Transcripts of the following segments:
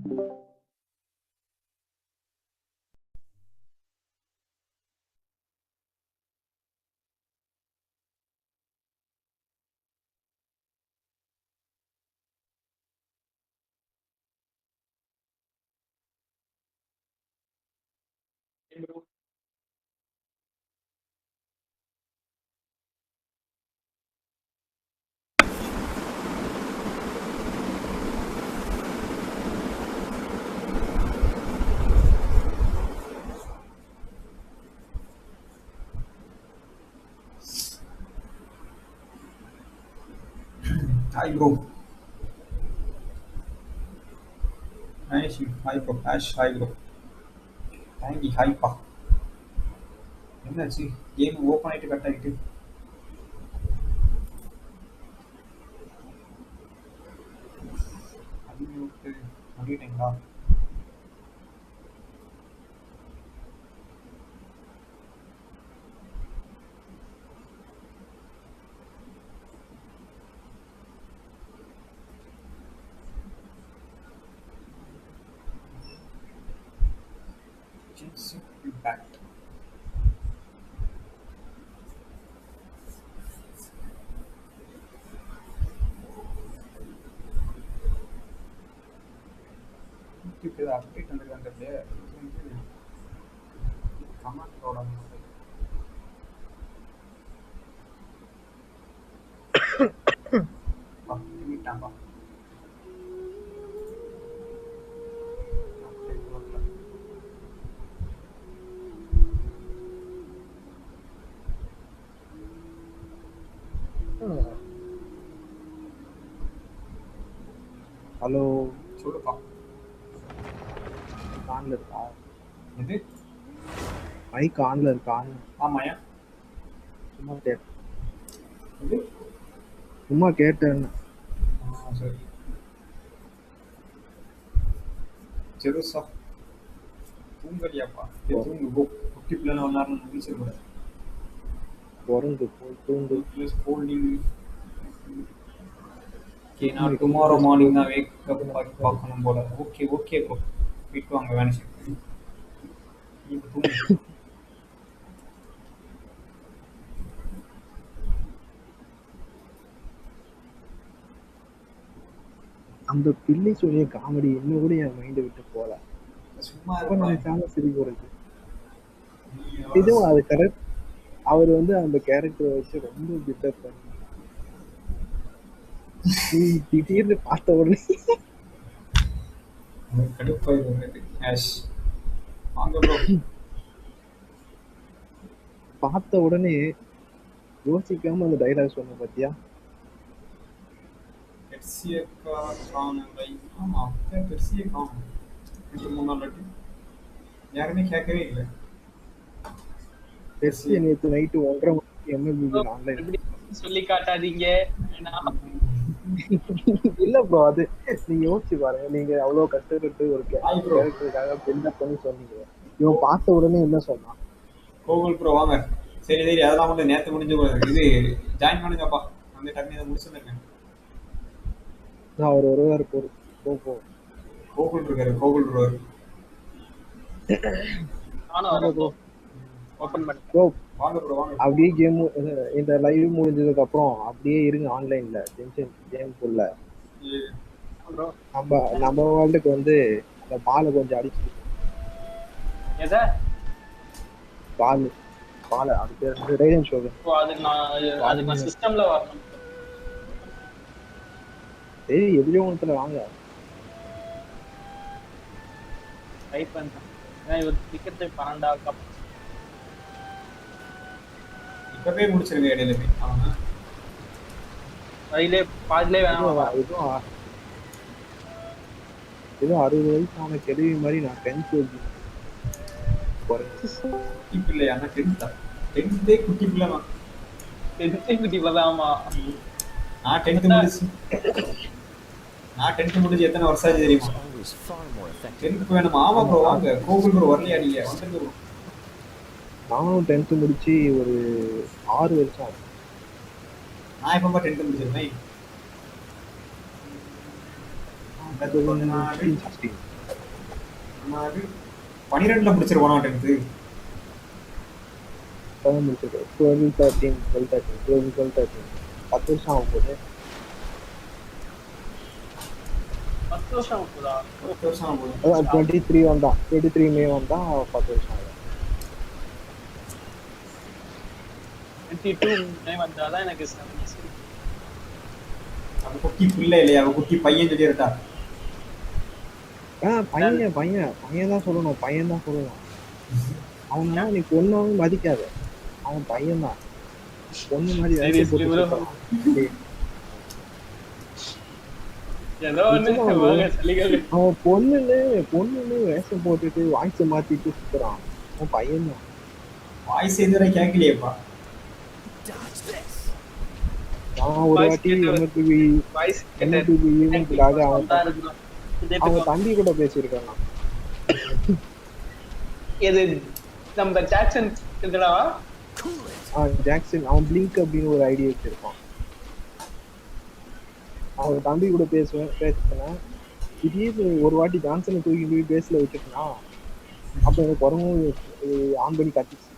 Hi bro. Nice. Hi bro. Ash. Hi bro. Thank you. Hi பா. என்னாச்சு game open ஆயிட்டு cut ஆயிட்டு unmute பண்ணிட்டீங்களா? Genshin impact. இப்போ இது அப்டேட் வந்துருக்காங்க கமெண்ட் போட பண்ணிட்டான்பா. ஹலோ சொல்லுப்பா. ஆன்ல இருக்கா? இது மைக் ஆன்ல இருக்கா? ஆமாயா. சும்மா கேட்டேன். இது சும்மா கேட்டேன். சரி ஜெருசா தூங்கலியாப்பா? தூங்கு போ. குட்டி பிள்ளைல வந்தாலும் முடிச்சிருக்கூடாது. உறங்கு போய் தூங்கு. Plus holding. Okay, now tomorrow morning நான் wake up ஆகி பார்க்கணும் போல. Okay okay bro. வீட்டு வாங்க வேனிஷ். அந்த பிள்ளை சொல்லிய காமெடி இன்னும் கூட என் மைண்டை விட்டு போல. சும்மா நினைச்சாலும் சிரிப்பு வருது. இதுவும் அது கரெக்ட். அவர் வந்து அந்த கேரக்டரை வச்சு ரொம்ப பில்டப் பண்ணி திடீர்னு பார்த்த உடனே பார்த்த உடனே யோசிக்காம அந்த டைலாக் சொன்ன பாத்தியா? யாருமே கேட்கவே இல்லை. நேற்று நைட்டு 1:30 மணிக்கு MLB ஆன்லைன் சொல்லி காட்டாதீங்க. இல்ல ப்ரோ, அது நீங்க யோசிச்சு பாருங்க. நீங்க அவ்வளவு கஷ்டப்பட்டு ஒரு கேரக்டருக்காக பில்டப் பண்ணி சொன்னீங்க. இவன் பார்த்த உடனே என்ன சொன்னான்? கோகுல் ப்ரோ வாங்க. சரி சரி, அதெல்லாம் வந்து நேற்று முடிஞ்சு போகுது. இது ஜாயின் பண்ணுங்கப்பா. வந்து டக்குனு இதை முடிச்சுருக்கேன். அவர் வருவார் போரு. கோகுல் இருக்காரு. கோகுல் ப்ரோ அப்படியே கேம் இந்த லைவ் முடிஞ்சதுக்கு அப்புறம் அப்படியே இருங்க ஆன்லைன்ல. கேம்குள்ள நம்ம வேர்ல்டுக்கு வந்து அந்த பாலை கொஞ்சம் அடிச்சு பால் அது பேர் ரைடன் ஷோ. சரி எப்படியோ ஒன்றுல வாங்க. ட்ரை பண்றேன். இவர் டிக்கெட் 12 இப்பவே முடிச்சிருங்க. இடையில போய் அதிலே பாதிலே வேணாம். ஏதோ 60 வயசான கேள்வி மாதிரி நான் 10th குட்டி பிள்ளை. ஆனா 10th குட்டி பிள்ளை தான். 10th குட்டி பிள்ளை. ஆமா, நான் 10th முடிச்சு எத்தனை வருஷம் ஆச்சு தெரியுமா? 10th வேணுமா? ஆமா ப்ரோ வாங்க. கோகுல் ப்ரோ வரலையா? நீங்க வந்துருங்க ப்ரோ. நானும் 10th முடிச்சு ஒரு 6 வருஷம் ஆகும். நான் எப்பமா 10th முடிச்சிருந்தேன்? அது 12ல முடிச்சிருவானா 10th. 12 13 12 13 12 13 10 வருஷம் ஆகும் போது. 10 வருஷம் ஆகுதா? 10 வருஷம் ஆகும். அதான் 23 வந்தான், 23 மே வந்தா 10 வருஷம் ஆகும். 22 மே வந்தாதான் எனக்கு 7 years. அவ குட்டி பிள்ளை இல்லையா, அவ குட்டி பையன் சொல்லிருட்டா. பையன் பையன் பையன் தான் சொல்லணும், பையன் தான் சொல்லணும். அவனா நீ பொண்ணாவும் மதிக்காத, அவன் பையன் தான். பொண்ணு மாதிரி வேஷம் போட்டு சுத்துறான். ஏதோ ஒண்ணு வாங்க சொல்லிக்கோங்க. அவன் பொண்ணுன்னு வேஷம் போட்டுட்டு வாய்ஸ் மாத்திட்டு சுத்துறான். அவன் பையன் தான். வாய்ஸ் எதுவரை கேட்கலையேப்பா. நான் ஒரு வாட்டி ஈவென்ட்காக அவன் தம்பி கூட பேசியிருக்கான். எது நம்ம ஜாக்சன் இருக்கடா? ஜாக்சன் அவன் பிளிங்க் அப்படின்னு ஒரு ஐடியா வச்சிருக்கான். அவன் தம்பி கூட பேசுனேன். திடீர்னு ஒரு வாட்டி ஜான்சனை தூக்கி போய் பேஸ்ல வச்சுட்டுனா அப்ப எனக்கு குரங்கும் ஆன் பண்ணி கட்டிச்சு.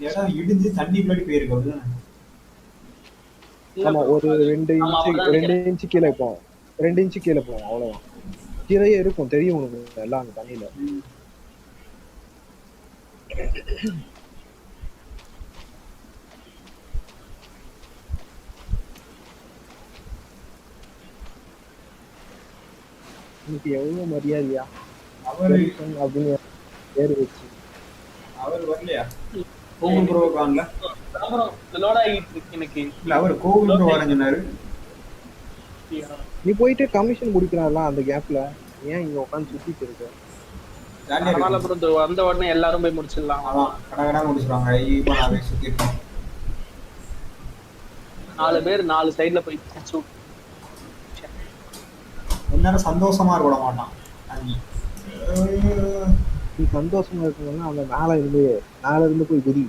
இடம் இடிஞ்சு தண்ணி முன்னாடி போயிருக்கு. ஆமா, ஒரு 2 இன்ச்சு கீழே போவோம், 2 இன்ச்சு கீழே போவோம், அவ்வளவுதான். கீழே இருக்கும், தெரியும் உனக்கு எல்லாம் அந்த தண்ணியில. இன்னைக்கு எவ்வளவு மரியாதையா அப்படின்னு பேரு வச்சு. அவர் வரலையா கோகுல் ப்ரோ காணல? லோட் ஆகிட்டு இருக்கு எனக்கு. இல்ல அவர் கோகுல் ப்ரோ வரேன்னு சொன்னாரு. நீ போயிட்டு கமிஷன் முடிக்கிறான்ல அந்த கேப்ல, ஏன் இங்க உட்காந்து சுத்திட்டு இருக்க? அதனால ப்ரோ வந்த உடனே எல்லாரும் போய் முடிச்சிடலாம். அதான் கடகடா முடிச்சிருவாங்க. இப்போ நான் போய் சுத்தி இருக்கேன். 4 பேர் 4 சைடுல போய் எல்லாரும் சந்தோஷமா இருக்க மாட்டான். நீ சந்தோஷமா இருக்கணும்னா அந்த மேல இருந்து போய் குதி.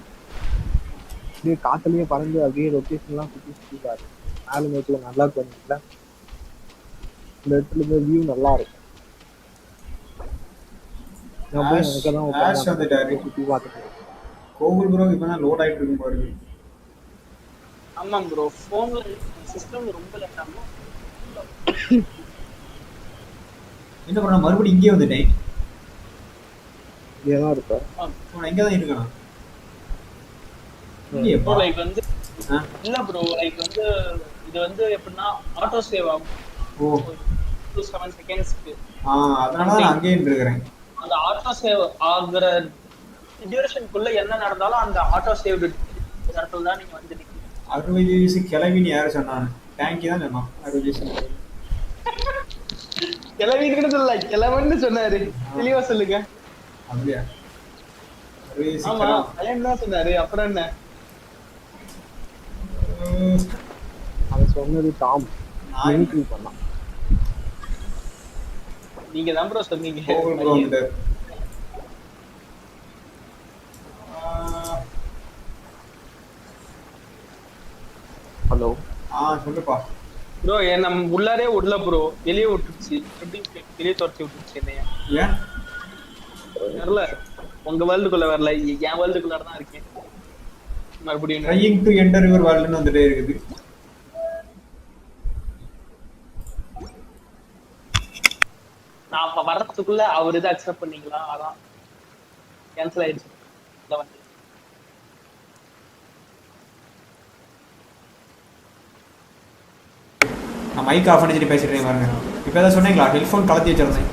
அப்படியே காத்துலயே பறந்து அப்படியே லொகேஷன் எல்லாம் சுத்தி பாரு. மேல மேட்ச்ல நல்லா பண்ணிக்கல, இந்த இடத்துல இருந்து வியூ நல்லா இருக்கும். நான் போய் எனக்கதான் சுத்தி பார்த்துட்டு கோகுல் ப்ரோ இப்பதான் லோட் ஆயிட்டு இருக்கும் பாருங்க. ஆமா ப்ரோ, போன்ல சிஸ்டம் ரொம்ப லேட் ஆகும். என்ன பண்ண மறுபடியும் இங்கே வந்துட்டேன். இங்கதான் இருப்பேன், நான் இங்கதான் இருக்கேன். லைக் வந்து இல்ல ப்ரோ, லைக் வந்து இது வந்து எப்படின்னா ஆட்டோ சேவ் ஆகும். ஓ 7 செகண்ட்ஸ்க்கு. அதனால நான் அங்கேயே இருக்கறேன். அந்த ஆட்டோ சேவ் ஆகுற டியூரேஷனுக்குள்ள என்ன நடந்தாலும் அந்த ஆட்டோ சேவ் இடத்துல தான் நீங்க வந்து நிக்கீங்க. 60 வயசு கிளவின்னு யாரு சொன்னாங்க? டேங்கி தான் சொன்னான். 60 வயசு கிளவின்னு கூட சொல்லல, கிளவன்னு சொன்னாரு. தெளிவா சொல்லுங்க. அப்படியா? ஆமா, பையன் தான் சொன்னாரு. அப்புறம் என்ன? அவன் சொன்னது டாம் மிமிக்ரி பண்ணான். நீங்க தான் ப்ரோ சொன்னீங்க. ஹலோ சொல்லுப்பா ப்ரோ. நம்ம உள்ளாரே விடல ப்ரோ, வெளியே விட்டுருச்சு. வெளியே துரத்தி விட்டுருச்சு என்னைய. ஏன் வரல? உங்க வேர்ல்டுக்குள்ள வரல, என் வேர்ல்டுக்குள்ள தான் இருக்கேன். மறுபடியும் ட்ரையிங் டு என்டர் யுவர் வேர்ல்ட்னு வந்துட்டே இருக்குது. நான் அப்ப வர்றதுக்குள்ள அவர் இதை அக்செப்ட் பண்ணீங்களா? அதான் கேன்சல் ஆயிடுச்சு. நான் மைக் ஆஃப் பண்ணிட்டு பேசிட்டேன் பாருங்க. இப்போ ஏதாவது சொன்னீங்களா? ஹெட்ஃபோன் கலத்தி வச்சிருந்தேன்.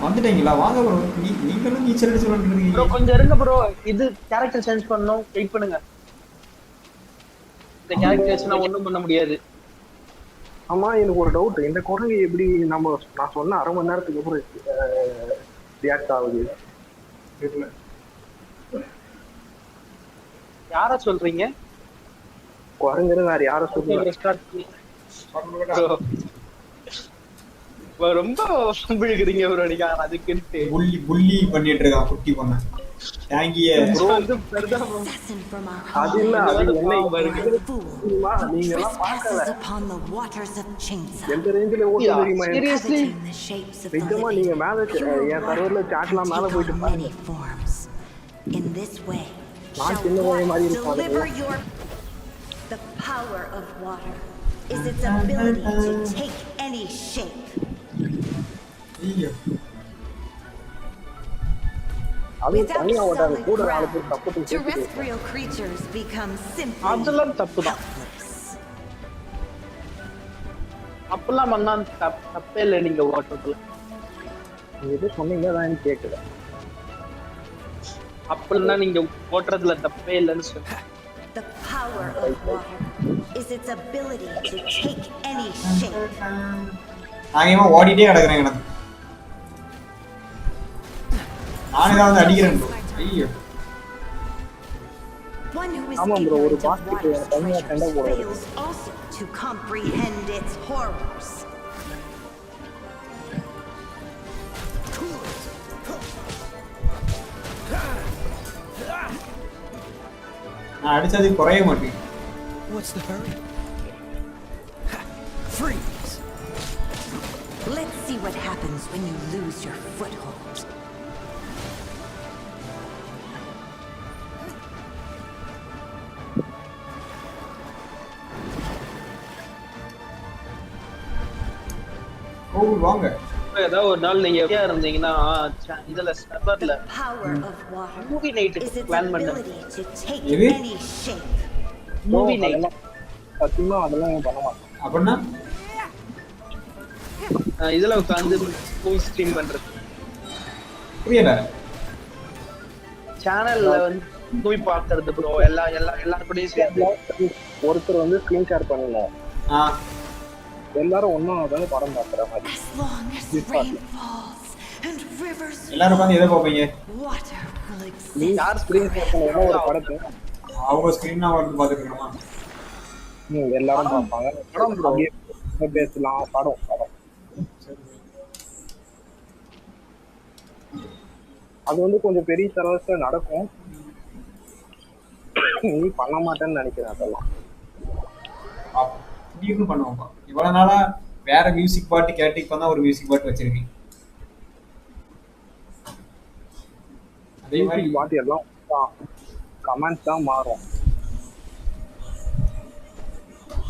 வந்துட்டீங்களா? வாங்க ப்ரோ. நீங்களும் நீச்சல் அடிச்சு வந்துருக்கீங்க ப்ரோ. கொஞ்சம் இருங்க ப்ரோ, இது கேரக்டர் சேஞ்ச் பண்ணனும். வெயிட் பண்ணுங்க. இந்த கேரக்டர்ஸ்னா ஒண்ணும் பண்ண முடியாது. ஆமா, எனக்கு ஒரு டவுட். இந்த குரங்கு எப்படி நான் சொன்ன அரை மணி நேரத்துக்கு அப்புறம் ரியாக்ட் ஆகுது? தெரியல. யார சொல்றீங்க? குரங்குன்னு வேற யார சொல்றீங்க? ரொம்ப பிழுக்குறீங்க ப்ரோ. நீங்க அதுக்கு புள்ளி பண்ணிட்டு இருக்கான் குட்டி பண்ண. டேங்கியே வந்து பெருதா bro. Assassin from our அது இல்ல இந்த home. அது வந்து என்ன பாவம் பாருங்க. You're a fool தெரியுமா who நீங்க எல்லாம் பார்க்கல trespasses upon the waters of Chainsaw, எந்த ரேஞ்சில ஓட்டும் தெரியுமா Seriously? coveting the shapes of the நிஜமா living. நீங்க மேல Pure என் water சர்வர்ல can சாட்லாம் மேல take போயிட்டு on பாருங்க many forms. In this way, நான் shall சின்ன பையன் மாதிரி water இருப்பாங்க deliver your... The power of water is its ability to take any shape. ஐயோ அது Without தனியா ஓட்டாது solid கூட 4 பேர் ground, தப்பு terrestrial creatures become simply அதெல்லாம் தப்புதான். helpless. அப்பெல்லாம் பண்ணா தப்பே இல்லை நீங்க ஓட்டுறதுல. நீங்க எது சொன்னீங்க அதான் எனக்கு கேட்கல அப்படின்னா நீங்க ஓட்டுறதுல தப்பே இல்லைன்னு சொல்லுங்க. The power of water is its ability to take any shape. நாங்க ஓடிட்டே கிடக்குறேன் எனக்கு நானே தான் வந்து அடிக்கிறேன் bro. ஐயோ One who is ஆமா bro, ஒரு ignorant of பாட்டுக்கு water's தனியா சண்டை treasures போடாது. fails also to comprehend its horrors. நான் அடிச்சது குறைய மாட்டேன் What's the hurry? Freeze! Let's see what happens when you lose your foothold. ஓ வாங்க ஏதாவது ஒரு நாள் நீங்க எப்படியா இருந்தீங்கன்னா இதுல சர்வர்ல The power of water movie night is its plan பண்ணேன். ability to take எது? any shape. மூவி நைட் சத்தியமா அதெல்லாம் பண்ண மாட்டேன் அப்படின்னா இதுல உட்காந்து மூவி ஸ்ட்ரீம் பண்றது. புரியல சேனல்ல வந்து மூவி பாக்குறது ப்ரோ. எல்லாரும் கூடயும் சேர்ந்து ஒருத்தர் வந்து ஸ்கிரீன் ஷேர் பண்ணல ஆ எல்லாரும் ஒண்ணா உட்காந்து படம் பார்க்குற மாதிரி As long as rain falls and rivers எல்லாரும் உட்காந்து எதை பார்ப்பீங்க water will நீ exist. யார் ஸ்கிரீன் ஷேர் பண்ண ஒரு படத்தை அவங்க ஸ்கிரீன் வந்து பார்த்துக்கணுமா எல்லாரும் பார்ப்பாங்க படம் bro. அப்படியே பேசலாம் படம் அது வந்து கொஞ்சம் பெரிய சர்வஸ்ல நடக்கும் நீ பண்ண மாட்டேன்னு நினைக்கிறேன் அதெல்லாம் திடீர்னு பண்ணுவோம்ப்பா இவ்வளவு நாளா வேற மியூசிக் பாட்டு கேட்டு இப்ப தான் ஒரு மியூசிக் பாட்டு வச்சிருக்கேன் அதே மாதிரி பாட்டு எல்லாம் கமெண்ட்ஸ் தான் மாறும்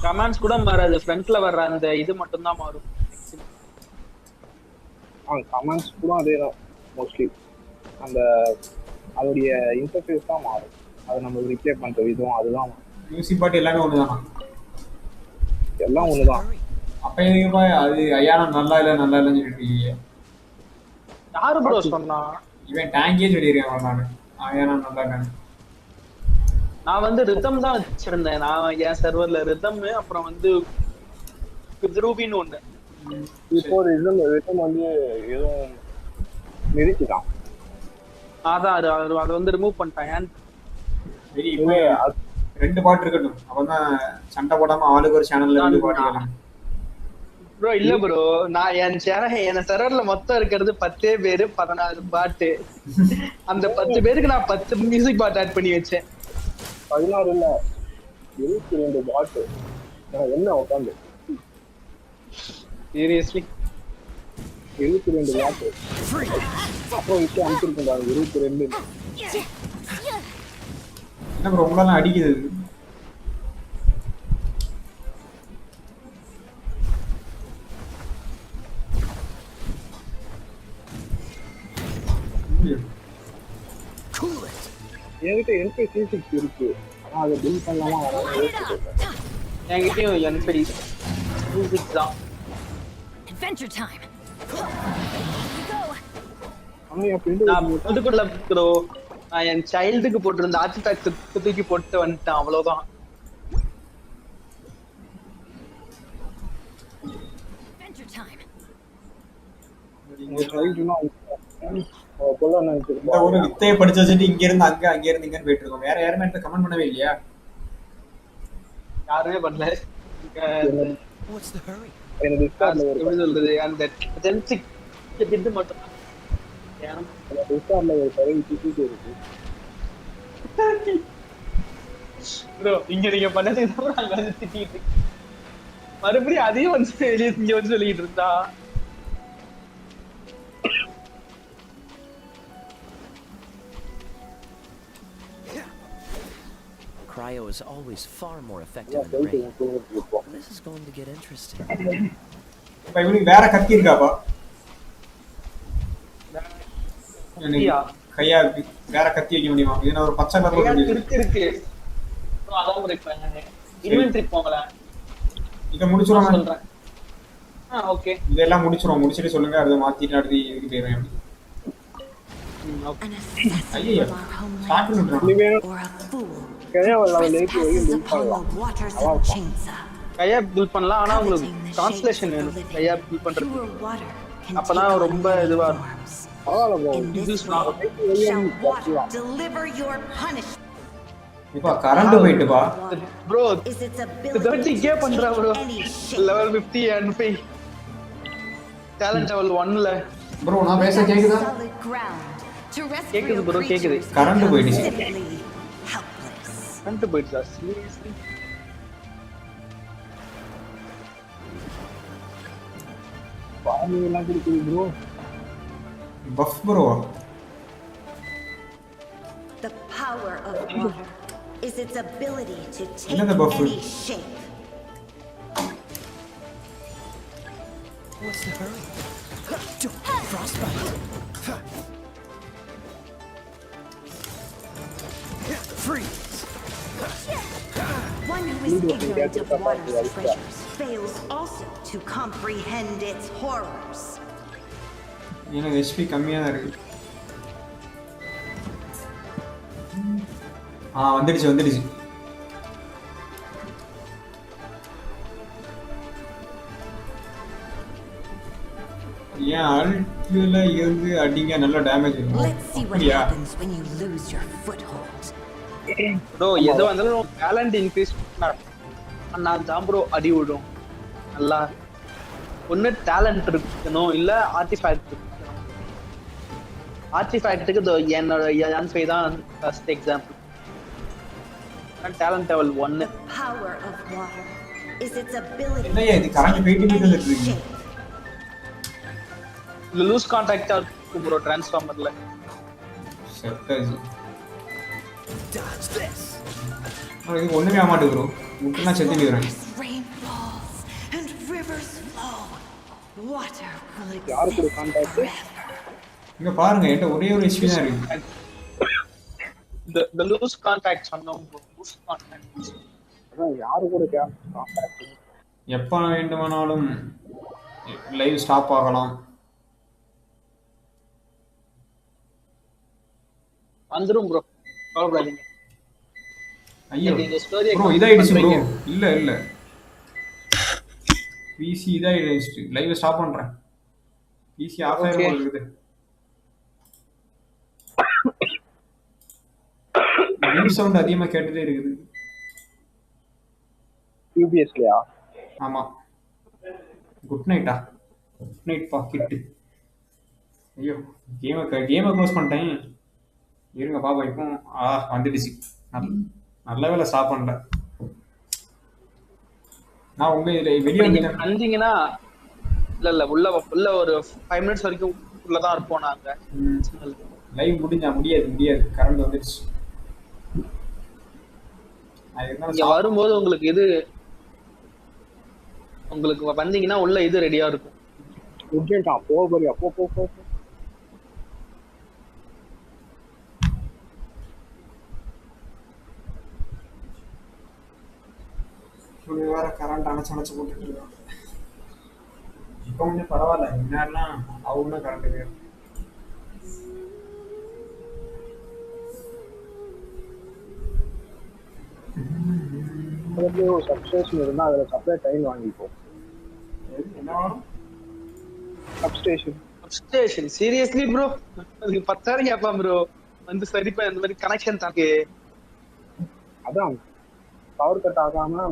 கமெண்ட்ஸ் கூட மாறாது. ஃப்ரண்ட்ல வர்ற அந்த இது மட்டும் தான் மாறும். கமெண்ட்ஸ் கூட அதே தான் மோஸ்ட்லி அந்த அதோடைய இன்டர்ஃபேஸ் தான் மாறும் அது நம்ம ரிப்ளை பண்ற விதம் அதுதான் மாறும். மியூசிக் பாட்டு எல்லாமே ஒண்ணுதானா எல்லாம் ஒண்ணுதான் அப்ப எதுக்குப்பா அது ஐயானா நல்லா இல்லைன்னு சொல்லிட்டு இருக்கீங்க யாரு ப்ரோ சொன்னா? இவன் டேங்கியே சொல்லியிருக்கேன் நானு ஐயானா நல்லா இல்லைன்னு நான் வந்து ரிதம் தான் வச்சிருந்தேன். நான் என் சர்வர்ல ரிதம் அப்புறம் வந்து ரூபின்னு ஒண்ணு. இப்போ ரிதம் வந்து எதுவும் நிறுத்திட்டான் அதான் அதை வந்து ரிமூவ் பண்ணிட்டேன். சரி இப்போ 2 பாட்டு இருக்கட்டும் அப்பதான் சண்டை போடாம ஆளுக்கு ஒரு சேனல்ல 2 பாட்டு கேளுங்க ப்ரோ இல்ல ப்ரோ, நான் என் சர்வர்ல மொத்தம் இருக்கிறது 10 பேரு 16 பாட்டு. அந்த 10 பேருக்கு நான் 10 மியூசிக் பாட்டு ஆட் பண்ணி வச்சேன். 16 இல்ல 22 பாட்டு என்ன உட்காந்து சீரியஸ்லி 22 பாட்டு அப்புறம் இப்போ அனுப்பிச்சிருக்கேன் 22 என்ன ப்ரோ உங்களெல்லாம் அடிக்குது என்கிட்ட NPC6 இருக்கு ஆனா அதை பில் பண்ணலாமா என்கிட்டயும் N5 மியூசிக் தான். Adventure time. ஆனா என் ஃப்ரெண்டு நான் புதுக்குள்ள ப்ரோ நான் என் சைல்டுக்கு போட்டிருந்த ஆர்டிஃபேக்ட் தூக்கி போட்டு வந்துட்டேன். அவ்வளவுதான். Adventure time. இந்த ஒரு வித்தையை படிச்சு வச்சுட்டு இங்க இருந்து அங்க இருந்து இங்கன்னு போயிட்டு இருக்கோம் வேற யாருமே எனக்கு கமெண்ட் பண்ணவே இல்லையா யாருமே பண்ணல. What's the hurry? எனக்கு டிஸ்கார்ட்ல ஒரு எப்படி சொல்றது, அந்த ஜென்சிக் இது மட்டும் ரிசார்ட்ல ஒரு பறவை தூக்கிட்டு இருக்கு. ப்ரோ இங்க நீங்க பண்ணதுக்கு தான் நாங்க வந்து திட்டிட்டு இருக்கோம். மறுபடியும் அதையும் வந்து வெளியே இங்க வந்து சொல்லிட்டு இருந்தா Cryo is always far more effective அதான் in the போயிட்டு rain. தூங்கிட்டு இருப்போம். This is going to get interesting. இப்ப இவனுக்கு வேற கத்தி இருக்காப்பா எனக்கு கத்தியா? கையா வேற கத்தி வைக்க முடியுமா? இதுல ஒரு பச்சை கலர் இருக்கு ப்ரோ அதான் ப்ரோ இப்ப இன்வென்டரி போங்களேன் இதை முடிச்சிருவாங்க. சொல்றேன். ஓகே இதெல்லாம் முடிச்சிருவோம். முடிச்சிட்டு சொல்லுங்க, அதை மாத்திட்டு அடுத்து இதுக்கு போயிருவேன். ஓகே An assassin ஐயோ of our homeland, ஸ்டார்ட் பண்ணிடுறோம். இனிமேல் or a fool, கிழவன் லெவலுக்கு trespasses பில்ட் upon the பண்ணலாம். waters அதான் of இருக்கும். Chinza. கையா பில்ட் பண்ணலாம் ஆனா உங்களுக்கு Coveting the translation shapes of வேணும் the living, கையா பில்ட் பண்றது pure water can அப்பதான் take on ரொம்ப many இதுவா இருக்கும். forms. பரவாயில்ல bro. In This this is not- way shall water deliver your punishment. இப்ப கரண்ட் போயிட்டுப்பா. Bro Is its ability 30k to பண்றா bro take any shape. Level 50 and 5 talent level 1ல bro நான் பேச கேக்குதா? Solid ground. Terrestrial கேக்குது bro, கேக்குது. creatures current become போயிடுச்சு. simply helpless. கண்டு போயிடுச்சா சீரியஸ்லி பாம்பு எல்லாம் கொடுக்குது bro. Puff bro. The power of water is its ability to take Another buff. any shape. What's the hurry? Frostbite. Freeze. One who is ignorant of water's treasures fails also to comprehend its horrors. எனக்கு HP கம்மியா தான் இருக்கு. வந்துடுச்சு. ஏன் அல்ட்ல இருந்து அடிங்க நல்ல damage இருக்கும். Let's see what அப்படியா? happens when you lose your foothold. Bro எது வந்தாலும் டேலண்ட் இன்க்ரீஸ் பண்ணா தான் ப்ரோ அடி விடும் நல்லா ஒண்ணு டேலண்ட் இருக்கணும் இல்ல ஆர்டிஃபேக்ட் இருக்கணும் ஆர்டிஃபேக்ட்டுக்கு என்னோட என் தான் first example talent level 1 Power of water is its ability என்னய்யா இது கரண்ட் போயிட்டு any மீட்டர் இருக்கு. shape. இது லூஸ் கான்டாக்டா இருக்கும் ப்ரோ ட்ரான்ஸ்ஃபார்மர்ல செட்டாஜி. Dodge this. இது ஒண்ணுமே ஆக மாட்டேங்குது ப்ரோ. முட்டெல்லாம் செத்து போயிடுறேன். As rain falls and rivers flow, water will யாரு கூட exist கான்டாக்ட்? forever. இங்க பாருங்க என்கிட்ட ஒரே ஒரு ஹெச்பி தான் இருக்கு. the loose contact சொன்னோம் bro loose contact அதான் யாரு கூட கான்டாக்ட்? எப்ப வேண்டுமானாலும் லைவ் ஸ்டாப் ஆகலாம். வந்துரும் ப்ரோ கவலைப்படாதீங்க ஐயோ நீங்க ஸ்டோரியை ப்ரோ இதாயிடுச்சு ப்ரோ. பண்றீங்க. இல்ல பிசி இதாயிடுச்சு. லைவ் ஸ்டாப் பண்றேன். பிசி ஆஃப் ஆயிரும் போல இருக்குது. வியூ சவுண்ட் அதிகமா கேட்டுட்டே இருக்குது. யூபிஎஸ்லயா? ஆமா. குட் நைட்டா? குட் நைட் பா கிட்டு. ஐயோ கேமை க்ளோஸ் பண்ணிட்டேன். இருங்க பாப்பா இப்போ வந்துடுச்சு. நல்ல வேலை ஸ்டாப் பண்ணல. நான் உங்க இதுல வெளியே நீங்க வந்துட்டேன். வந்தீங்கன்னா இல்ல உள்ள ஒரு 5 மினிட்ஸ் வரைக்கும் உள்ளதான் இருப்போம் நாங்க லைவ் முடியாது. கரண்ட் வந்துடுச்சு. இங்க வரும்போது உங்களுக்கு இது உங்களுக்கு வந்தீங்கன்னா உள்ள இது ரெடியா இருக்கும். உட்ஜென்ட்டா போ போறியா? போ. வேற கரண்ட் அணைச்சு போட்டுட்டு இருக்காங்க. இப்போ கொஞ்சம் பரவாயில்ல. முன்னாடிலாம் அவங்க கரண்ட் வேணும். அதுல ஒரு சப்ஸ்டேஷன் இருந்தா அதுல சப்ளை டைம் வாங்கிப்போம். என்ன வேணும்? சப்ஸ்டேஷன் சீரியஸ்லி ப்ரோ அதுக்கு 10,000 கேட்பான் ப்ரோ வந்து சரிப்பா இந்த மாதிரி கனெக்ஷன் தாக்கு. அதான் பவர் கட் ஆகாம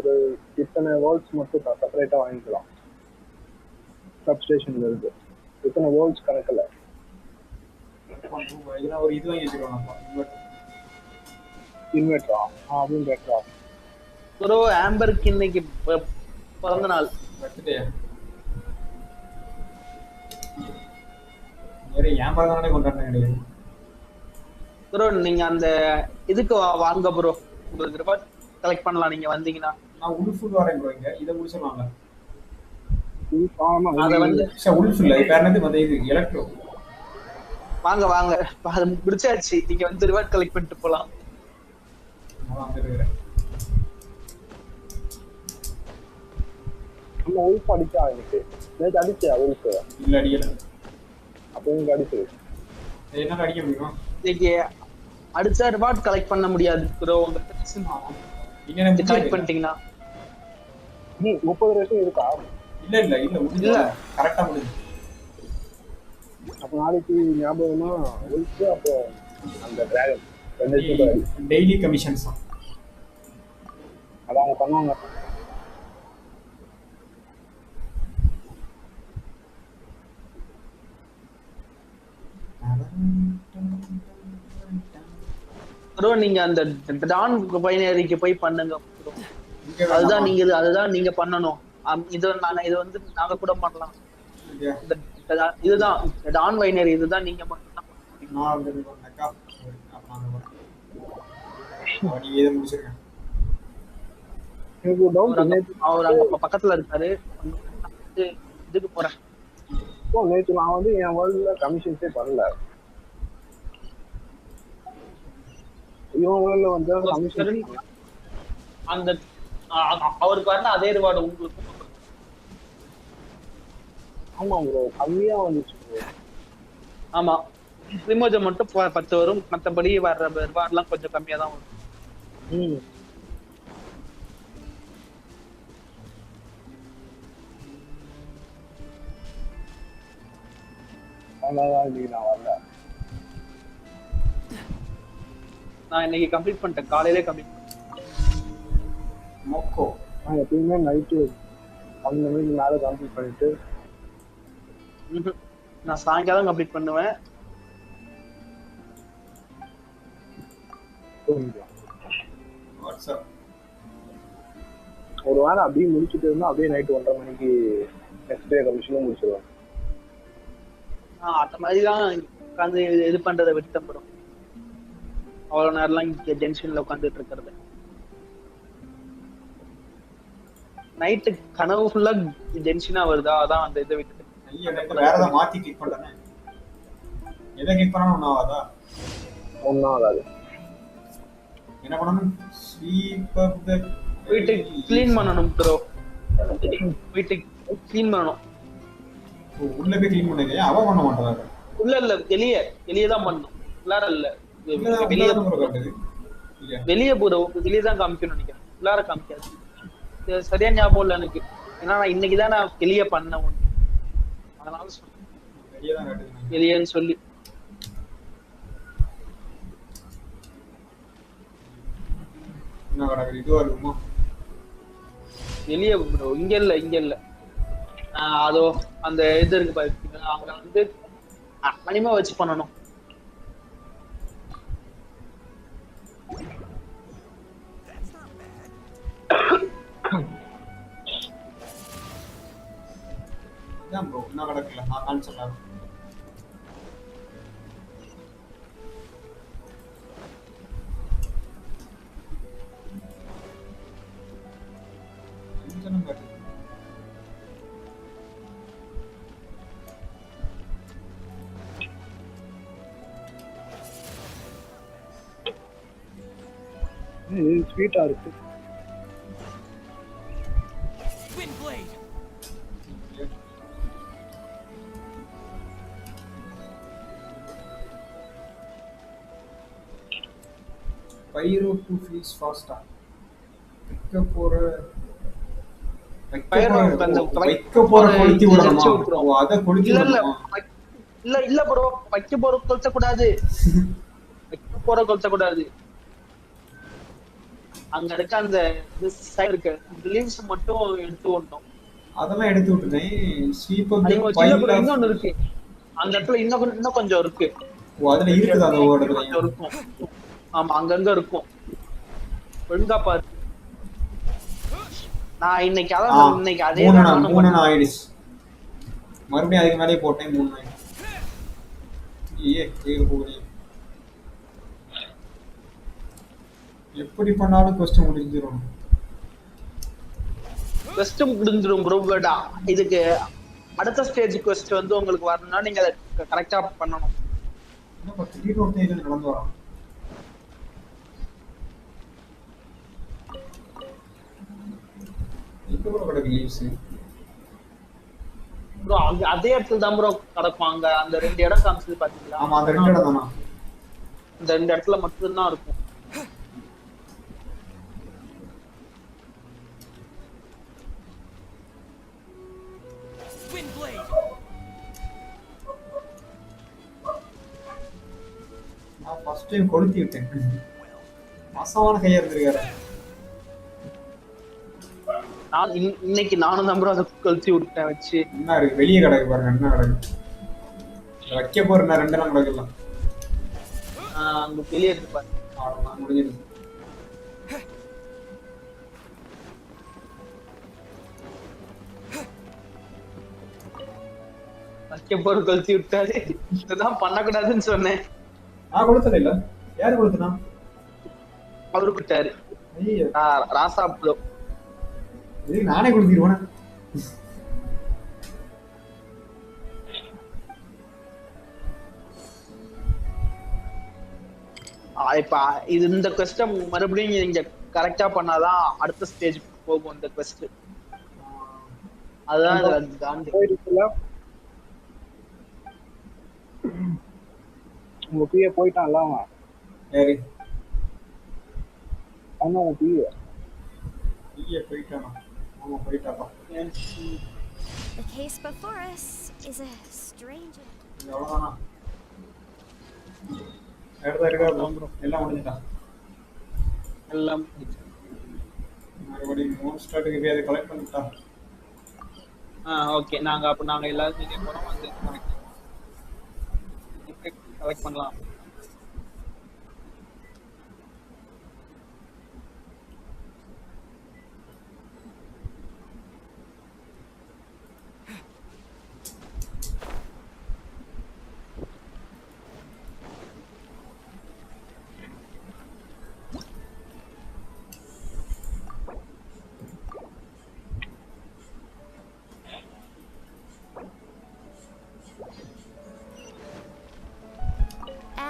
ஒரு இத்தனை வோல்ட்ஸ் மட்டும் செப்பரேட்டா வாங்கிக்கலாம் சப்ஸ்டேஷன்ல இருந்து. எத்தனை வோல்ட்ஸ் கணக்குல. இதெல்லாம் ஒரு இது வாங்கி வச்சிருவாங்கப்பா இன்வெர்டரா? அதுவும் பெட்டரா. ப்ரோ ஆம்பருக்கு இன்னைக்கு பிறந்த நாள். பர்த்டே வேற ஏன் பிறந்தநாளே கொண்டாடுறது கிடையாது. ப்ரோ நீங்க அந்த இதுக்கு வாங்க ப்ரோ, உங்களுக்கு ரிவார்ட் கலெக்ட் பண்ணலாம் நீங்க வந்தீங்கன்னா. நான் உல்ஃபுல் வரேன் ப்ரோ. இங்க இதை முடிச்சிடலாம்ல. ஆமா அத வந்து உல்ஃப் இல்ல வேற என்னது வந்து இது எலக்ட்ரோ. வாங்க வாங்க அது முடிச்சாச்சு, நீங்க வந்து ரிவார்ட் கலெக்ட் பண்ணிட்டு போலாம். நான் வந்துருக்கிறேன். நம்ம உல்ஃப் அடிச்சா எனக்கு நேற்று அடிச்சா உல்ஃப் இல்ல அடிக்கல. அப்போ உங்களுக்கு அடிச்சு என்ன அடிக்க முடியுமா? இன்னைக்கு அடிச்சா ரிவார்ட் கலெக்ட் பண்ண முடியாது ப்ரோ. உங்க இன்னும் கலெக்ட் பண்ணிட்டீங்கன்னா 30 ரேஷன் இருக்கா? இல்ல இல்ல இல்ல முடிஞ்சு கரெக்டா முடிஞ்சு. அப்ப நாளைக்கு ஞாபகமா உல்ஃப் அப்போ அந்த டிராகன் டெய்லி கமிஷன்ஸ் தான். அதான் அவங்க பண்ணுவாங்க. ப்ரோ நீங்க அந்த டான் பைனரிக்கு போய் பண்ணுங்க ப்ரோ. அதுதான் நீங்க பண்ணணும். இது வந்து நாங்க கூட பண்ணலாம். இதுதான் டான் பைனரி, இதுதான் நீங்க மட்டும் தான் பண்ண முடிச்சிருக்கேன். அவர் அங்க பக்கத்துல இருக்காரு. இதுக்கு போறேன். நேற்று நான் வந்து என் வேர்ல்டுல கமிஷன்ஸே பண்ணல. இவன் வேர்ல்டுல வந்து கமிஷன் அந்த அவருக்கு வரல அதே ரிவார்டு உங்களுக்கு. ஆமா ப்ரோ கம்மியா வந்துச்சு. ஆமா ரிமோஜ் மட்டும் 10 வரும், மத்தபடி வர்ற ரிவார்ட்லாம் கொஞ்சம் கம்மியா தான் வரும். நான் இன்னைக்கு கம்ப்ளீட் பண்ணிட்டேன், காலையிலே கம்ப்ளீட் பண்ணிட்டேன். நான் எப்பயுமே நைட்டு 12 மணிக்கு மேல கம்ப்ளீட் பண்ணிட்டு நான் சாயங்காலம் கம்ப்ளீட் பண்ணுவேன். ஒரு வாரம் அப்படியே முடிச்சுட்டு இருந்தா அப்படியே நைட் 1:30 மணிக்கு நெக்ஸ்ட் டே கமிஷனும் முடிச்சிருவேன். அந்த மாதிரிதான் உட்காந்து இது பண்றதை விட்டுட்டேன் ப்ரோ. அவ்வளவு நேரம்லாம் இங்க ஜென்ஷன்ல உட்காந்துட்டு இருக்கிறது. நைட்டு கனவு ஃபுல்லா ஜென்ஷனா வருதா, அதான் அந்த இதை விட்டுட்டு வேற ஏதாவது மாத்தி கிளிக் பண்றேன். எதை கிளிக் பண்ணாலும் ஒன்னும் ஆகாது. என்ன பண்ணணும்? ஸ்வீப் அப் தி வீட்டை க்ளீன் பண்ணணும் ப்ரோ. வீட்டை க்ளீன் பண்ணணும். உள்ள போய் க்ளீன் பண்ணுங்க. அவ பண்ண மாட்டாங்க. இல்ல வெளியே தான் பண்ணணும். உள்ளார இல்ல, வெளியே ப்ரோ. வெளியே தான் காமிக்கணும் நினைக்கிறேன், உள்ளார காமிக்காது. சரியா ஞாபகம் இல்லை எனக்கு. ஏன்னா நான் இன்னைக்குதான் நான் வெளியே பண்ண ஒண்ணு, அதனால சொன்னேன் வெளியேன்னு சொல்லி. வெளியே ப்ரோ. இங்க இல்ல அதோ அந்த இது இருக்கு பாருங்க, அவங்க வந்து மணிமா வச்சு பண்ணணும். இதான் ப்ரோ என்ன நடக்கல. நான் கான்செப்ட் ஆகும். ஸ்வீட்டா இருக்கு. பைரோ டு ஃப்ரீஸ் ஃபாஸ்டா வைக்க போற கொளுத்தி விடணுமா? அத கொளுத்தி இல்ல ப்ரோ, வைக்க போற கொளுத்த கூடாது. வைக்க போற கொளுத்த கூடாது. அங்க இருக்க அந்த சைடு இருக்க லீவ்ஸ் மட்டும் எடுத்து ஓடணும். அதெல்லாம் எடுத்து விட்டுட்டேன். ஸ்வீப் அப் தி நீங்க ஒரு சின்ன பைல் கூட ஆஃப். இன்னொன்னு இருக்கு அந்த இடத்துல இன்னும் கொஞ்சம் இருக்கு ஓ அதுல ரெண்டு இருக்குது அந்த இடத்துல ஒவ்வொரு இன்னும் கொஞ்சம் இடத்துலயும். இருக்கும் ஆமா அங்கங்க இருக்கும் ஒழுங்கா பாரு நான் இன்னைக்கு அதான் சொன்னேன், இன்னைக்கு அதே தான் நானும் மூணு பண்ணேன் ஆயிடுச்சு. மறுபடியும் அதுக்கு மேலேயே போட்டேன் 3 ஆயிடுச்சு. கீழே போகிறேன். எப்படி பண்ணாலும் கொஸ்டின் முடிஞ்சிடும். quest முடிஞ்சிடும் ப்ரோ பட் இதுக்கு அடுத்த ஸ்டேஜ் quest வந்து உங்களுக்கு வரணும்னா நீங்க அதை கரெக்டா பண்ணணும் இன்னும் திடீர்னு ஒருத்தன் இதுல நடந்து வரான். இப்ப கூட கிடக்கு லீவ்ஸ். ப்ரோ அதே இடத்துல தான் ப்ரோ கிடக்கும் அங்க அந்த 2 இடம் காமிச்சது பாத்தீங்களா ஆமா அந்த 2 இடம் தானா? இந்த 2 இடத்துல மட்டும்தான் இருக்கும் Wind blade. நான் ஃபர்ஸ்ட் டைம் கொளுத்தி விட்டேன். மாசமான கையா இருந்திருக்காரு. நான் இன்னைக்கு நானும் தான் ப்ரோ அதை கழிச்சு விட்டேன் வச்சு என்ன இருக்கு வெளியே கிடக்கு பாருங்க என்ன கிடக்கு. வைக்க போற நான் 2 நாள் கிடக்கலாம். அங்க வெளியே இருக்கு பாரு அவ்வளவுதான் முடிஞ்சிருச்சு. வைக்க போற கழிச்சு விட்டாரு இதுதான் பண்ணக்கூடாதுன்னு சொன்னேன் நான் கொடுத்தது இல்ல. யாரு கொடுத்தனா? அவரு விட்டாரு ஐயோ ராசா ப்ரோ இது நானே கொடுத்திருவேன். இப்ப இது இந்த quest மறுபடியும் நீங்க கரெக்டா பண்ணாதான் அடுத்த ஸ்டேஜ் போகும் இந்த quest அதான் இதுல காந்தி போயிடுச்சுல உங்க பிஏ போயிட்டான்ல அவன் யாரு? அவன் உங்க பிஏ ஐயா போயிட்டானா? ஆமா போயிட்டாப்பா. The case before us is a strange. இது அவ்வளவுதானா? எடுத்தா இருக்கா bro? எல்லாம் முடிஞ்சுட்டான். எல்லாம் மறுபடியும் மோன்ஸ்டருக்கு போய் அதை கலெக்ட் பண்ணிட்டா. ஓகே நாங்க எல்லாரும் இங்கே போறோம் வந்து கலெக்ட் பண்ணலாம்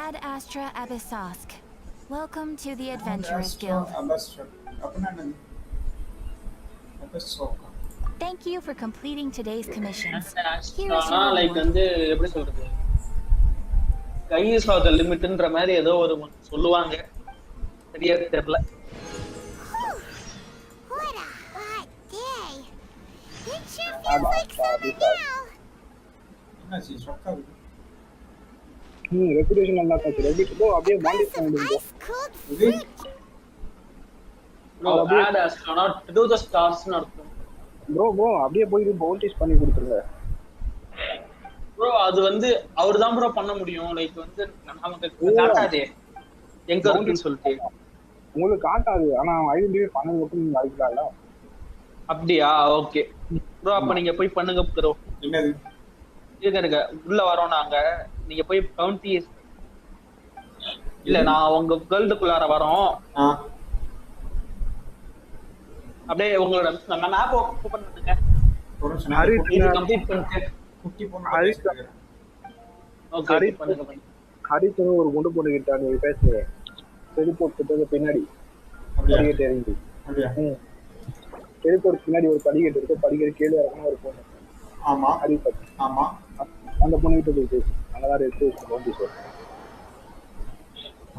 Ad Astra Abyssosk. Welcome to the Adventurers Guild. அப்படின்னா என்னது? அபஸ்ஸோக்கா. Thank you for completing today's commissions. Here is ஆனா your லைக் reward. வந்து எப்படி சொல்றது கைஸ் ஆஃப் த லிமிட்ன்ற மாதிரி ஏதோ ஒரு சொல்லுவாங்க சரியா தெரியல What a hot day. It sure feels like summer now. என்னாச்சு ஷாக்கா இருக்கு. ரெப்புடேஷன் நல்லா காச்சு ரெப்புடேஷன் அப்படியே பாண்டிஸ் பண்ணிடுங்க Ice cold இது bro add astronaut to the stars நடக்கும் ப்ரோ அப்படியே போய் பவுண்டேஜ் பண்ணி கொடுத்துருங்க ப்ரோ அது வந்து அவர் தான் ப்ரோ பண்ண முடியும் லைக் வந்து நமக்கு காட்டாதே எங்க இருக்குன்னு சொல்லிட்டு உங்களுக்கு காட்டாது ஆனா ஐடென்டிஃபை பண்ணதுக்கு நீங்க அழிக்கலாம்ல அப்படியா ஓகே ப்ரோ அப்ப நீங்க போய் பண்ணுங்க ப்ரோ என்னது? இருங்க உள்ள வரோம் நாங்க நீங்க போய் கவுண்டி இல்ல நான் உங்க கேர்ள்டுக்குள்ளார வரோம் அப்படியே உங்களோட நம்ம மேப் ஓபன் பண்ணுங்க ஒரு நிமிஷம் ஹரி இது கம்ப்ளீட் பண்ணிட்டு குட்டி பொண்ணு ஹரி ஓகே ஹரி பண்ணுங்க ஹரித்து ஒரு குண்டு பொண்ணு கிட்ட நீங்க பேசுங்க செடிப்போட்டு பின்னாடி அப்படியா? படிக்கட்டு இறங்கி அப்படியா? செடிப்போட்டு பின்னாடி ஒரு படிக்கட்டு இருக்கு படிக்கட்டு கீழே இறங்கினா ஒரு பொண்ணு ஆமா ஹரிப்பட் ஆமா. அந்த பொண்ணு கிட்ட போய் பேசு அங்கதான் எடுத்து பவுண்டேஜ்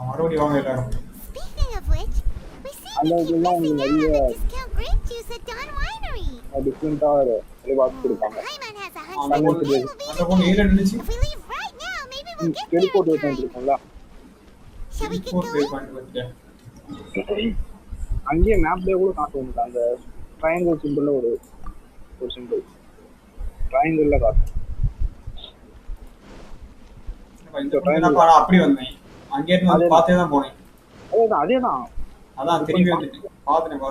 மறுபடியும் வாங்க எல்லாரும். Speaking of which, we seem அந்த to keep இதெல்லாம் missing உங்களுக்கு out நிறைய on the discount grape juice at Dawn Winery. டிஃப்ரெண்டா ரிவார்ட்ஸ் கொடுப்பாங்க Hyman has அந்த 100 பொண்ணு we will be அந்த பொண்ணு ஏல நின்னுச்சு. If we leave right now, maybe we'll get there செடிப்போட்டு in time. வச்சிருக்கோம்ல Shall we get boat pay going? பண்ணிட்டு அங்கேயே மேப்லயே கூட காட்டுவோம் அந்த ட்ரையாங்கிள் சிம்பிள்ல ஒரு ஒரு சிம்பிள் ட்ரையாங்கிள்ல காட்டும். இந்த பொண்ணு அப்படி வந்தேன், அங்கே இருந்து வந்து பார்த்தே தான் போனேன். அதேதான் அதான் திரும்பி வந்துட்டு பார்த்துட்டேன்.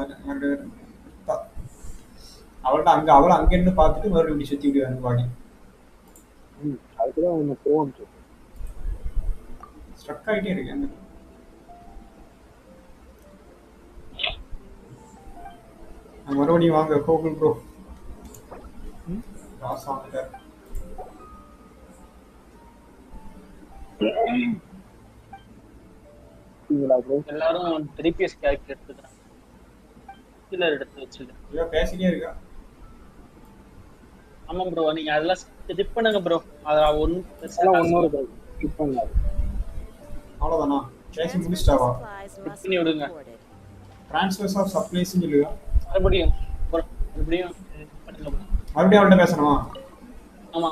அவள்கிட்ட அவளை அங்கிருந்து பார்த்துட்டு மறுபடியும் இப்படி சுத்தி விடுவாங்க பாடி. அதுக்குதான் ஒன்று தோணுச்சு. ஸ்ட்ரக் ஆகிட்டே இருக்கு அந்த மறுபடியும் வாங்க கோகுல் ப்ரோ. ராசா வந்துட்டார். எல்லாரும் த்ரீபிஎஸ் கேரக்டர் எடுத்துக்கிறாங்க, கில்லர் எடுத்து வச்சிருக்கேன். பேசிட்டே இருக்கா. ஆமா ப்ரோ, நீங்க அதெல்லாம் ஸ்கிப் பண்ணுங்க ப்ரோ. அத அவ்வளவுதானா? பேசி முடிச்சிட்டாவா? பண்ணி விடுங்க. ட்ரான்ஸ்ஃபர்ஸ் ஆஃப் சப்ளைஸ் இல்லையா? மறுபடியும் அவள்கிட்ட பேசணுமா? ஆமா,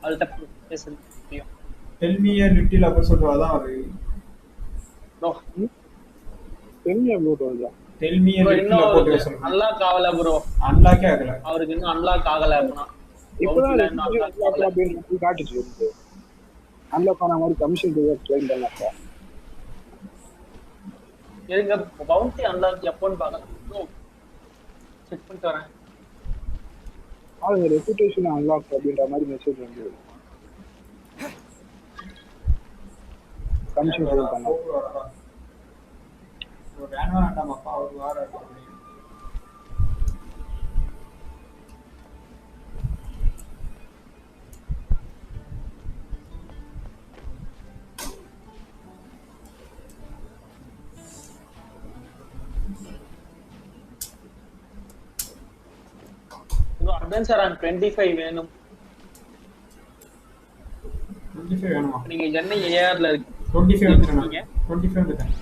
அவள்கிட்ட பேசணும். டெல் மீ a little அப்படி சொல்றா. அதான் அது bro tell me a little போட்டு பேசணும். அன்லாக் ஆகல ப்ரோ. அன்லாக்கே ஆகல அவருக்கு இன்னும் அன்லாக் ஆகல. அப்பனா இப்பதான் காட்டுச்சு. அன்லாக் ஆன மாதிரி கமிஷன் ட்ரெயின் பண்ணாங்க. எங்க பவுண்டி அன்லாக் எப்போன்னு பார்க்கலாம். செக் பண்ணிட்டு வரேன். அது ரெபுடேஷன் அன்லாக் அப்படின்ற மாதிரி மெசேஜ் வந்து கமிஷன் பண்ணாங்க. வேண்டாமாப்பா அவர் வார அட்வான்ஸ் ஆன் 25 வேணும். 25 வேணுமா? நீங்க சென்னை ஏஆர்ல இருக்கு. 25 வந்துட்டீங்க. 25 வந்துட்டேன்.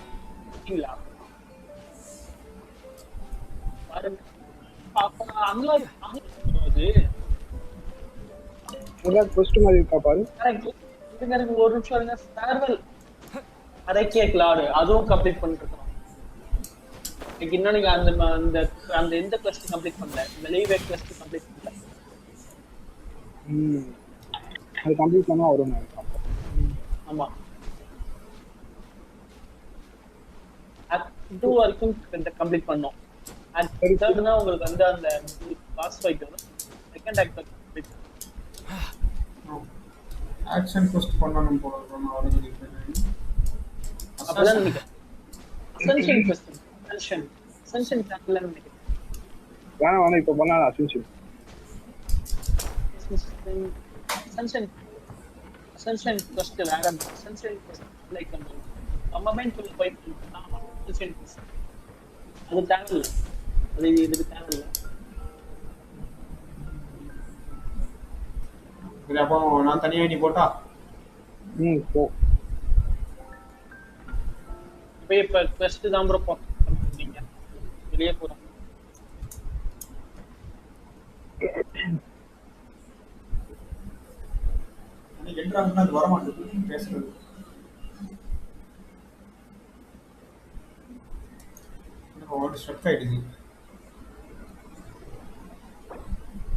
இல்ல பாருங்க. அப்ப அன்லாக் ஆகுது. அன்லாக் ஃபர்ஸ்ட் மாதிரி இருக்கா பாரு. கரெக்ட். இதுங்க ஒரு நிமிஷம் இருங்க. ஃபேர்வெல் அரைக்கே கிளாட் அதுவும் கம்ப்ளீட் பண்ணிட்டு இருக்கோம். இன்னும் நீங்க அந்த எந்த கிளஸ்ட் கம்ப்ளீட் பண்ணல, இந்த லீவ் கிளஸ்ட் கம்ப்ளீட் பண்ணல. அது கம்ப்ளீட் பண்ணா வரும். ஆமா, ஆக்ட் 2 வரைக்கும் கம்ப்ளீட் பண்ணோம். ஆக்ட் 3 தான் உங்களுக்கு வந்து அந்த பாஸ் ஃபைட் வரும். Second act complete action post பண்ணனும் போல நான் ஆரம்பிக்கிறேன். அப்பதான் நினைக்கிறேன் அசென்ஷன் குவெஸ்ட் அசென்ஷன் சாம்பிளன் நினைக்கிறேன். வேணா இப்போ பண்ணலாம். அசென்ஷன் குவெஸ்ட் வேற. அசென்ஷன் குவெஸ்ட் லைக் நம்ம மைண்ட் ஃபுல் ஃபைட் பண்ணா அசென்ஷன் குவெஸ்ட் அது தேவையில்லை. அது இதுக்கு தேவையில்லை. சரி, அப்போ நான் தனியா நீ போட்டா போ. இப்ப குவெஸ்ட் தான் ப்ரோ பண்ணீங்க. வெளியே போறோம். எனக்கு என்ட்ராங்கன்னா அது வர மாட்டேங்குது பேசுறது. எனக்கு ஸ்ட்ரக் ஆயிடுது.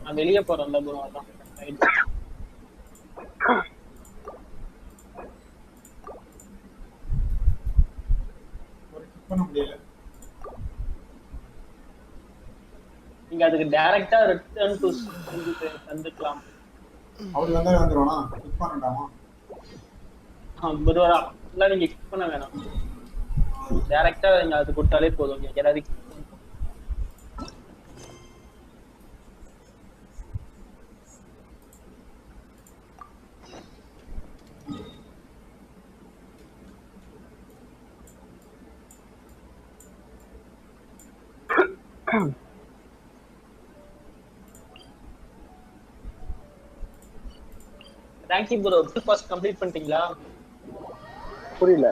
நான் வெளியே போறேன்ல ப்ரோ, அதான் பண்ண முடியல. நீங்க அதுக்கு டைரக்டா ரிட்டர்ன் டு வந்துக்கலாம். அவரு வந்தா வந்துருவானா? கிளிக் பண்ணண்டாமா? பரவாயில்ல, இல்ல நீங்க கிளிக் பண்ண வேணாம். டைரக்டா நீங்க அது கொடுத்தாலே போதும். எல்லாரும் thank you bro. Battle pass complete பண்ணிட்டீங்களா? புரியல.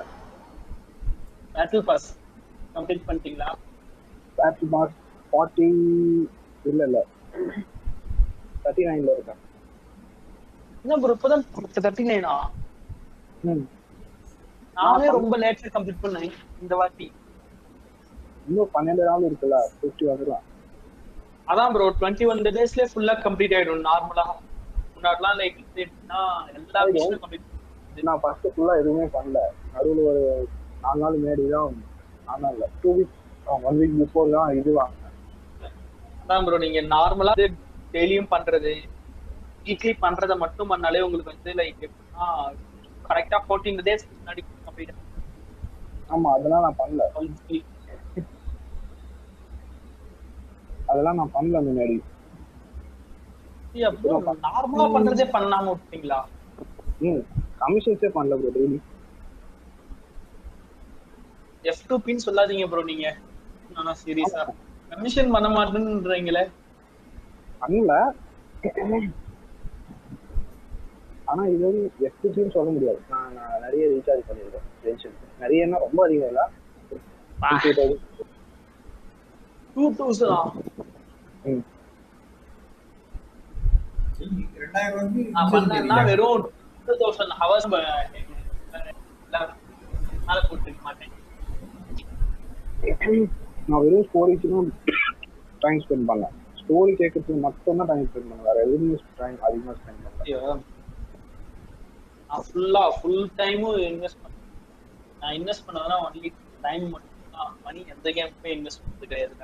பேட்டில் பாஸ் கம்ப்ளீட் பண்ணிட்டீங்களா? பேட்டில் பாஸ் 40 இல்ல 39ல இருக்கா. என்ன ப்ரோ இப்போதான் 39ஆ? நானே ரொம்ப லேட்டா கம்ப்ளீட் பண்ணேன் இந்த வாட்டி. இன்னும் 12 நாள் இருக்குல்ல, 50 வந்துடும். அதான் ப்ரோ 21 டேஸ்லயே ஃபுல்லா கம்ப்ளீட் ஆயிடும் நார்மலா. முன்னாடிலாம் லைக் எல்லா மிஷனும் கம்ப்ளீட். நான் ஃபர்ஸ்ட் ஃபுல்லா எதுவுமே பண்ணல. நடுவில் ஒரு 4 நாள் முன்னாடி தான் 4 நாள் 2 வீக்ஸ் 1 வீக் பிஃபோர் தான் இது வாங்கினேன். அதான் ப்ரோ நீங்க நார்மலா டெய்லியும் பண்றது வீக்லி பண்றதை மட்டும் பண்ணாலே உங்களுக்கு வந்து லைக் எப்படின்னா கரெக்டா 14 டேஸ் முன்னாடி கம்ப்ளீட். ஆமா அதெல்லாம் நான் பண்ணல. அதெல்லாம் நான் பண்ணல முன்னாடி. நார்மலா பண்றதே பண்ணாம விட்டீங்களா? கமிஷன்ஸே பண்ணல ப்ரோ. டெய்லி F2Pன்னு சொல்லாதீங்க ப்ரோ நீங்க. நானா சீரியஸா கமிஷன் பண்ண மாட்டேன்றீங்களே. பண்ணல. ஆனா இது வந்து F2Pன்னு சொல்ல முடியாது. நான் நிறைய ரீசார்ஜ் பண்ணிருக்கேன். Genshin நிறையன்னா ரொம்ப அதிகம் இல்ல. 2000 2000 வந்து பண்ணா வெறும் 2000 ஹவர்ஸ் மேல போட்டுக்க மாட்டேன். நான் வெறும் ஸ்டோரிக்கு தான் டைம் ஸ்பெண்ட் பண்ணேன். ஸ்டோரி கேட்கறதுக்கு மட்டும் தான் டைம் ஸ்பெண்ட் பண்ணேன். வேற எதுவுமே டைம் அதிகமாக ஸ்பெண்ட் பண்ணேன். நான் ஃபுல் டைமும் இன்வெஸ்ட் பண்ணேன். நான் இன்வெஸ்ட் பண்ணதுனா ஒன்லி டைம் மட்டும் தான். மணி எந்த கேமுக்குமே இன்வெஸ்ட் பண்ணது கிடையாது.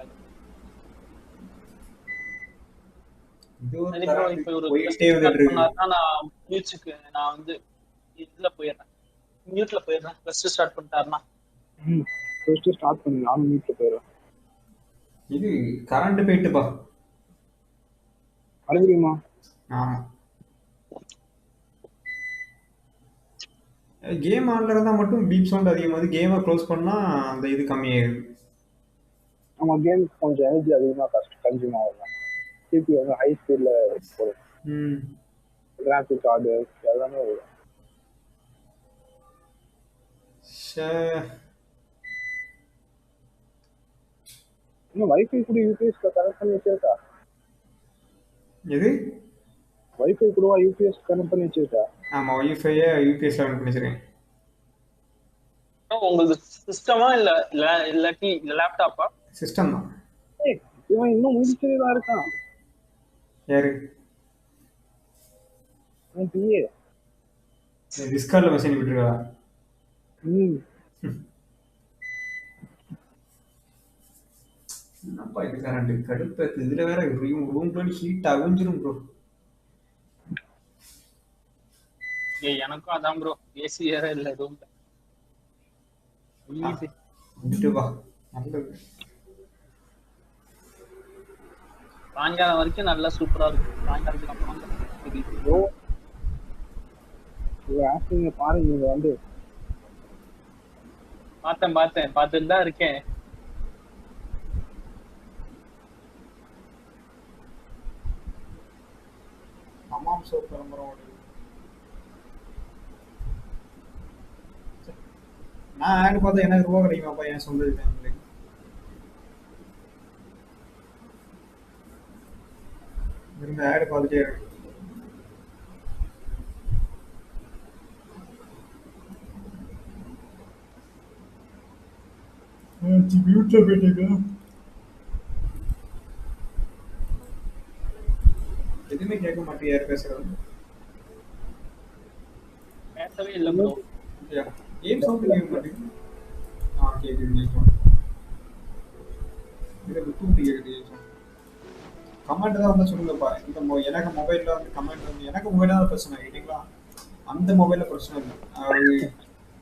இப்போ ஒரு நான் மியூச்சுக்கு நான் வந்து இதுல போயிடுறேன். மியூட்ல போயிடுறேன். ஃபர்ஸ்ட் ஸ்டார்ட் பண்ணிட்டாருன்னா ஃபர்ஸ்ட் ஸ்டார்ட் பண்ணி நானும் மியூட்ல போயிடுறேன். இது கரண்ட் போயிட்டுப்பா. அழுகுறீமா? ஆமா கேம் ஆன்ல இருந்தா மட்டும் பீப் சவுண்ட் அதிகமாகுது. கேமை க்ளோஸ் பண்ணா அந்த இது கம்மியாயிருது. ஆமா கேம் கொஞ்சம் எனர்ஜி அதிகமாக கன்சியூம் ஆகும். சிபி வந்து ஹை ஸ்பீட்ல போகும். கிராஃபிக் கார்டு எல்லாமே வரும். இன்னும் வைஃபை கூட யூபிஎஸ்ல கனெக்ட் பண்ணி வச்சிருக்கா? எது வைஃபை கூட யூபிஎஸ் கனெக்ட் பண்ணி வச்சிருக்கா? ஆமா வைஃபையை யூபிஎஸ்ல கனெக்ட் பண்ணி வச்சிருக்கேன். உங்களுக்கு சிஸ்டமா இல்ல இல்லாட்டி லேப்டாப்பா? சிஸ்டம் தான். இவன் இன்னும் முடிச்சதே தான் இருக்கான். யாரு? பிஏ டிஸ்கார்ட்ல மெசேஜ் விட்டுருக்கா? என்னப்பா இது கரண்ட் கடுப்பு. இதுல வேற ரூம்ல ஹீட் அவிஞ்சிரும் ப்ரோ. எனக்கும் அதான் ப்ரோ. ஏசி வேற இல்ல ரூம்ல. வந்துட்டு வா நல்லது. சாயங்காலம் வரைக்கும் நல்லா சூப்பரா இருக்கும். சாயங்காலத்துக்கு அப்புறம் பாருங்க. நீங்க வந்து பார்த்துட்டு தான் இருக்கேன். அம்மாம் சோப் கிளம்புறோம். நான் ஆடு பார்த்தா எனக்கு ரூபா கிடைக்குமாப்பா என் சொந்த ஃபேமிலி. இருந்த ஆடு பார்த்துட்டே இருக்கு. மியூட்ல போயிட்டீங்களா? எதுவுமே கேட்க மாட்டேன். யார் பேசுறது? பேசவே இல்லை ப்ரோ. கேம் சவுண்ட் கேட்க மாட்டேங்குது. கேட்குது. இதை விட்டு கேட்குது. கமெண்ட் தான் வந்து சொல்லுங்கப்பா. இந்த எனக்கு மொபைலில் வந்து கமெண்ட் வந்து எனக்கு மொபைலில் தான் பிரச்சனை கேட்டிங்களா? அந்த மொபைலில் பிரச்சனை இல்லை. அது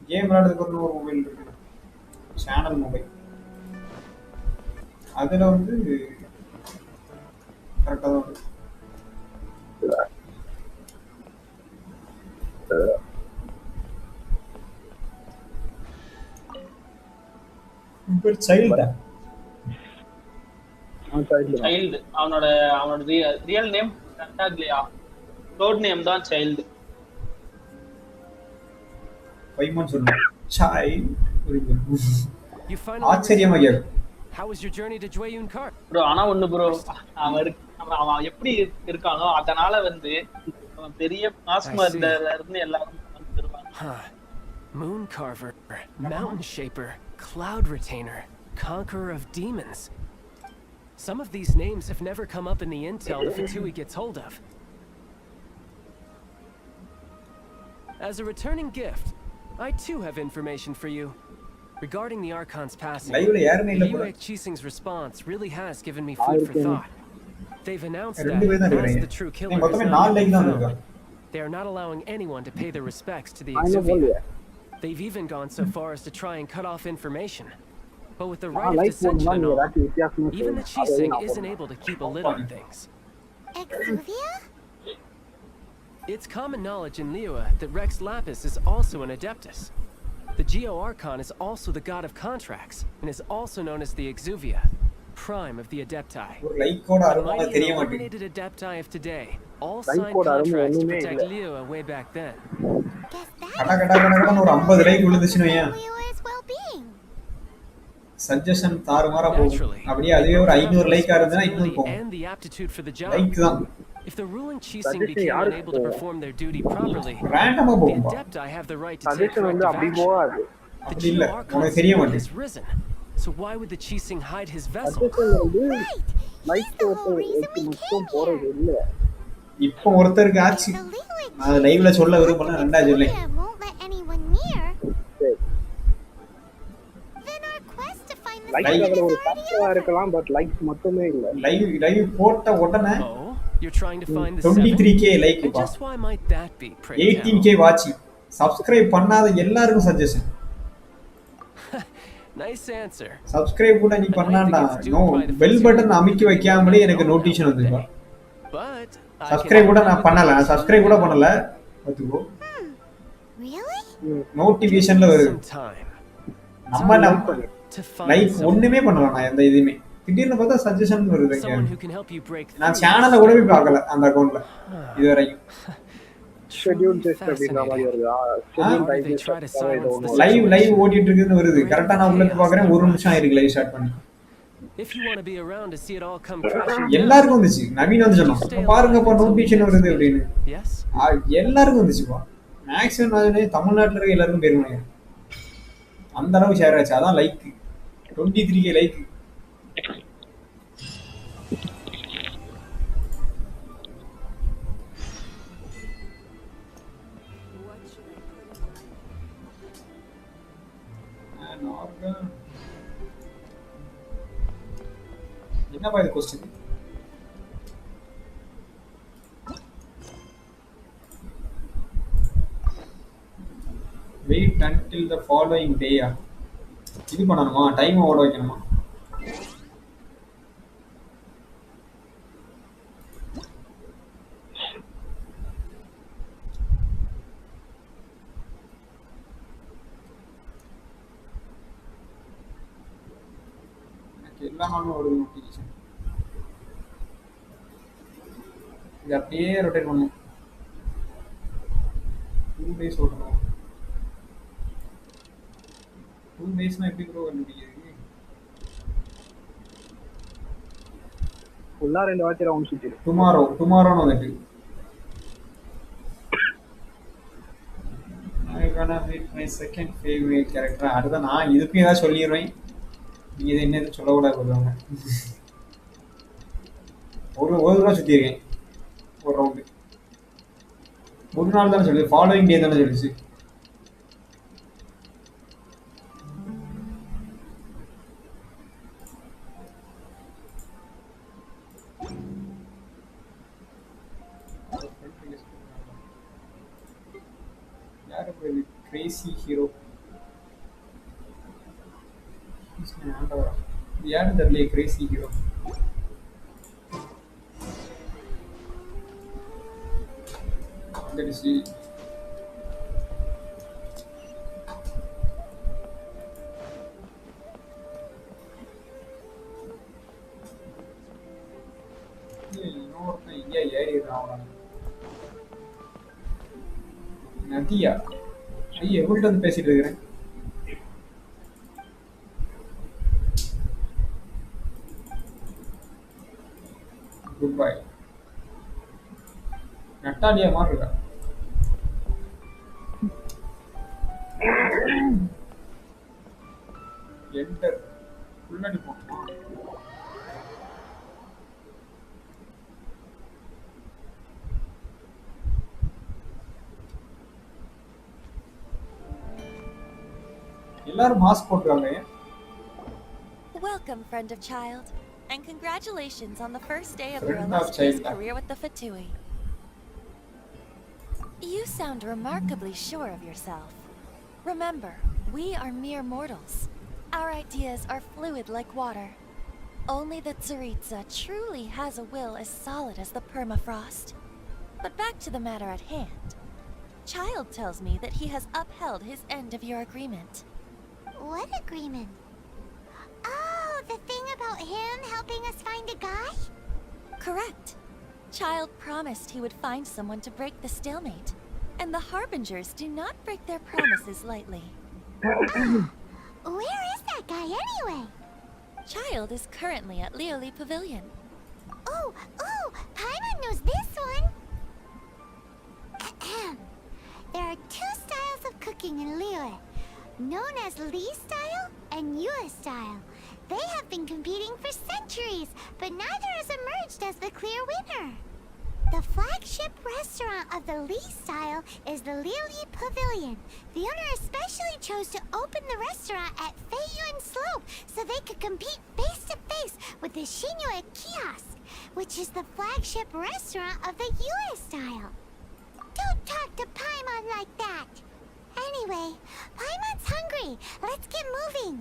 கேம் விளையாடுறதுக்கு ஒரு மொபைல் இருக்கு, சேனல் மொபைல். அதில் வந்து கரெக்டாக தான் வருது. சைல்டா? சைல்டு. அவனோட ரியல் நேம் கண்டாக்லியா. கோட் நேம் தான் சைல்டு. 5 months சொல்லுங்க. சைல்ட். You finally ஆச்சரியமா கேக்கு. How was your journey to Jueyun Car? Bro ஆனா ஒண்ணு ப்ரோ, அவன் எப்படி இருக்கானோ அதனால வந்து அவன் பெரிய மாஸ்மர்ல இருந்து எல்லாரும் வந்துருவாங்க. Moon Carver, Mountain Shaper, Cloud Retainer, Conqueror of Demons. Some of these names have never come up in the intel the Fatui gets hold of. As a returning gift, I too have information for you. Regarding the Archon's passing, லைவ்ல யாருமே இல்ல போல. Liu Qixing's response really has given me food for thought. They've announced that, ரெண்டு பேர் தான் as இருக்கீங்க. the true நீ killer is மொத்தமே not 4 yet லைக் தான் found, இருக்கா. they are not allowing anyone to pay their respects to the நான் என்ன Exuvia. போலியா They've even gone so far as to try and cut off information. But with the right of like dissension போடணும்னா and நீ all, ஏதாச்சும் வித்தியாசமா even the செய்யணும். அதையும் Qixing நான் isn't போடணும். able to keep a lid on things. Exuvia? It's common knowledge in Liyue that Rex Lapis is also an Adeptus. The Geo Archon is also the god of contracts, and is also known as the Exuvia, prime of the Adepti. ஒரு லைக்கோட The அருமை mighty தெரிய and மாட்டேங்குது. illuminated Adepti of today all Like signed code அருமை contracts to ஒண்ணுமே protect இல்ல. Liyue way back then. Guess கட that கட கடன்னு ஒரு 50 லைக் விழுந்துச்சுன்னு வையேன். Liu's well-being. சஜஷன் தாறுமாறா போகும். Naturally, அப்படியே அதுவே ஒரு 500 லைக்கா இருந்ததுன்னா இன்னும் responsibility போகும். and the aptitude for the job. Like தான். If the ruling Qixing Suggestion became யாருக்கு unable to perform their duty properly, ரேண்டமா the போகும்பா. Adepti have the right to take suggestion வந்து corrective அப்படி action. போகாது. The அப்படி இல்ல. Geo Archon's உனக்கு தெரிய spirit மாட்டேங்குது. has risen. So why would the Qixing hide his vessel? Suggestion வந்து Right. Like He's the whole போட்டு reason வச்சு we மட்டும் came போறது here. இல்ல. இப்போ ஒருத்தருக்கு ஆச்சு. The Liu நான் லைவ்ல சொல்ல விரும்பல ரெண்டா சொல்லேன். Exuvia won't let anyone near. சரி. Then our quest to find the like secret அதுல is ஒரு already கஷ்டமா over. இருக்கலாம் பட் லைக்ஸ் மட்டுமே இல்ல. லைவ் போட்ட உடனே Oh, you're trying to find the seven? 23k like And பா. just why might that be, pray 18k வாட்சிங். சப்ஸ்கிரைப் பண்ணாத எல்லாருக்கும் suggestion. tell? Nice answer. Subscribe கூட நீ பண்ணாண்டா. நோ பெல் பட்டன் அமைக்கி வைக்காமலே எனக்கு நோட்டிஃபிகேஷன் வந்துருப்பா. But I சப்ஸ்கிரைப் கூட can நான் பண்ணல. நான் சப்ஸ்கிரைப் கூட பண்ணல. பாத்துக்கோ. Really? நோட்டிஃபிகேஷன்ல வருது. some time நம்ம to find லைக் someone, ஒண்ணுமே பண்ணல நான் எந்த இதுமே. திடீர்னு பார்த்தா சஜஷன் வருது. someone who can help you break through. நான் சேனலை கூட போய் பார்க்கல அந்த அக்கவுண்ட்ல இது வரைக்கும். ஷெட்யூல் Truly டெஸ்ட் அப்படிங்கிற மாதிரி fascinating. வருதா? How schedule do they try to digest silence the ஒன்று லைவ் ஓடிட்டு இருக்குன்னு வருது. கரெக்டா நான் உள்ள போய் பார்க்கறேன் 1 நிமிஷம் ஆயிருக்கு லைவ் ஸ்டார்ட் பண்ணி. If you want to be around to see it all come crashing down. எல்லாருக்கும் வந்துச்சு. நவீன் வந்து சொன்னான். இப்ப பாருங்கப்பா நோட்டிஃபிகேஷன் வருது அப்படின்னு. Yes. எல்லாருக்கும் வந்துச்சுப்பா. மேக்ஸிமம் நான் தமிழ்நாட்டுல இருக்க எல்லாருக்கும் பேருவாங்க. அந்த அளவுக்கு ஷேர் ஆச்சு. அதான் லைக் 23k லைக். என்னப்பா இது question? Wait until the following day. இது பண்ணணுமா? டைம் ஓட வைக்கணுமா? எல்லா நாளும் ஒரு நோட்டிஃபிகேஷன். இது அப்படியே ரொட்டேட் பண்ணும். 2 days ஓடணும். 2 daysனா எப்படி ப்ரோ கண்டுபிடிக்கிறது? ஃபுல்லா 2 வாட்டி ரவுண்ட் சுத்திரு. டுமாரோன்னு வந்துட்டு I gonna meet my second favorite character. அடுத்த நான் இதுக்கும் ஏதாவது சொல்லிடுவேன். நீ இது என்ன சொல்லக்கூடாது சொல்லுவாங்க. ஒரு தடவை சுற்றிருக்கேன் ஒரு ரவுண்டு. ஒரு நாள் தானே சொல்லுது. ஃபாலோயிங் டே தானே சொல்லிச்சு. யாரு கிரேசி ஹீரோ? யாரு தெரியல கிரேசி ஹீரோ. வந்துடுச்சு. இன்னொருத்தன் இங்கே ஏறிடுறான். நதியா? ஐயா எவ்வளோ வந்து பேசிட்டு இருக்கிறேன். Good bye. நட்டாலியா மாதிரி இருக்கா? என்டர். ஃபுல் அடிப்போம். எல்லாரும் மாஸ்க் போட்டுருக்காங்க. Welcome, friend of child, and congratulations on the first day of your Friend of illustrious child. career with the Fatui. You sound remarkably sure of yourself. Remember, we are mere mortals. Our ideas are fluid like water. Only the Tsaritsa truly has a will as solid as the permafrost. But back to the matter at hand. Child tells me that he has upheld his end of your agreement. What agreement? Oh, the thing about him helping us find a guy? Correct. Child promised he would find someone to break the stalemate. And the Harbingers do not break their promises lightly. Where is that guy anyway? Child is currently at Lioli Pavilion. Oh, Paimon knows this one. There are two styles of cooking in Liyue, known as Li style and Yue style. They have been competing for centuries, but neither has emerged as the clear winner. The flagship restaurant of the Li style is the Lioli Pavilion. The owner especially chose to open the restaurant at Feiyuan Slope so they could compete face to face with the Xinyue kiosk, which is the flagship restaurant of the Yue style. Don't talk to Paimon like that. Anyway, Paimon's hungry. Let's get moving.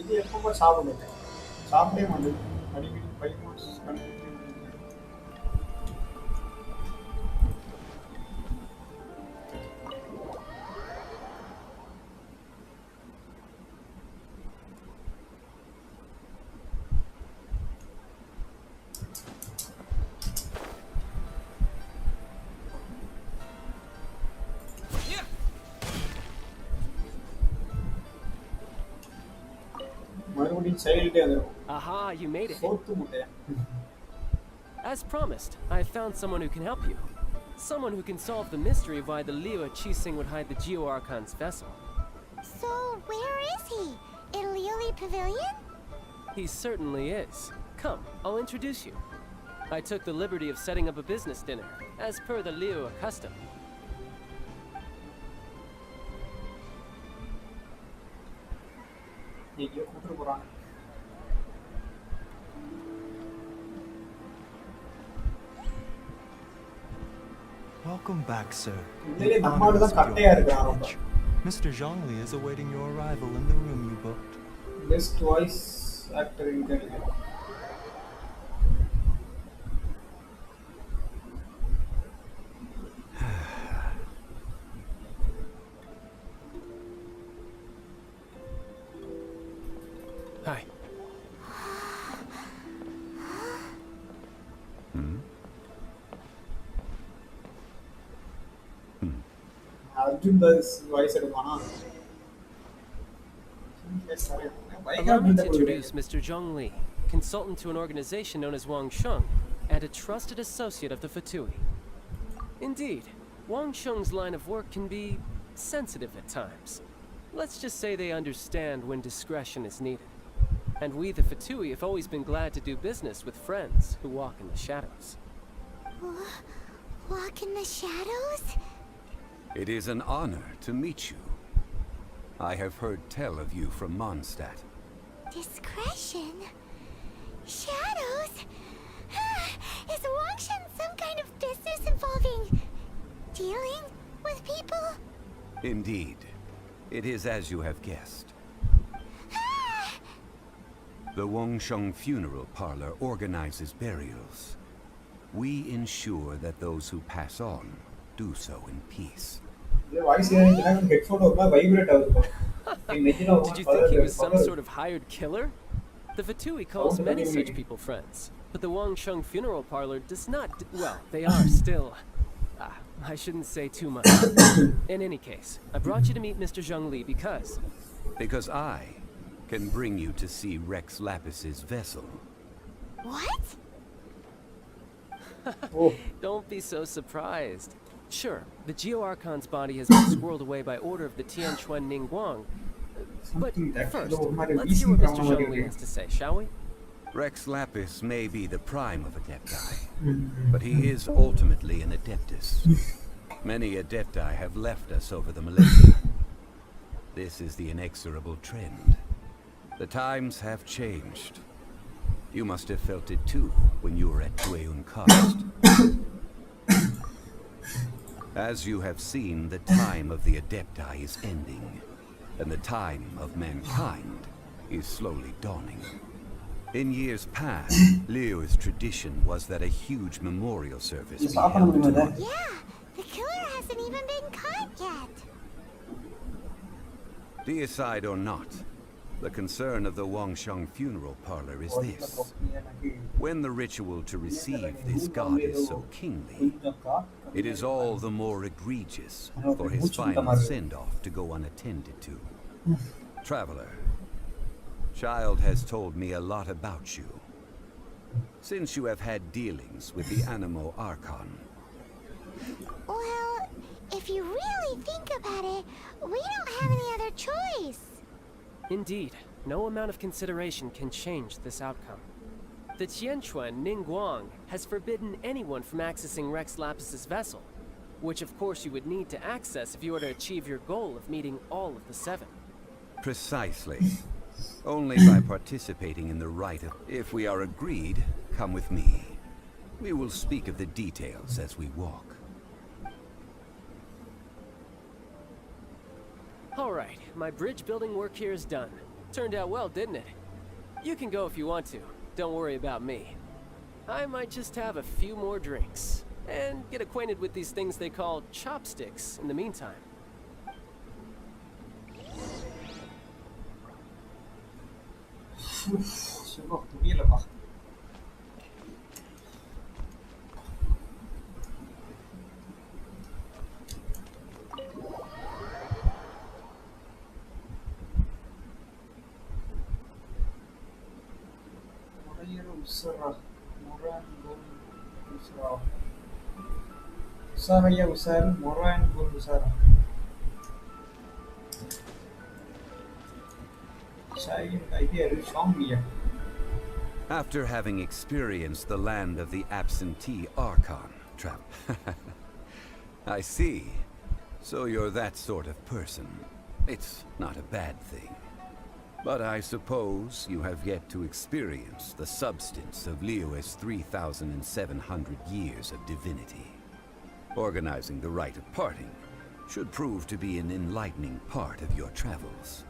இது எப்போ சாப்பிடுங்க சாப்பிட்டே மாட்டேன் அடிக்கடி 5 months மறுபடியும் சைல்டே வந்துரும். Aha, you made it. சோத்து முட்டையா. As promised, I found someone who can help you. Someone who can solve the mystery of why the Liu Qixing would hide the Geo Archon's vessel. So, where is he? In Lioli Pavilion? He certainly is. Come, I'll introduce you. I took the liberty of setting up a business dinner, as per the Liu custom. எங்கேயோ கூட்டிட்டு போறாங்க. Welcome back, sir. உண்மையிலே The நம்மாடு honor தான் is கட்டையா pure இருக்கான் ரொம்ப. privilege. Mr. Zhongli is awaiting your arrival in the room you booked. Best voice actor in Canada. Hi. Arjun does voice எடுப்பானா? Allow me to introduce Mr. Zhong Li, consultant to an organization known as Wang Sheng, and a trusted associate of the Fatui. Indeed, Wang Sheng's line of work can be sensitive at times. Let's just say they understand when discretion is needed. And we, the Fatui, have always been glad to do business with friends who walk in the shadows. Walk in the shadows? It is an honor to meet you. I have heard tell of you from Mondstadt. Discretion? Shadows? Is Wangshan some kind of business involving dealing with people? Indeed. It is as you have guessed. The Wangsheng Funeral Parlor organizes burials. We ensure that those who pass on do so in peace. Voice ஏறிச்சுனா headphone ஒருமா vibrate ஆகுது. Did you think he was some sort of hired killer? The Fatui calls many such people friends, but the Wangsheng Funeral Parlor does not. Well, they are still. I shouldn't say too much. In any case, I brought you to meet Mr. Zhong Li because. Because I can bring you to see Rex Lapis's vessel. What? Don't be so surprised. Sure, the Geo Archon's body has been squirreled away by order of the Tianquan Ningguang. But first, let's hear what Mr. Zhong Li has to say, shall we? Rex Lapis may be the prime of Adepti, but he is ultimately an Adeptus. Many Adepti have left us over the millennia. This is the inexorable trend. The times have changed. You must have felt it too when you were at Dweun Karst. As you have seen, the time of the Adepti is ending, and the time of mankind is slowly dawning. In years past, Leo's tradition was that a huge memorial service be held to honor. Yeah, the killer hasn't even been caught yet. Deicide or not, the concern of the Wangsheng funeral parlor is this. When the ritual to receive this god is so kingly, it is all the more egregious for his final send-off to go unattended to. Traveler, Child has told me a lot about you. Since you have had dealings with the Animo Archon. Well, if you really think about it, we don't have any other choice. Indeed, no amount of consideration can change this outcome. The Tianquan Ningguang has forbidden anyone from accessing Rex Lapis's vessel, which of course you would need to access if you were to achieve your goal of meeting all of the seven. Precisely. Only by participating in the rite of... If we are agreed, come with me. We will speak of the details as we walk. Alright, my bridge building work here is done. Turned out well, didn't it? You can go if you want to. Don't worry about me. I might just have a few more drinks. And get acquainted with these things they call chopsticks in the meantime. முடியலப்பா usaraya usar moran gol usara After having experienced the land of the absentee Archon, Trap. I see. So you're that sort of person. It's not a bad thing. But I suppose you have yet to experience the substance of Liyue's 3,700 years of divinity. Organizing the rite of parting should prove to be an enlightening part of your travels.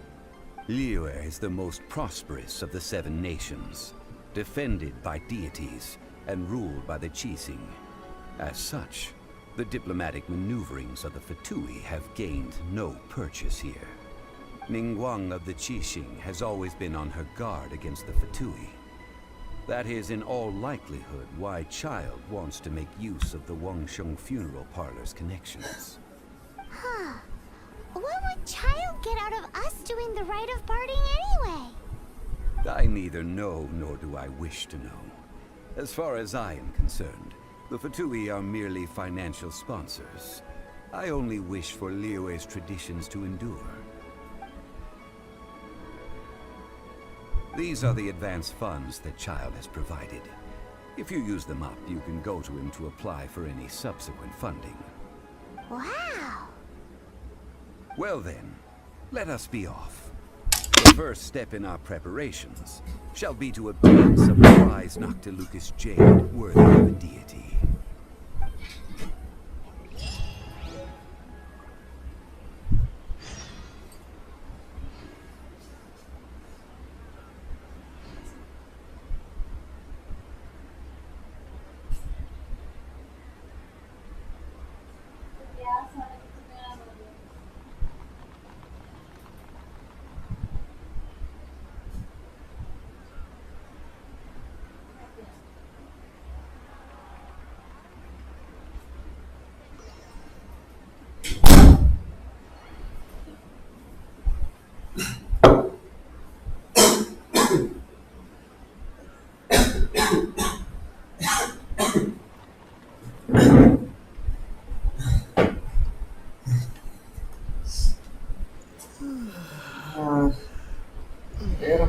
Liyue is the most prosperous of the seven nations, defended by deities and ruled by the Qixing. As such, the diplomatic maneuverings of the Fatui have gained no purchase here. Ningguang of the Qixing has always been on her guard against the Fatui. That is in all likelihood why Child wants to make use of the Wangsheng funeral parlor's connections. Huh. What would Child get out of us doing the rite of parting anyway? I neither know nor do I wish to know. As far as I am concerned, the Fatui are merely financial sponsors. I only wish for Liyue's traditions to endure. These are the advance funds that Child has provided. If you use them up, you can go to him to apply for any subsequent funding. Wow! Well then, let us be off. The first step in our preparations shall be to obtain some prize Noctilucus jade worthy of a deity.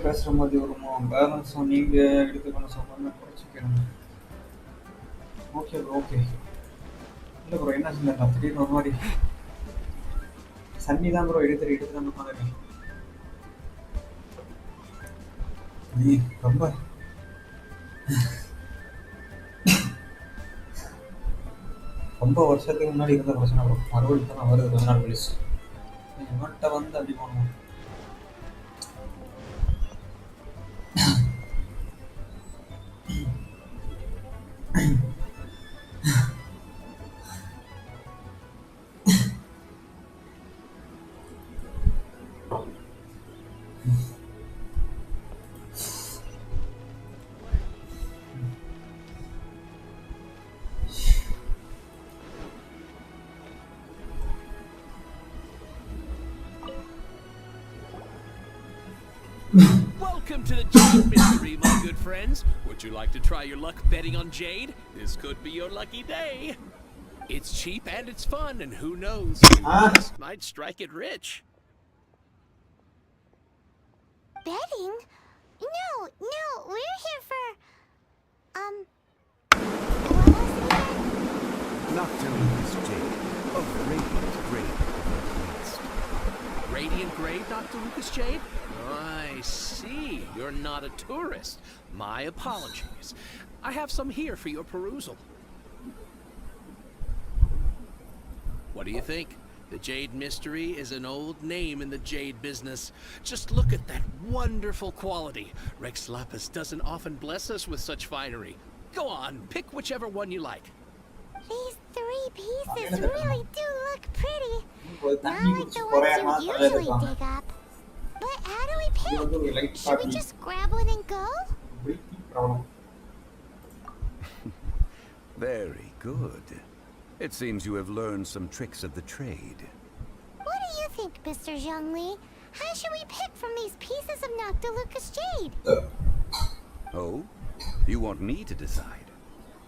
பேசுற மாதிரி வருமோ பேலன்ஸும் நீங்க எடுத்துக்கணும் சொன்னா குறைச்சிக்கணும் okay okay இல்லை bro என்ன சொன்னா திடீர்னு ஒரு மாதிரி சன்னி தான் ப்ரோ எடுத்து தான் உட்காந்துருக்கேன். நீ ரொம்ப ரொம்ப வருஷத்துக்கு முன்னாடி இருந்த பிரச்சனை ப்ரோ. மறுபடியும் இப்போ தான் வருது கொஞ்ச நாள் கழிச்சு. இவன்கிட்ட வந்து அப்படி போகணும். Welcome to the Jade Mystery, my good friends. Would you like to try your luck betting on Jade? This could be your lucky day. It's cheap and it's fun, and who knows, you just might strike it rich. Betting? No, we're here for... Noctilucous Jade of Radiant Grade West. Radiant Grade, Dr. Lucas Jade? I see. You're not a tourist. My apologies. I have some here for your perusal. What do you think? The Jade Mystery is an old name in the jade business. Just look at that wonderful quality. Rex Lapis doesn't often bless us with such finery. Go on, pick whichever one you like. These 3 pieces really do look pretty. Not like the ones you usually dig up. But how do we pick? Should we just grab one and go? Very good. It seems you have learned some tricks of the trade. What do you think, Mr. Zhongli? How should we pick from these pieces of Noctilucous Jade? Oh? You want me to decide?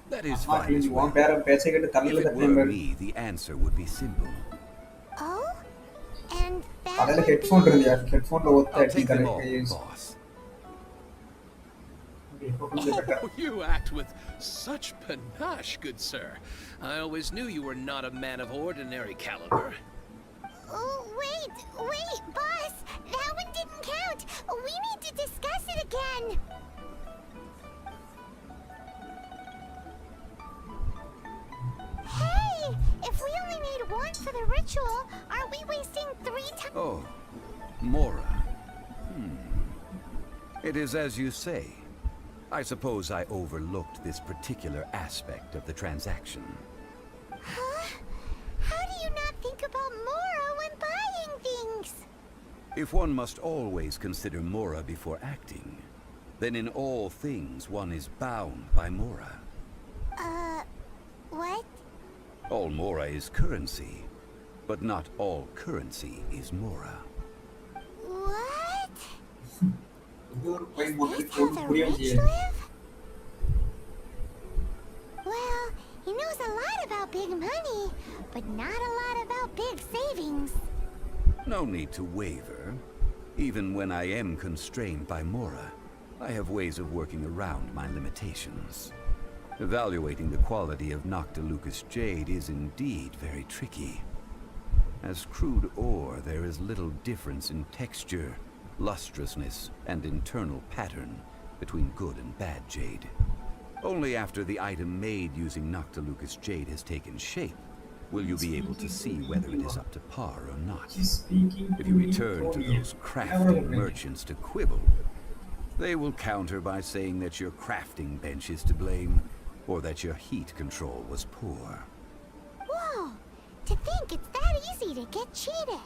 That is fine as well. If it were me, the answer would be simple. Oh? And that அதில் would headphone be... இருந்தியா ஹெட்ஃபோனில் ஒத்த I'll அடி take them all, correct boss. Oh, you act with such panache, good sir. I always knew you were not a man of ordinary caliber. Oh, wait, boss! That one didn't count! We need to discuss it again! Hey! If we only need one for the ritual, aren't we wasting 3 times? Oh, Mora. It is as you say. I suppose I overlooked this particular aspect of the transaction. Huh? How do you not think about Mora when buying things? If one must always consider Mora before acting, then in all things one is bound by Mora. What? All Mora is currency, but not all currency is Mora. What? இது ஒரு Is this how the rich live? Well, he knows a lot about big money, but not a lot about big savings. No need to waver. Even when I am constrained by Mora, I have ways of working around my limitations. Evaluating the quality of Noctilucous Jade is indeed very tricky. As crude ore, there is little difference in texture, lustrousness, and internal pattern between good and bad jade. Only after the item made using Noctilucous Jade has taken shape will you be able to see whether it is up to par or not. If you return to those crafting merchants to quibble, they will counter by saying that your crafting bench is to blame, or that your heat control was poor. Whoa! To think it's that easy to get cheated.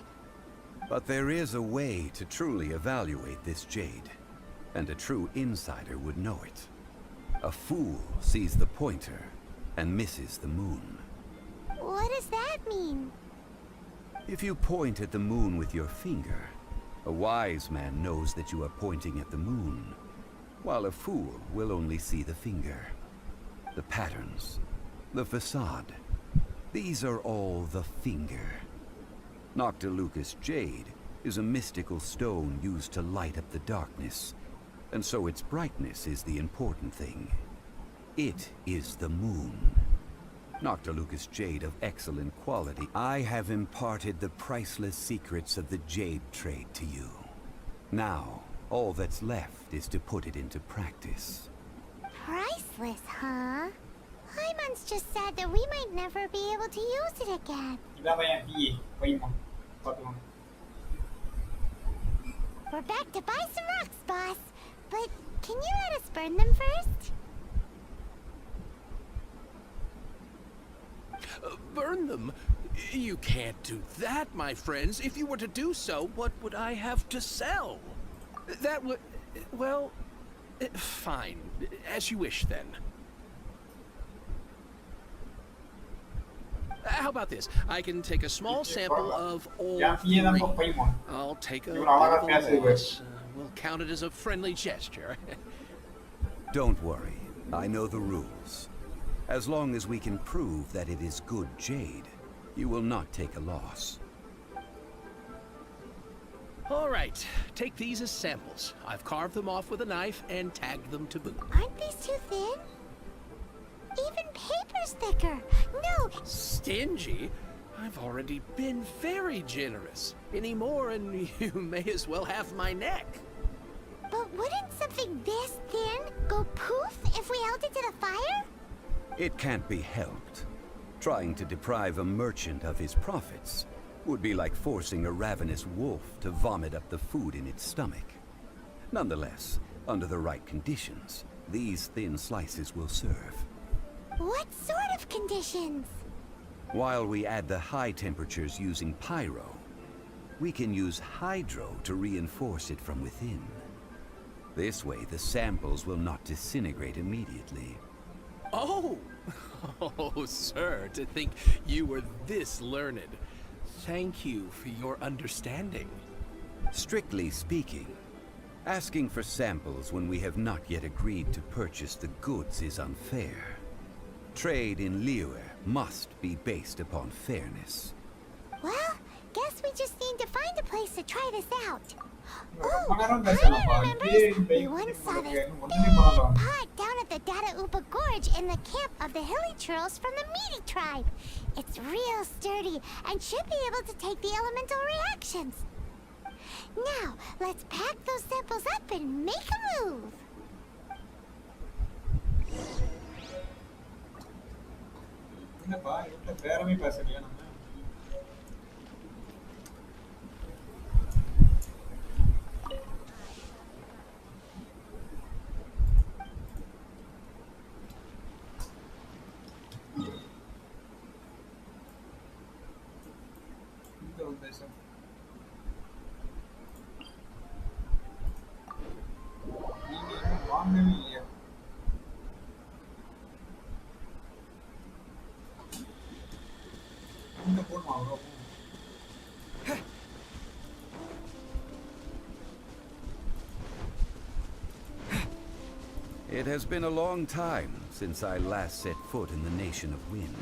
But there is a way to truly evaluate this jade, and a true insider would know it. A fool sees the pointer and misses the moon. What does that mean? If you point at the moon with your finger, a wise man knows that you are pointing at the moon, while a fool will only see the finger. The patterns, the facade, these are all the finger. Noctilucous Jade is a mystical stone used to light up the darkness, and so its brightness is the important thing. It is the moon. Noctilucous jade of excellent quality. I have imparted the priceless secrets of the jade trade to you. Now, all that's left is to put it into practice. Priceless, huh? Hyman's just sad that we might never be able to use it again. We're back to buy some rocks, boss. But can you let us burn them first? Burn them? You can't do that, my friends. If you were to do so, what would I have to sell? That would... well... fine. As you wish, then. How about this? I can take a small sample of all three. I'll take a bit of a loss. We'll count it as a friendly gesture. Don't worry. I know the rules. As long as we can prove that it is good jade, you will not take a loss. All right. Take these as samples. I've carved them off with a knife and tagged them to boot. Aren't these too thin? Even paper's thicker. No! Stingy? I've already been very generous. Any more and you may as well have my neck. But wouldn't something this thin go poof if we held it to the fire? It can't be helped. Trying to deprive a merchant of his profits would be like forcing a ravenous wolf to vomit up the food in its stomach. Nonetheless, under the right conditions, these thin slices will serve. What sort of conditions? While we add the high temperatures using pyro, we can use hydro to reinforce it from within. This way, the samples will not disintegrate immediately. Oh! Oh, sir, to think you were this learned. Thank you for your understanding. Strictly speaking, asking for samples when we have not yet agreed to purchase the goods is unfair. Trade in Liyue must be based upon fairness. Well, guess we just need to find a place to try this out. Oh, Hyman remembers? We once saw this big pot down at the Data Upa Gorge in the camp of the hilly churls from the Meaty tribe. It's real sturdy and should be able to take the elemental reactions. Now, let's pack those samples up and make a move. It has been a long time since I last set foot in the Nation of Wind.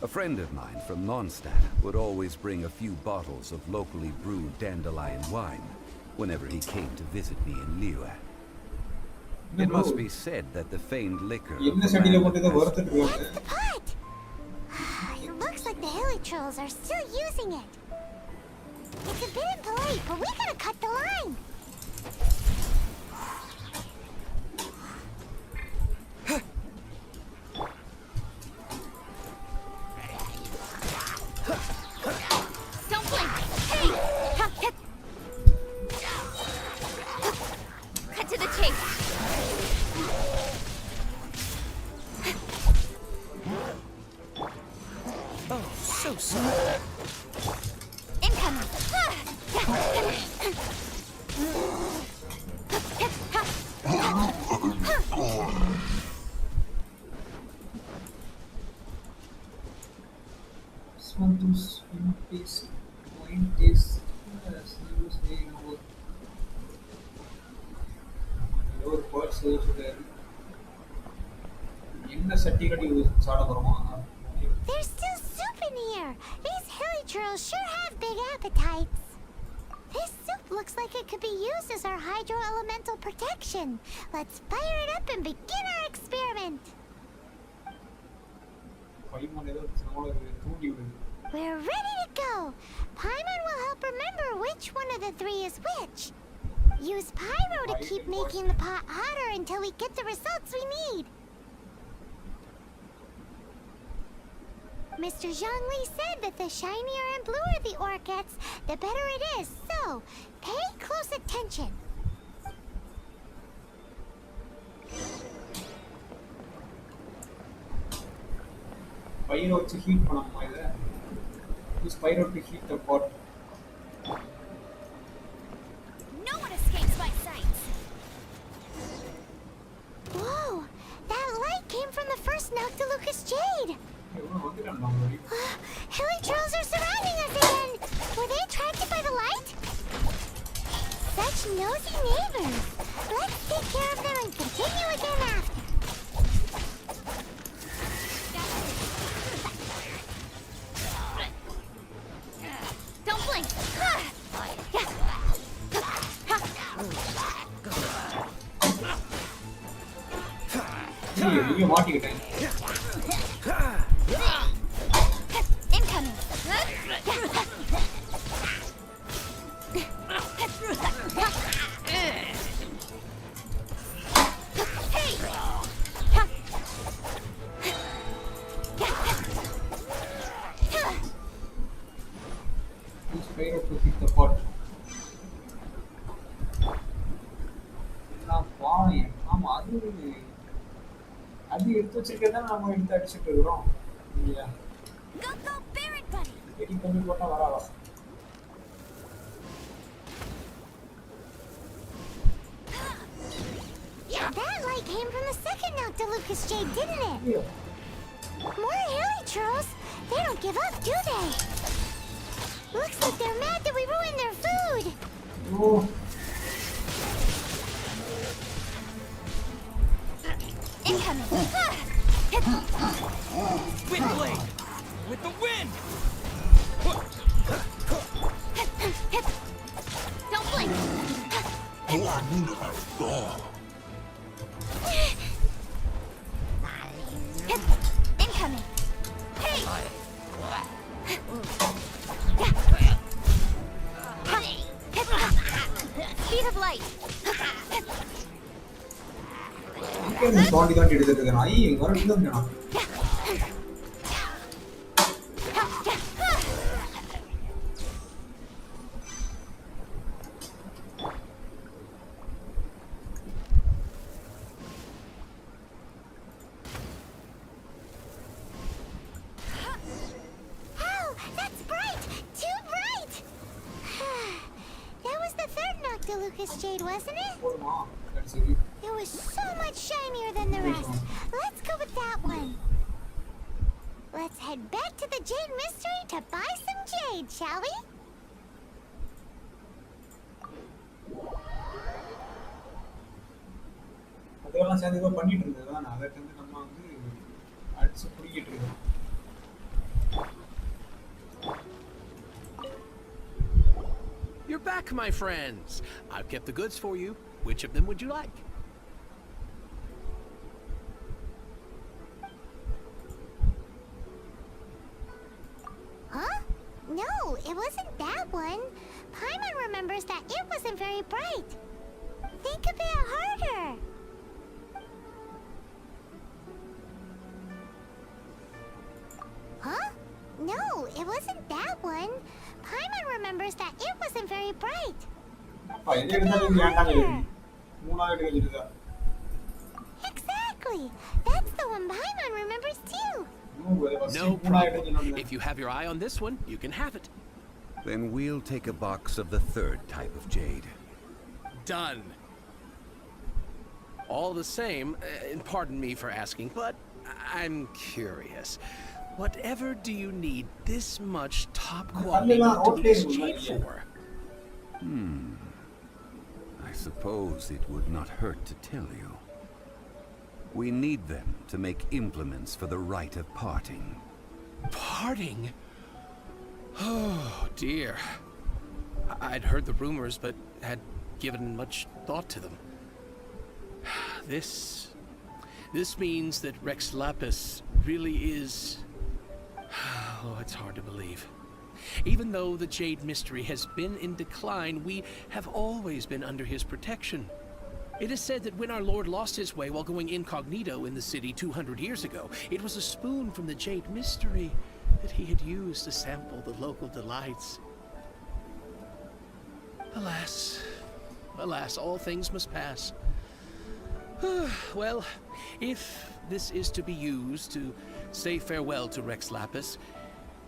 A friend of mine from Mondstadt would always bring a few bottles of locally brewed dandelion wine whenever he came to visit me in Liyue. It must be said that the famed liquor of the land That's the pot! It looks like the hilly trolls are still using it. It's a bit impolite, but we gotta cut the line. Don't blink! Hey! Cut to the chase! Oh, so sorry. Incoming! There's still soup in here. These hilly trolls sure have big appetites. This soup looks like it could be used as our hydro-elemental protection. Let's fire it up and begin our experiment. பைமான் ஏதோ நம்மள தூண்டி விடுது. We're ready to go. Paimon will help remember which one of the three is which. Use pyro to keep making the pot hotter until we get the results we need. Mr. Zhongli said that the shinier and bluer the ore gets, the better it is. So, pay close attention. பையனை வச்சு heat பண்ணணுமா இதை? Use pyro to heat the pot. No one escapes my sight. Whoa! That light came from the first Noctilucous Jade. எவ்வளோ வந்துட்டான்டா முன்னாடி. Hilly trolls are surrounding us again. Were they attracted by the light? Such nosy neighbors. Let's take care of them and continue again after. Don't blink. நீங்க மாட்டிக்கிட்டேன். Incoming. Use pyro to heat the pot. நான் பாயேன். ஆமா அது எடுத்து வச்சிருக்கதான் நம்ம எடுத்து அடிச்சுட்டு இருக்கிறோம் இல்லையா? Go, bear it, buddy. Edit பண்ணி போட்டா வராதா? That light came from the second Noctilucous Jade, didn't it? Yeah. More hilly trolls. They don't give up, do they? Looks like they're mad that we ruined their food. Oh. Incoming. Wind blade! With the wind! Don't blink. Incoming. Hey! Speed of light. தோண்டி எடுத்துட்டு இருக்கேன். ஐ வர விடுங்கண்ணா. Oh, that's bright! Too bright! That was the third Noctilucous Jade, wasn't it? போடுமா? சரி. It was so much shinier than the rest. Let's go with that one. Let's head back to the Jade Mystery to buy some jade, shall we? அதெல்லாம் சேர்ந்து ஏதோ பண்ணிட்டு இருந்தது தான். அதை வந்து நம்ம வந்து அடிச்சு புடிக்கிட்டு இருக்கோம். You're back, my friends. I've kept the goods for you. Which of them would you like? Huh? No, it wasn't that one. Paimon remembers that it wasn't very bright. Think a bit harder. Huh? No, it wasn't that one. Paimon remembers that it wasn't very bright. அப்பா எது எடுத்தாலும் ஏன்டா இது? மூணாவது எடுத்துட்டா. Exactly. That's the one Paimon remembers too. No problem. If you have your eye on this one, you can have it. Then we'll take a box of the third type of jade. Done. All the same, and pardon me for asking, but I'm curious. Whatever do you need this much top quality Noctilucous Jade for? I suppose it would not hurt to tell you. We need them to make implements for the rite of parting. Parting? Oh, dear. I'd heard the rumors, but had given much thought to them. This means that Rex Lapis really is Oh, it's hard to believe. Even though the Jade Mystery has been in decline, we have always been under his protection. It is said that when our Lord lost his way while going incognito in the city 200 years ago, it was a spoon from the Jade Mystery that he had used to sample the local delights. Alas, alas, all things must pass. Well, if this is to be used to say farewell to Rex Lapis,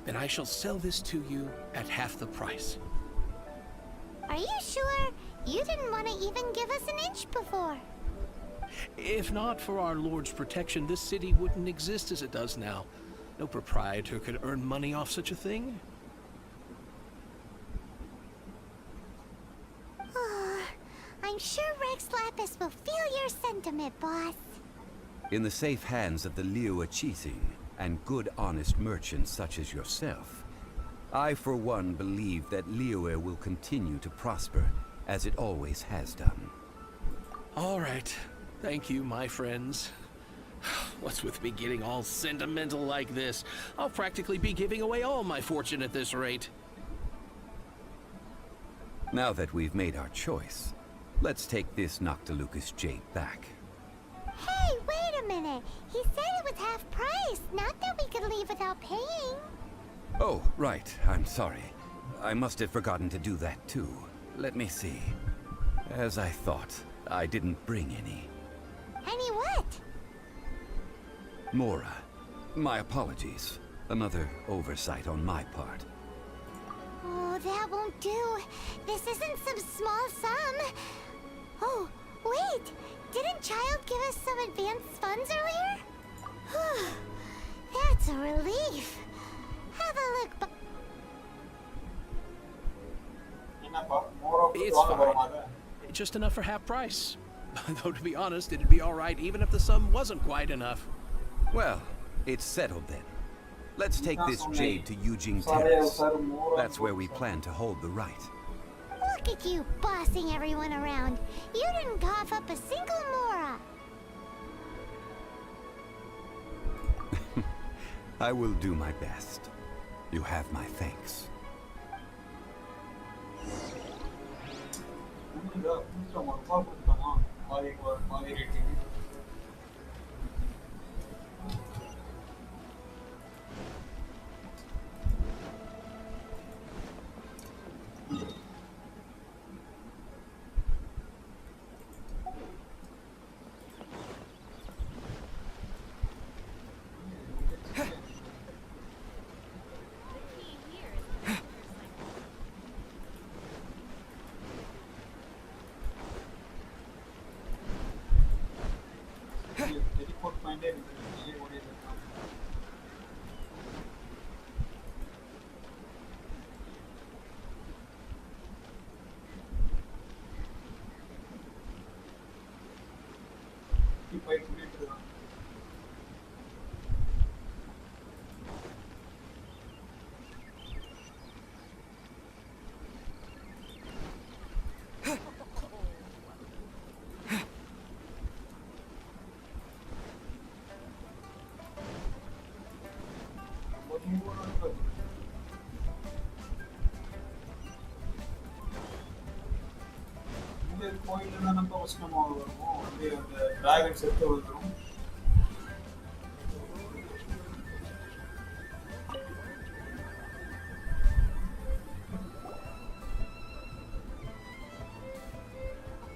then I shall sell this to you at half the price. Are you sure? You didn't want to even give us an inch before. If not for our Lord's protection, this city wouldn't exist as it does now. No proprietor could earn money off such a thing. I'm sure Rex Lapis will feel your sentiment, boss. In the safe hands of the Liu Chising and good honest merchants such as yourself, I for one believe that Liyue will continue to prosper as it always has done. All right. Thank you, my friends. What's with me getting all sentimental like this? I'll practically be giving away all my fortune at this rate. Now that we've made our choice, let's take this Noctilucous jade back. Hey, wait a minute. He said it was half price, not that we could leave without paying. Oh, right. I'm sorry. I must have forgotten to do that too. Let me see. As I thought, I didn't bring any. Any what? Mora. My apologies. Another oversight on my part. Oh, that won't do. This isn't some small sum. Oh, wait. Didn't Child give us some advanced funds earlier? That's a relief. Have a look. It's fine. Just enough for half price. Though to be honest, it'd be all right even if the sum wasn't quite enough. Well, it's settled then. Let's take this jade to Yujing Terrace. That's where we plan to hold the rite. Look at you bossing everyone around. You didn't cough up a single mora. I will do my best. You have my thanks.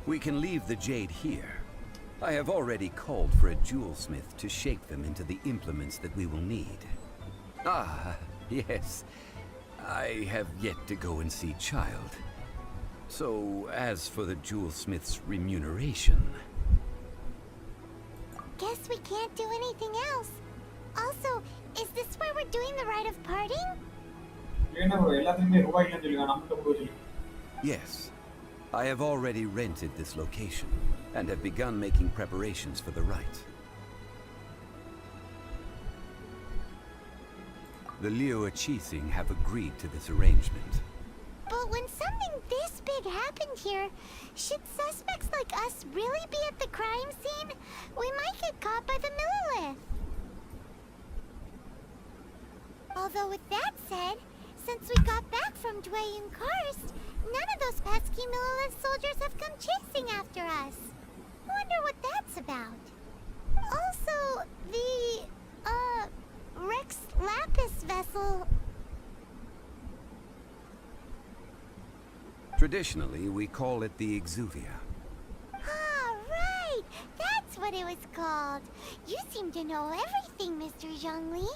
We can leave the jade here. I have already called for a jewelsmith to shape them into the implements that we will need. Ah, yes. I have yet to go and see Child. So, as for the jewelsmith's remuneration... Guess we can't do anything else. Also, is this where we're doing the rite of parting? Yes. I have already rented this location, and have begun making preparations for the rite. The Liu Chising have agreed to this arrangement. But when something this big happened here, should suspects like us really be at the crime scene? We might get caught by the Millilith. Although with that said, since we got back from Dwayne Karst, none of those pesky Millelith soldiers have come chasing after us. Wonder what that's about. Also, the, Rex Lapis vessel. Traditionally, we call it the Exuvia. Ah, right! That's what it was called. You seem to know everything, Mr. Zhongli.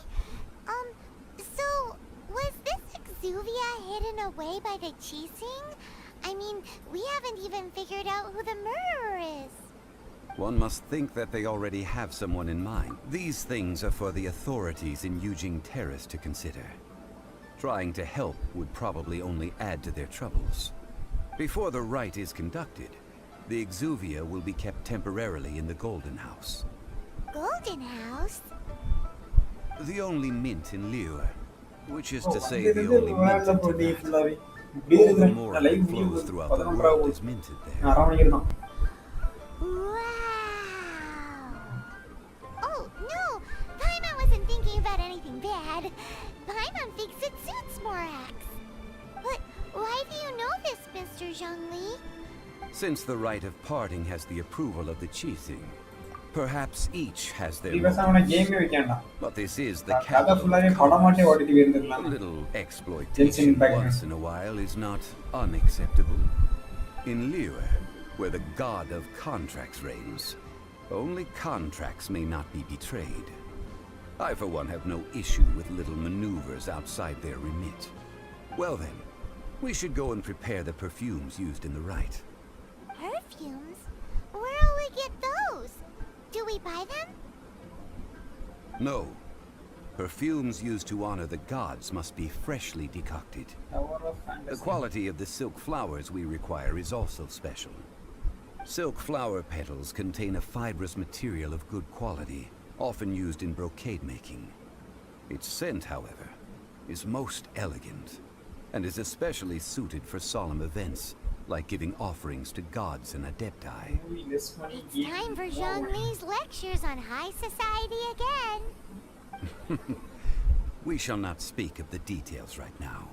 So, was this Exuvia hidden away by the Qixing? I mean, we haven't even figured out who the murderer is. One must think that they already have someone in mind. These things are for the authorities in Yujing Terrace to consider. Trying to help would probably only add to their troubles. Before the rite is conducted, the Exuvia will be kept temporarily in the Golden House. Golden House? The only mint in Liyue, which is to say the only mint in Tibet. All the more that flows throughout the world is minted there. Wow! Oh, no! Paimon wasn't thinking about anything bad. Paimon thinks it suits Morax. But why do you know this, Mr. Zhongli? Since the rite of parting has the approval of the Qixing, perhaps each has their but this is the capital of commerce. A little exploitation once in a while is not unacceptable. In Liyue, where the god of contracts reigns, only contracts may not be betrayed. I, for one, have no issue with little maneuvers outside their remit. Well then, we should go and prepare the perfumes used in the rite. Perfumes? Where'll we get those? Do we buy them? No. Perfumes used to honor the gods must be freshly decocted. The quality of the silk flowers we require is also special. Silk flower petals contain a fibrous material of good quality, often used in brocade making. Its scent, however, is most elegant, and is especially suited for solemn events, like giving offerings to gods and adepti. It's time for Zhongli's lectures on high society again. We shall not speak of the details right now.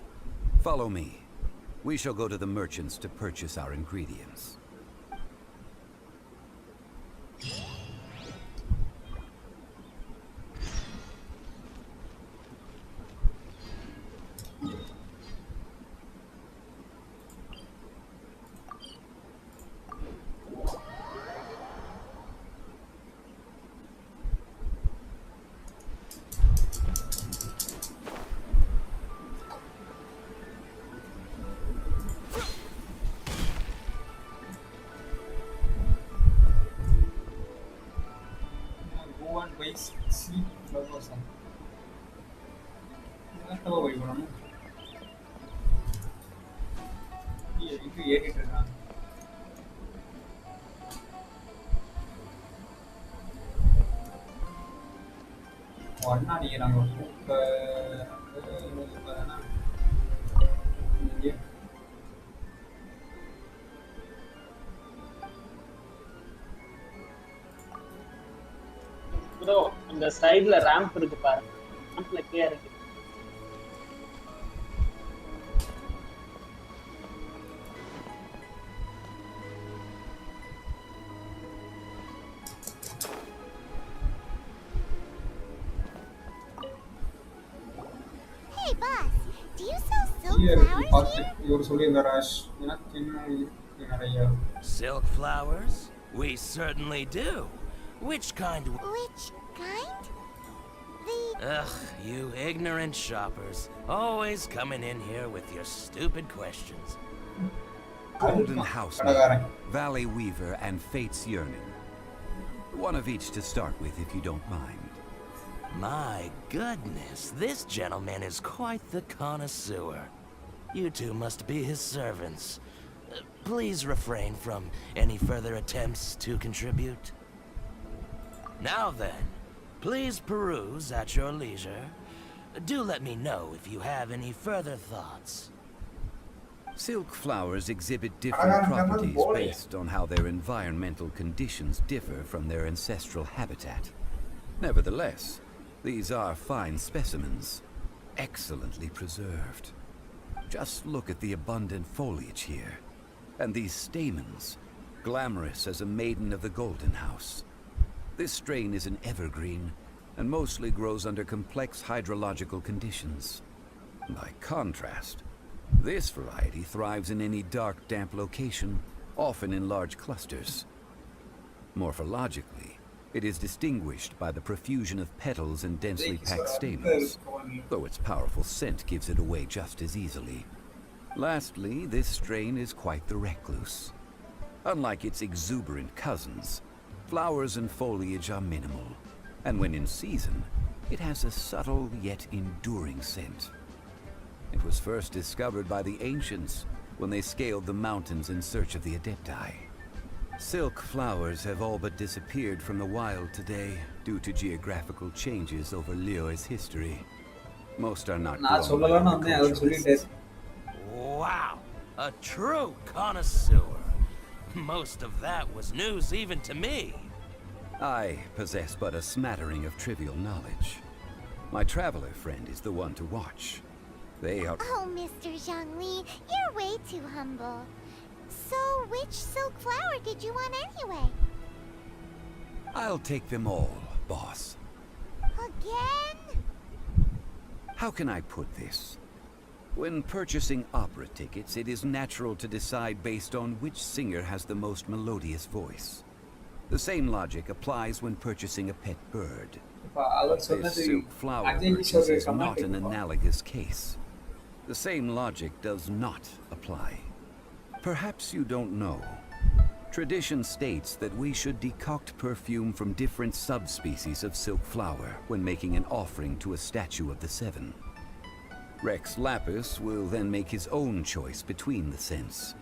Follow me. We shall go to the merchants to purchase our ingredients. sleep flowers. Itu bagaimana? Iya, itu ya itu kan. Warna nih yang ke mana? Ini. Bro அந்த சைடுல ramp இருக்கு பாருங்க. ரேம்ப்ல கீழ இருக்கு. Hey boss, do you sell silk flowers here? You're selling the rush. Silk flowers? We certainly do. Which kind? Which kind? Ugh, you ignorant shoppers. Always coming in here with your stupid questions. Golden Houseman, Valley Weaver, and Fate's Yearning. One of each to start with, if you don't mind. My goodness, this gentleman is quite the connoisseur. You two must be his servants. Please refrain from any further attempts to contribute. Now then, please peruse at your leisure. Do let me know if you have any further thoughts. Silk flowers exhibit different properties based on how their environmental conditions differ from their ancestral habitat. Nevertheless, these are fine specimens. excellently preserved. Just look at the abundant foliage here, and these stamens, glamorous as a maiden of the Golden House. This strain is an evergreen, and mostly grows under complex hydrological conditions. By contrast, this variety thrives in any dark, damp location, often in large clusters. Morphologically, it is distinguished by the profusion of petals and densely packed stamens, though its powerful scent gives it away just as easily. Lastly, this strain is quite the recluse. Unlike its exuberant cousins, flowers and foliage are minimal, and when in season, it has a subtle yet enduring scent. It was first discovered by the ancients when they scaled the mountains in search of the Adepti. Silk flowers have all but disappeared from the wild today due to geographical changes over Liyue's history. Most are not grown by agriculturalists. Wow, a true connoisseur. Most of that was news even to me. I possess but a smattering of trivial knowledge. My traveler friend is the one to watch. They are... Oh, Mr. Zhongli, you're way too humble. So, which silk flower did you want anyway? I'll take them all, boss. Again? How can I put this? When purchasing opera tickets, it is natural to decide based on which singer has the most melodious voice. The same logic applies when purchasing a pet bird. This silk flower purchase is not an analogous case. The same logic does not apply. Perhaps you don't know. Tradition states that we should decoct perfume from different subspecies of silk flower when making an offering to a statue of the Seven. Rex Lapis will then make his own choice between the scents.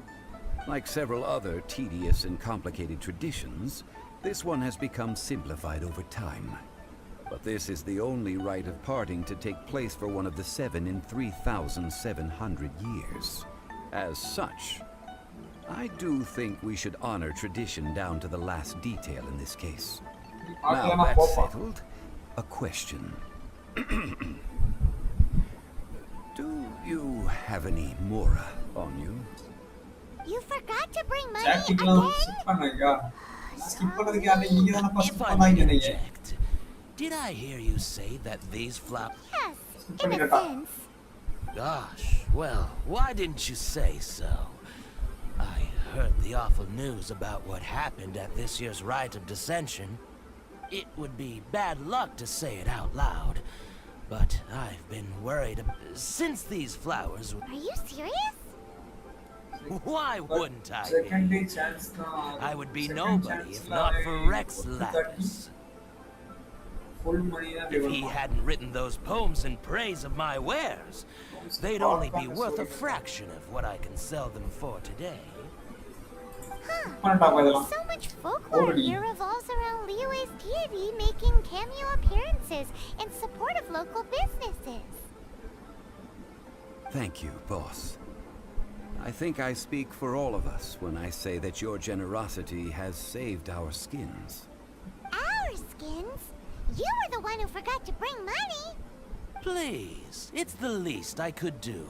Like several other tedious and complicated traditions, this one has become simplified over time. But this is the only rite of parting to take place for one of the Seven in 3,700 years. As such, I do think we should honor tradition down to the last detail in this case. Now that's settled, a question. Do you have any Mora on you? You forgot to bring money again? If I may interject, did I hear you say that these flowers... Yes, in a sense. Gosh, well, why didn't you say so? I heard the awful news about what happened at this year's Rite of Dissension. It would be bad luck to say it out loud, but I've been worried since these flowers... Are you serious? Why wouldn't I be? I would be nobody if not for Rex Lapis. If he hadn't written those poems in praise of my wares, they'd only be worth a fraction of what I can sell them for today. Huh. So much folklore here revolves around Liyue's deity making cameo appearances in support of local businesses. Thank you, boss. I think I speak for all of us when I say that your generosity has saved our skins. Our skins? You were the one who forgot to bring money. Please, it's the least I could do.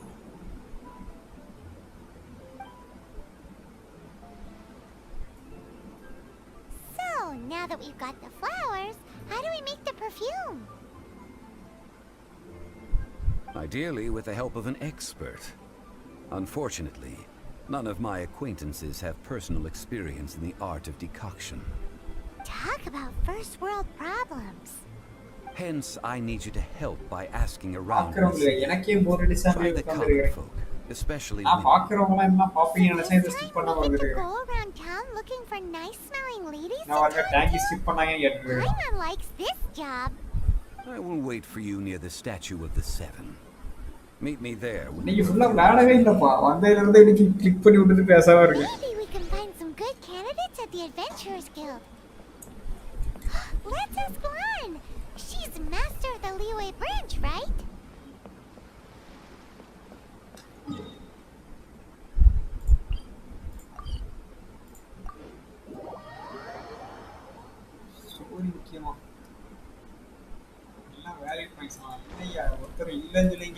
So, now that we've got the flowers, how do we make the perfume? Ideally with the help of an expert. Unfortunately, none of my acquaintances have personal experience in the art of decoction. Talk about first world problems. Hence, I need you to help by asking around. Try the common folk, especially women. So this time we get to go around town looking for nice smelling ladies to talk to? Paimon likes this job. I will wait for you near the statue of the Seven. Meet me there. Maybe we can find some good candidates at the Adventurers Guild. Let's ask Lan. She's master of the Liyue branch, right? Valid points இல்லையா ஒருத்தர் இல்லைன்னு சொல்லி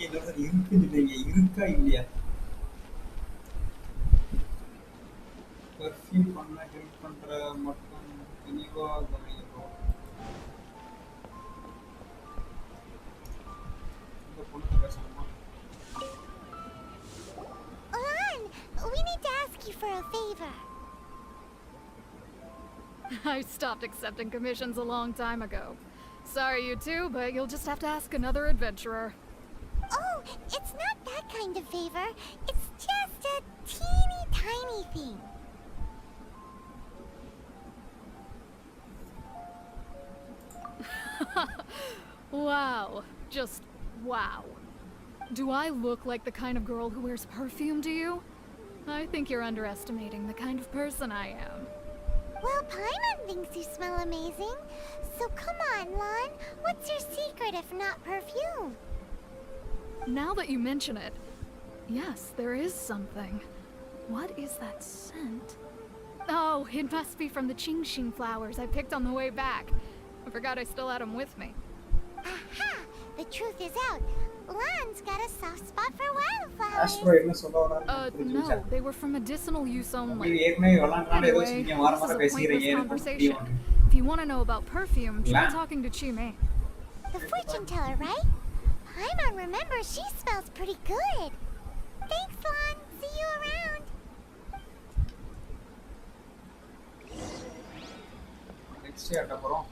இருக்கா இல்லையா? Perfume பண்ண help பண்ற மட்டும் தெளிவா கவனிக்கணும். இந்த பொண்ணு பேசணுமா? Ulan, we need to ask you for a favor. I stopped accepting commissions a long time ago. Sorry, you two, but you'll just have to ask another adventurer. Oh, it's not that kind of favor. It's just a teeny tiny thing. Wow. Just wow. Do I look like the kind of girl who wears perfume to you? I think you're underestimating the kind of person I am. Well, Paimon thinks you smell amazing. So come on, Lon. What's your secret if not perfume? Now that you mention it, yes, there is something. What is that scent? Oh, it must be from the Genshin flowers I picked on the way back. I forgot I still had them with me. Aha! The truth is out. Lon's got a soft spot for wildflowers. Astro என்ன சொல்ல வரான்னு புரிஞ்சுச்சா? No, they were for medicinal use அப்படி only. ஏற்கனவே விளாண்டாலே ஏதோ Anyway, நீங்க மாற this மாற is a பேசிக்கிறீங்க pointless எனக்கு conversation. புரிய If you want to know about perfume, try Lan. talking to Chime. The fortune teller, right? Paimon remembers she smells pretty good. Thanks, Lon. See you around. Next ஆட்ட போறோம்.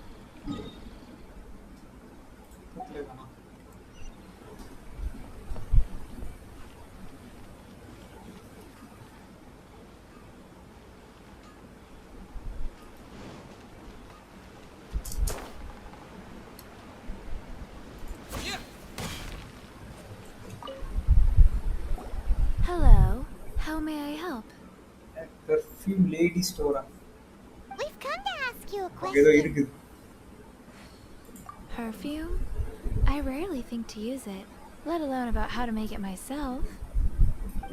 பக்கத்துல தானா? Hello. How may I help? Perfume lady ஸ்டோரா? We've come to ask you a ஏதோ question. இருக்குது. Perfume? I rarely think to use it, let alone about how to make it myself.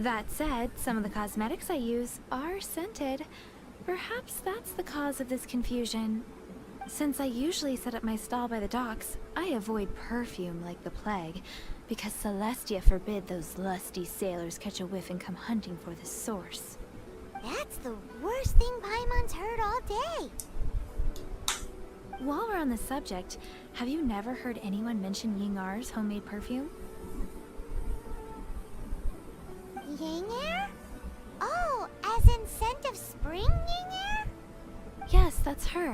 That said, some of the cosmetics I use are scented. Perhaps that's the cause of this confusion. Since I usually set up my stall by the docks, I avoid perfume like the plague, because Celestia forbid those lusty sailors catch a whiff and come hunting for the source. That's the worst thing Paimon's heard all day. While we're on the subject, have you never heard anyone mention Yingar's homemade perfume? Yingar? Oh, as in scent of spring Yingar? Yes, that's her.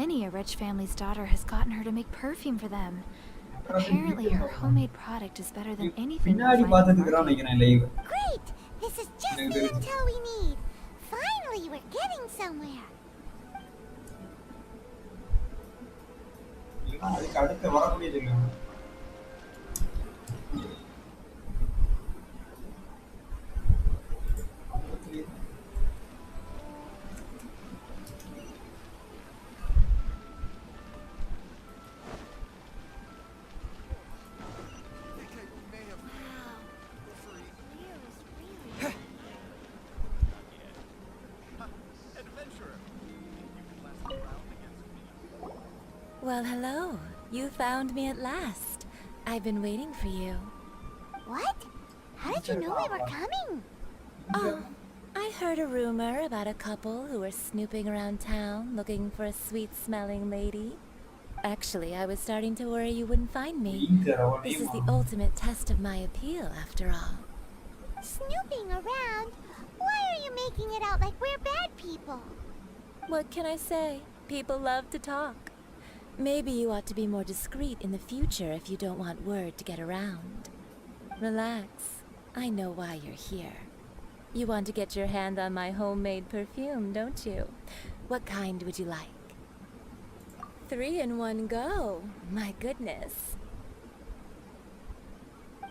Many a rich family's daughter has gotten her to make perfume for them. Apparently, her homemade product is better than anything you'll பின்னாடி find in the பாத்துக்கிறோம் market. நினைக்கிறேன் live. Great! This is just No, the there is- intel we need. Finally, we're getting somewhere. இல்லைன்னா அதுக்கு அடுத்து வரக்கூடிய சொல்லுங்க. Well, hello. You found me at last. I've been waiting for you. What? How did you know we were coming? Oh, I heard a rumor about a couple who were snooping around town looking for a sweet-smelling lady. Actually, I was starting to worry you wouldn't find me. This is the ultimate test of my appeal, after all. Snooping around? Why are you making it out like we're bad people? What can I say? People love to talk. Maybe you ought to be more discreet in the future if you don't want word to get around. Relax. I know why you're here. You want to get your hand on my homemade perfume, don't you? What kind would you like? 3 in one go. My goodness.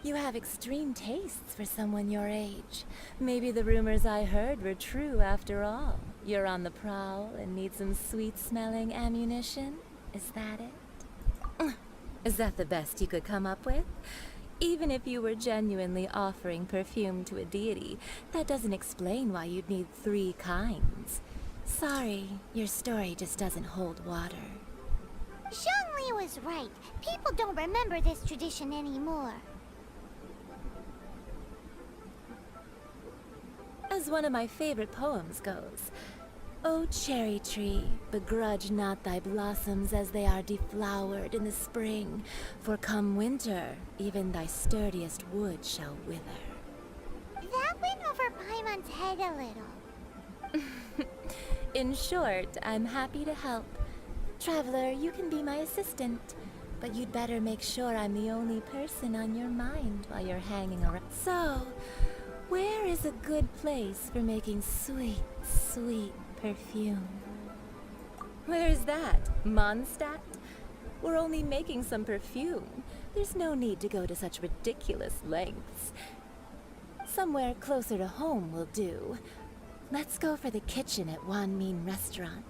You have extreme tastes for someone your age. Maybe the rumors I heard were true after all. You're on the prowl and need some sweet-smelling ammunition? Is that it? Is that the best you could come up with? Even if you were genuinely offering perfume to a deity, that doesn't explain why you'd need 3 kinds. Sorry, your story just doesn't hold water. Zhongli was right. People don't remember this tradition anymore. As one of my favorite poems goes, O cherry tree, begrudge not thy blossoms as they are deflowered in the spring, for come winter, even thy sturdiest wood shall wither. That went over Paimon's head a little. In short, I'm happy to help. Traveler, you can be my assistant, but you'd better make sure I'm the only person on your mind while you're hanging around. So, where is a good place for making sweet, sweet perfume? Where is that? Mondstadt? We're only making some perfume. There's no need to go to such ridiculous lengths. Somewhere closer to home will do. Let's go for the kitchen at Wan Min Restaurant.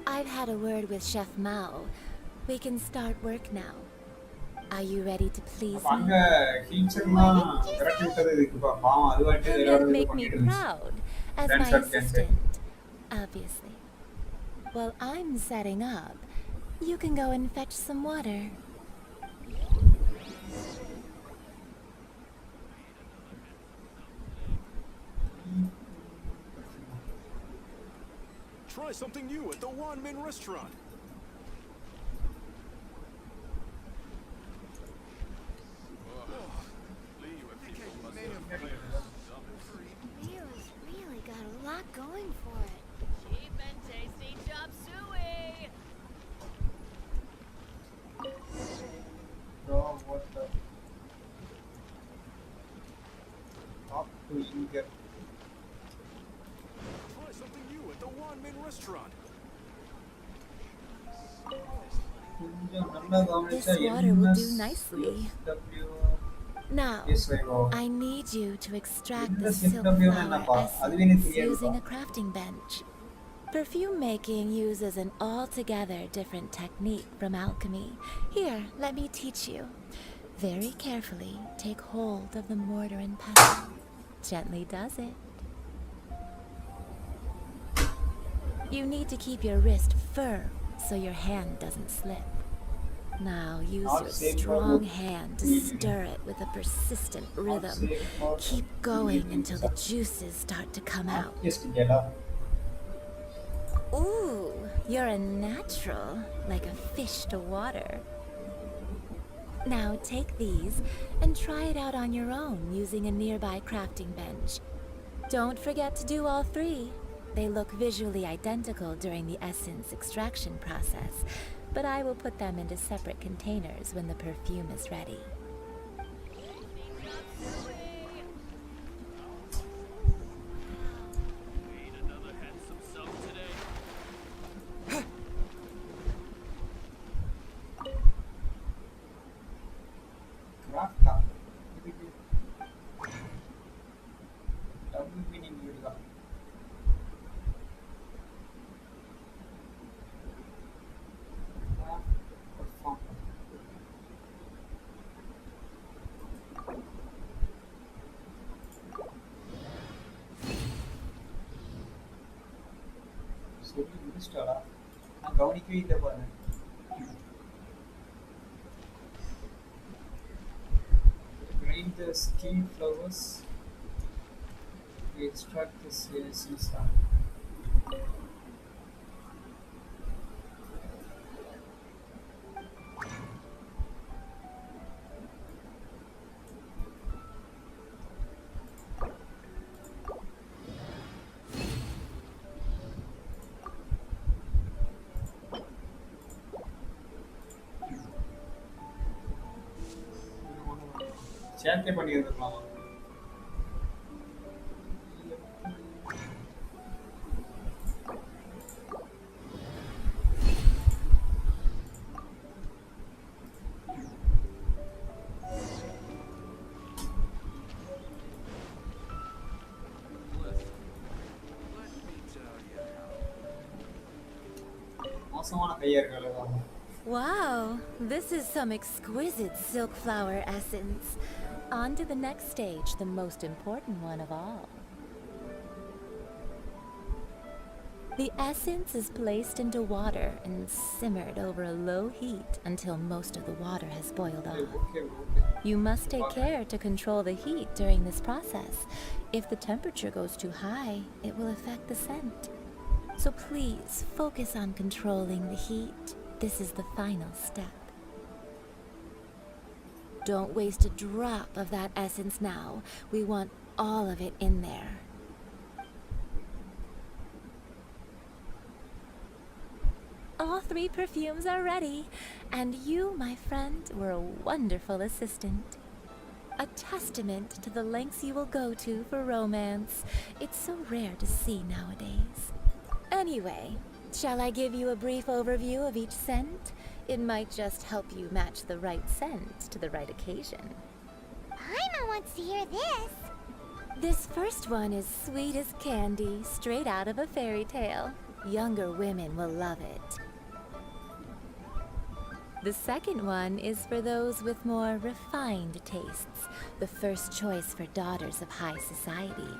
I've had a word with Chef Mao. We can start work now. Are you ready to please me? And make me proud as my assistant, obviously. While I'm setting up, you can go and fetch some water. Try something new at the Wan Min Restaurant. Leo's really got a lot going for it. Cheap and tasty chop suey. Bro, what the? Talk to you get. Try something new at the Wan Min Restaurant. This water will do nicely. Now, I need you to extract the silk flower essence using a crafting bench. Perfume making uses an altogether different technique from alchemy. Here, let me teach you. Very carefully, take hold of the mortar and pestle. Gently does it. You need to keep your wrist firm so your hand doesn't slip. Now use your strong hand to stir it with a persistent rhythm. Keep going until the juices start to come out. Ooh, you're a natural, like a fish to water. Now take these and try it out on your own using a nearby crafting bench. Don't forget to do all three. They look visually identical during the essence extraction process, but I will put them into separate containers when the perfume is ready. நான் கவனிக்கவே இல்லை பாருங்க. Grind the skin flowers. We extract the essence. சேர்த்தே பண்ணி இருக்கலாம். மோசமான கையர்கள் தான். Wow, this is some exquisite silk flower essence. On to the next stage, the most important one of all. The essence is placed into water and simmered over a low heat until most of the water has boiled off. You must take care to control the heat during this process. If the temperature goes too high, it will affect the scent. So please focus on controlling the heat. This is the final step. Don't waste a drop of that essence now. We want all of it in there. All 3 perfumes are ready, and you, my friend, were a wonderful assistant. A testament to the lengths you will go to for romance. It's so rare to see nowadays. Anyway, shall I give you a brief overview of each scent? It might just help you match the right scent to the right occasion. Paimon wants to hear this. This first one is sweet as candy, straight out of a fairy tale. Younger women will love it. The second one is for those with more refined tastes, the first choice for daughters of high society.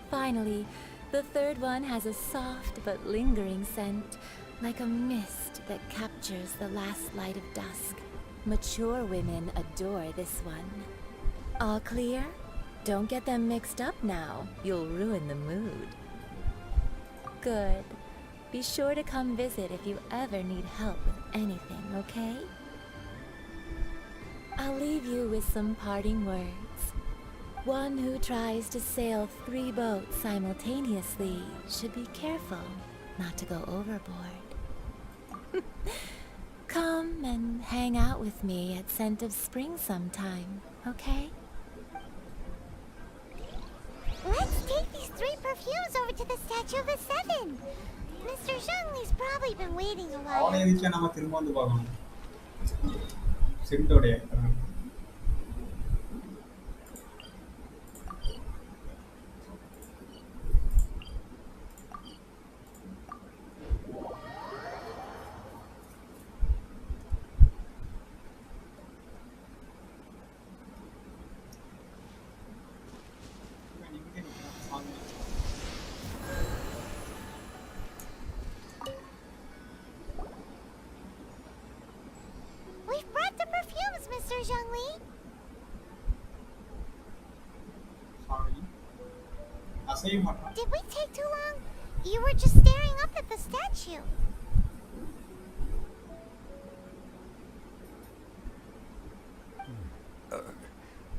Finally, the third one has a soft but lingering scent, like a mist that captures the last light of dusk. Mature women adore this one. All clear? Don't get them mixed up now. You'll ruin the mood. Good. Be sure to come visit if you ever need help with anything, okay? I'll leave you with some parting words. One who tries to sail 3 boats simultaneously should be careful not to go overboard. Come and hang out with me at Scent of Spring sometime, okay? Let's take these 3 perfumes over to the Statue of the Seven. Mr. Zhongli's probably been waiting a while. அவனே எதுக்கு நம்ம திரும்ப வந்து பார்க்கணும் சென்டோடைய We've brought the perfumes, Mr. Zhongli. Did we take too long? You were just staring up at the statue.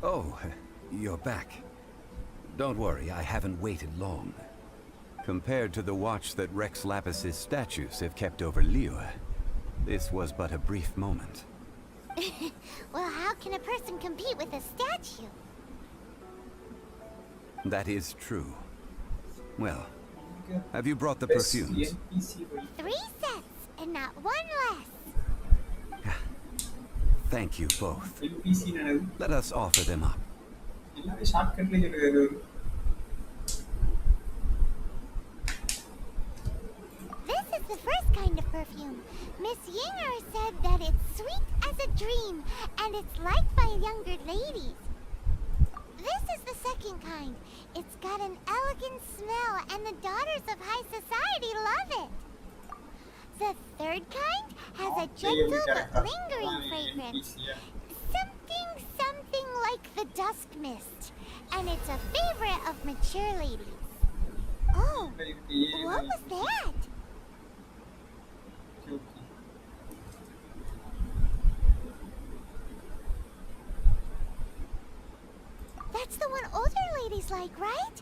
Oh, you're back. Don't worry, I haven't waited long. Compared to the watch that Rex Lapis's statues have kept over Liyue, this was but a brief moment. Well, how can a person compete with a statue? That is true. Well, have you brought the perfumes? 3 sets, and not 1 less. Thank you both. Let us offer them up. This is the first kind of perfume. Miss Yinger said that it's sweet as a dream, and it's liked by younger ladies. This is the second kind. It's got an elegant smell, and the daughters of high society love it. The third kind has a gentle but lingering fragrance. Something like the dusk mist, and it's a favorite of mature ladies. Oh, what was that? That's the one older ladies like, right?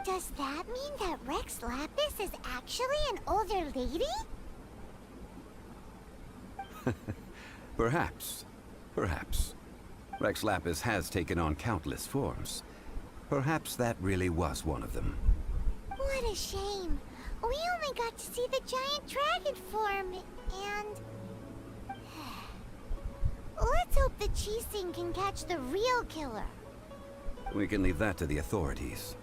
Does that mean that Rex Lapis is actually an older lady? Perhaps. Perhaps. Rex Lapis has taken on countless forms. Perhaps that really was one of them. What a shame. We only got to see the giant dragon form, and... Let's hope the Qixing can catch the real killer. We can leave that to the authorities.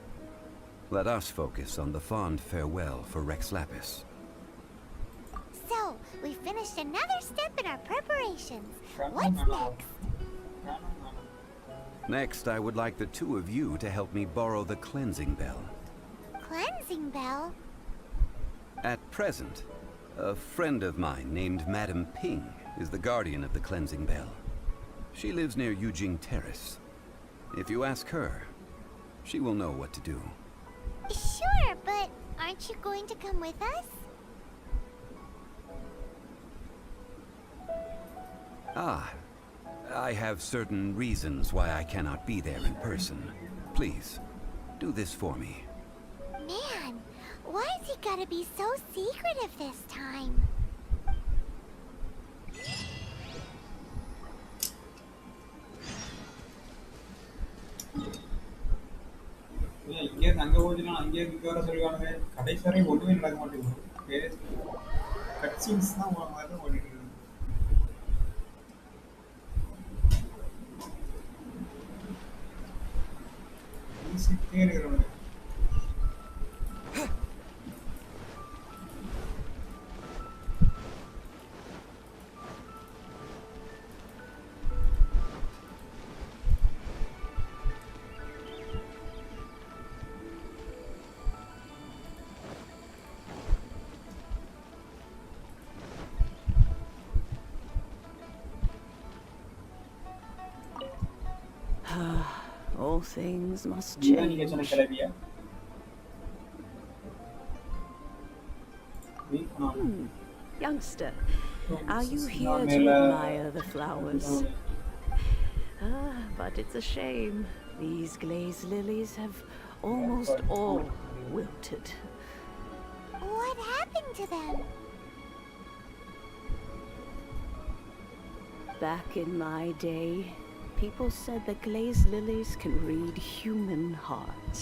Let us focus on the fond farewell for Rex Lapis. So, We finished another step in our preparations. What's next? Next, I would like the two of you to help me borrow the cleansing bell. Cleansing bell? At present, a friend of mine named Madame Ping is the guardian of the cleansing bell. She lives near Yujing Terrace. If you ask her, she will know what to do. Sure, but aren't you going to come with us? Ah, I have certain reasons why I cannot be there in person. Please, do this for me. Man, why has he gotta be so secretive this time? இங்கே அங்கே போச்சுன்னா அங்கேயே இங்கே வர சொல்லுவானுங்க. கடைசி வரை ஒன்றுமே நடக்க மாட்டேங்குது. கட் சீன்ஸ் தான் மாதிரி தான் ஓடிட்டு இருக்கு. பேசிட்டே இருக்கிறவங்க. All things must நீங்க சொன்ன change. கிளவியா? Youngster, are you here to admire the flowers? But it's a shame. These glazed lilies have almost all wilted. What happened to them? Back in my day, people said that glazed lilies can read human hearts.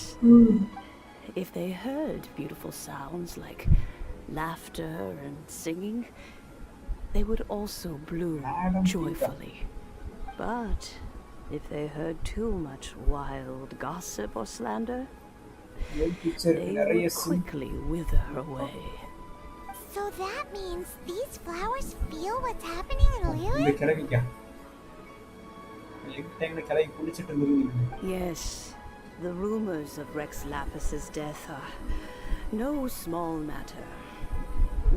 If they heard beautiful sounds like laughter and singing, they would also bloom joyfully. But if they heard too much wild gossip or slander, they would quickly wither away. So that means these flowers feel what's happening in Lilith? Yes, the rumors of Rex Lapis's death are no small matter.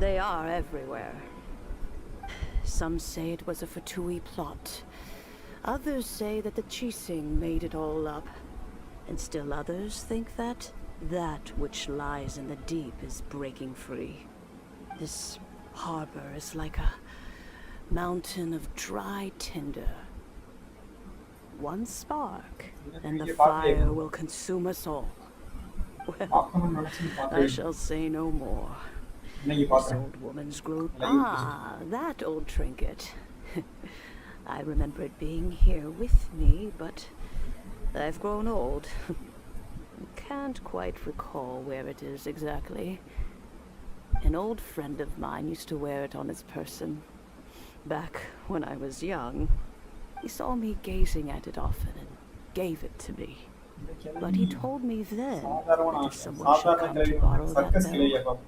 They are everywhere. Some say it was a Fatui plot. Others say that the Chising made it all up. And still others think that which lies in the deep is breaking free. This harbor is like a mountain of dry tinder. One spark, and the fire will consume us all. Well, I shall say no more. This old woman's grown. Ah, that old trinket. I remember it being here with me, but I've grown old. Can't quite recall where it is exactly. An old friend of mine used to wear it on his person. Back when I was young, he saw me gazing at it often and gave it to me. But he told me then that if someone should come to borrow that bell,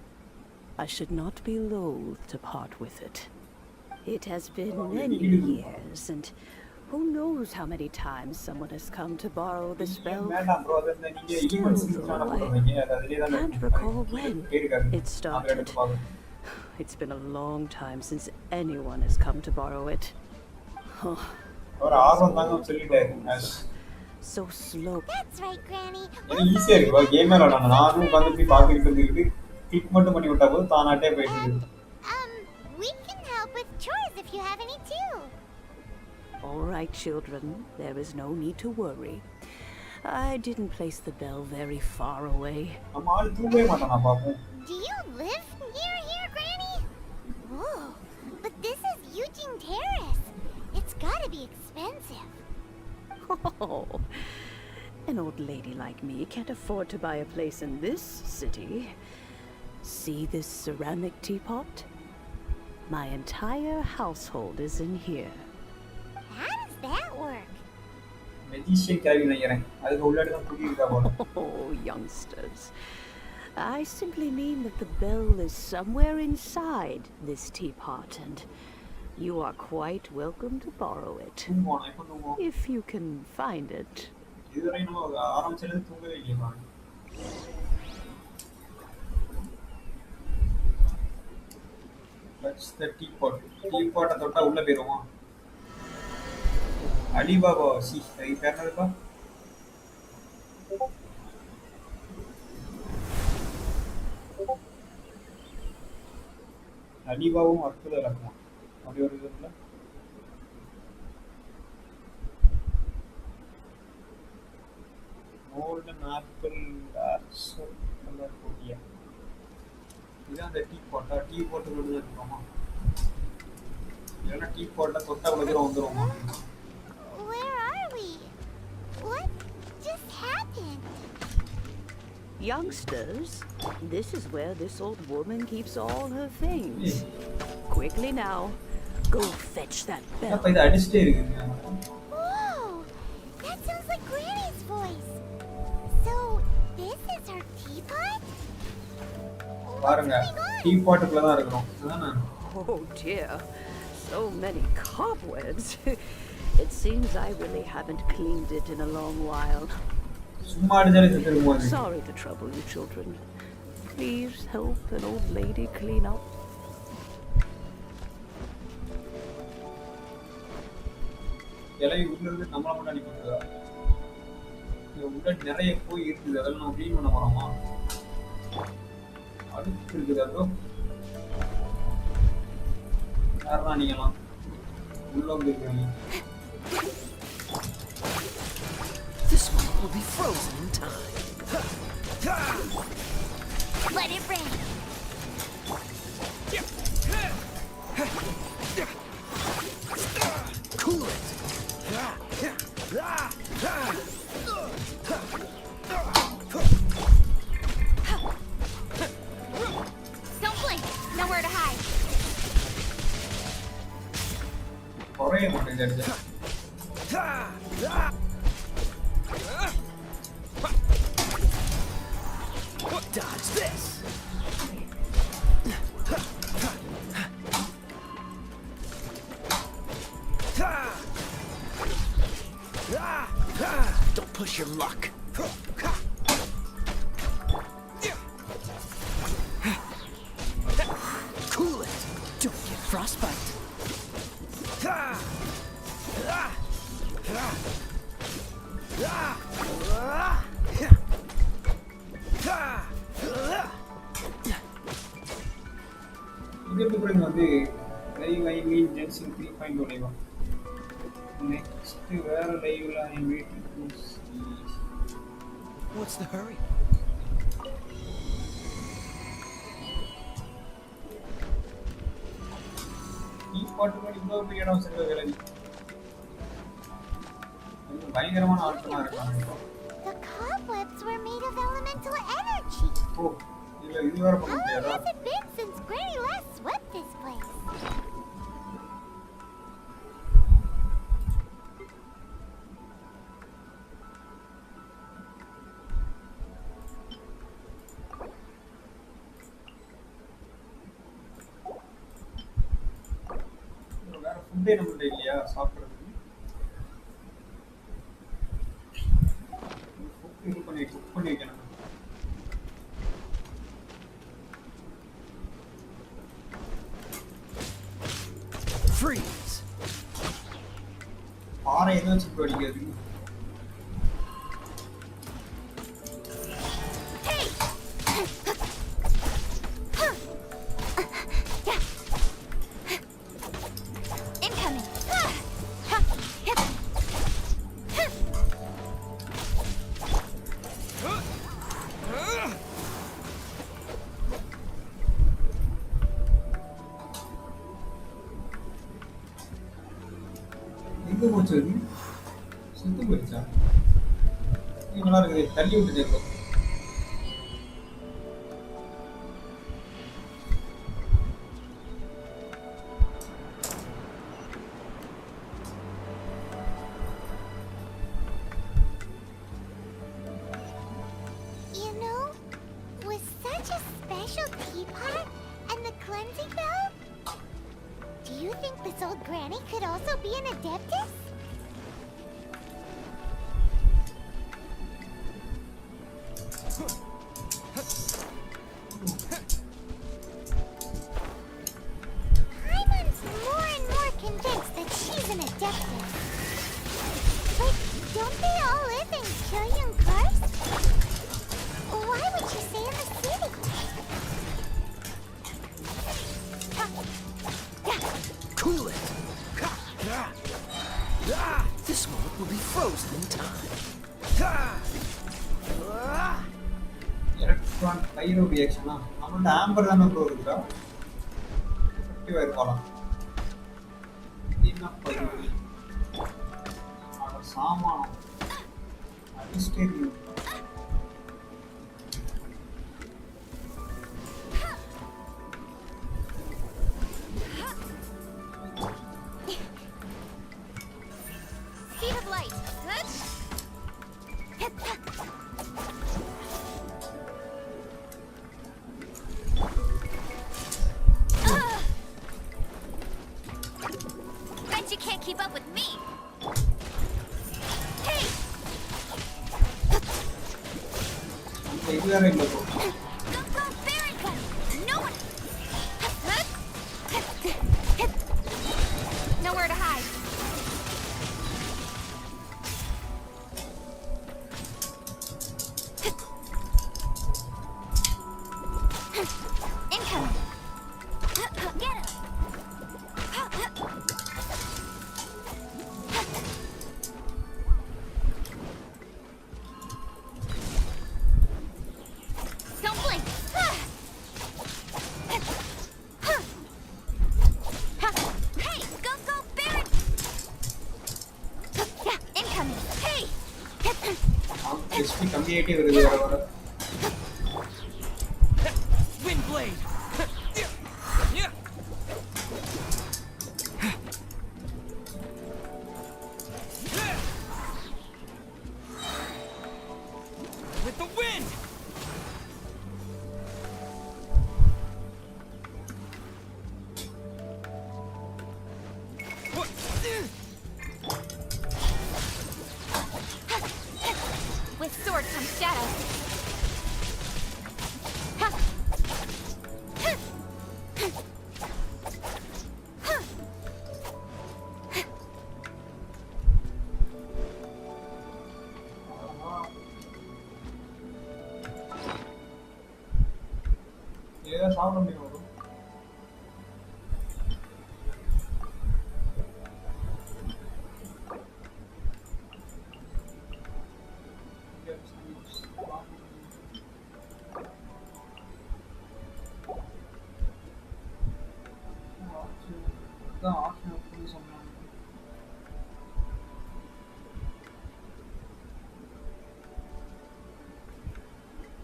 I should not be loath to part with it. It has been many years, and who knows how many times someone has come to borrow this bell. Still, though, I can't recall when it started. It's been a long time since anyone has come to borrow it. Oh, so slow. That's right, Granny. ஈஸியா இருக்கு game விளையாடணும். நானும் உட்கார்ந்து போய் பார்த்துக்கிட்டு இருந்துக்கிட்டு click மட்டும் பண்ணி விட்டா போதும் தானாட்டே போயிட்டு. We can help with chores if you have any too. All right, children. There is no need to worry. I didn't place the bell very far away. நம்ம ஆளு தூங்கவே மாட்டானா பாப்போம். Do you live near here, Granny? Whoa, but this is Yujing Terrace. It's gotta be expensive. Oh, an old lady like me can't afford to buy a place in this city. See this ceramic teapot? My entire household is in here. How does that work? Magician கேள்வி நினைக்கிறேன். அதுக்கு உள்ளாடி தான் கூட்டி இருக்கா போல. Oh, youngsters. I simply mean that the bell is somewhere inside this teapot, and you are quite welcome to borrow it. If you can find it. இதுவரை நம்ம ஆரம்பிச்சிருந்து தூங்கவே இல்லையா? That's the teapot. Teapot தொட்டா உள்ள போயிருமா? அலிபாபா சி அது பேர் என்னதுப்பா? அலிபாவும் அற்புத இலக்கமா அப்படி ஒரு இதுல கோல்டன் ஆப்பிள் கலர் போட்டியா இதான் அந்த டீ போட்டா டீ போட்டு விடுதல் இருக்குமா இல்லைன்னா டீ போட்டா தொட்டா உள்ள தூரம் வந்துருமா? Where are we? What just happened? Youngsters, this is where this old woman keeps all her things. Quickly now, go fetch that bell. அப்ப இது அடிச்சிட்டே இருக்குங்க. Whoa! That sounds like Granny's voice. So, this is her teapot? பாருங்க tea பாட்டுக்குள்ள தான் இருக்கோம். அதானே? Oh dear. So many cobwebs. It seems I really haven't cleaned it in a long while. Sorry to trouble you, children. Please help an old lady clean up. இலை உள்ள இருந்து நம்மள மட்டும் அடிக்கிறதா? இது உள்ள நிறைய போய் இருக்குது. அதெல்லாம் நம்ம க்ளீன் பண்ண போறோமா? அடுத்து இருக்குது அதோ. யாரா நீங்கலாம்? உள்ள வந்துருக்கீங்க. This one will be frozen in time. Let it rain. Cool it. Don't blink. Nowhere to hide. குறைய மாட்டேங்குது. Dodge this. Don't push your luck. Cool it. Don't get frostbite. இங்கிருந்து கூட வந்து லைவ் ஐ மீன் ஜென்சின் 3.0 லைவா நெக்ஸ்ட் வேற லைவ்ல ஐ waiting to see. What's the hurry? ഈ പാട്ട് പാടി ഇவ்வளவு பெரிய இடம் செல்வ வேலை பயங்கரமான ஆட்களா இருக்காங்க. The cobwebs were made of elemental energy. ஓ இல்ல இது வேற பண்ண How long முடியாதா? has it been since Granny last swept this place? வேற ஃபுட்டே நம்மள்ட்ட இல்லையா சாப்பிடுறதுக்கு? குக் பண்ணி வைக்கணும். Freeze. பாறை எதை வச்சு இப்போ அடிக்கிறது? Incoming. எங்க போச்சு அது? சுத்து போயிடுச்சா? இது நல்லா இருக்குது. தள்ளி விட்டுட்டே இருக்கும். You know, with you think this old granny could also be an adeptus? Paimon's more and more convinced that she's an adeptus. But don't they all live in Kyuyun Karst? Why would she stay in the city? Cool it! This moment will be frozen in time. Electron pyro reaction. I'm not amber than a pro. Effective air column. Enough pyro. Sama. I mistake you. Speed of light. Bet you can't keep up with me. Hey! We are in the book. Go, Barrington! No one! Nowhere to hide. Incoming! Get him! Don't blink! Hey, go, Barrett! Yeah, incoming! Hey! SP community reviewer. Windblade! With the wind! With sword comes shadow. Yeah, sound on me.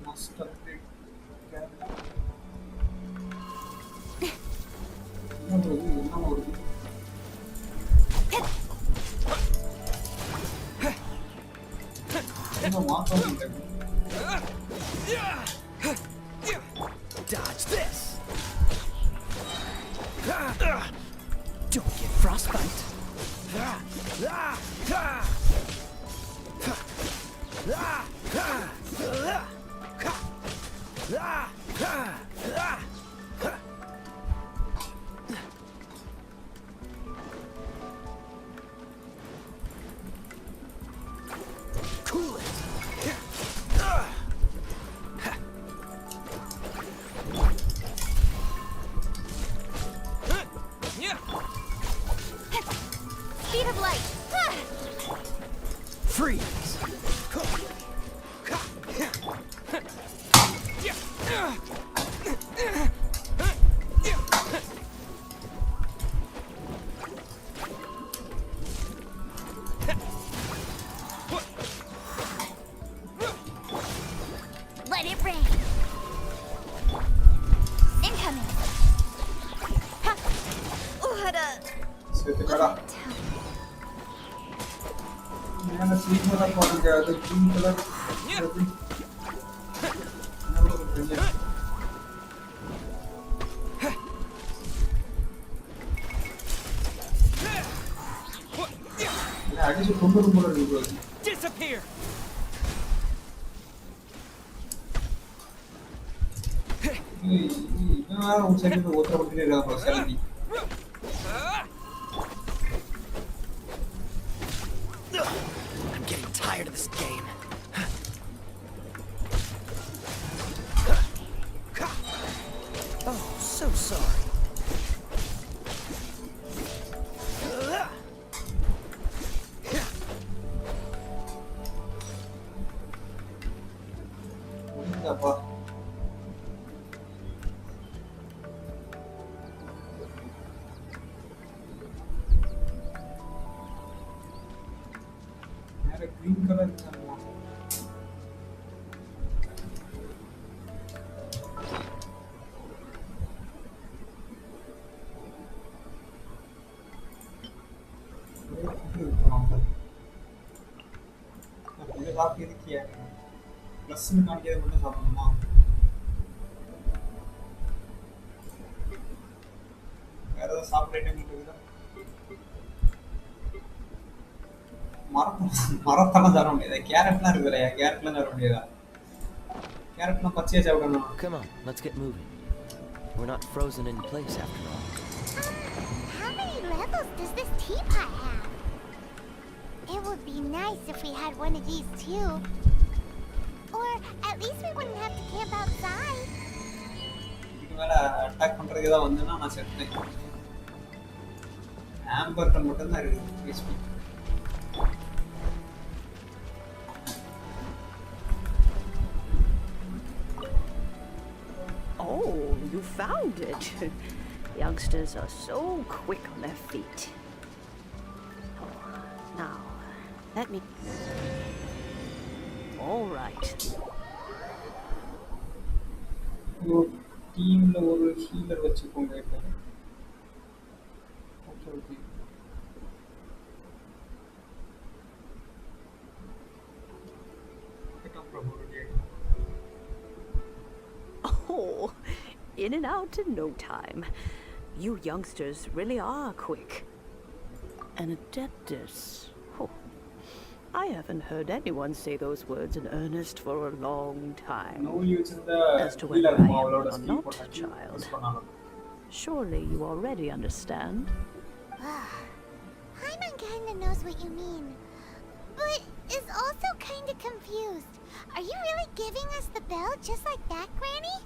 Must upgrade. Dodge this! Don't get frostbite! Cool it! Speed of light. Freeze! Let it rain. Incoming. What a... मैंने sleep में था call किया तो green colour அடிச்சு கொண்டு போல இருக்கு bro. Disappear. இவன் ஒரு சைடு ஓட்டற பண்ணிட்டே இருக்கான் bro Selvi. I'm getting tired of this game. Oh, so sorry. முடிஞ்சப்பா. வேற green color இருக்காமா? சாப்பிட்டு இருக்கியா ப்ளஸ்ன்னு காமிக்கிறது மட்டும் சாப்பிடணுமா? வேற ஏதாவது சாப்பிட்ற ஐட்டம் இருக்குதா? மரத்தெல்லாம் தர முடியாதா? கேரட்லாம் இருக்கு இல்லையா? கேரட்லாம் தர முடியாதா? கேரட்லாம் பச்சையா சாப்பிடணும். Come on, let's get moving. We're not frozen in place after all. How many levels does this teapot have? It would be nice if we had one of these too. Or at least we wouldn't have to camp outside. இதுக்கு மேல attack பண்றதுக்கு ஏதாவது வந்தேன்னா நான் செத்தேன். ஆம்பர்ட்ட மட்டும் தான் இருக்கு HP. Oh, you found it. Youngsters are so quick on their feet. Oh, now, let me... All right. டீம்ல ஒரு ஹீலர் வச்சுக்கோங்க இப்போ. Okay okay. Oh, in and out in no time. You youngsters really are quick. An adeptus. Oh, I haven't heard anyone say those words in earnest for a long time. As to whether I am or not, child. Surely you already understand. Paimon kinda knows what you mean, but is also kinda confused. Are you really giving us the bell just like that, Granny?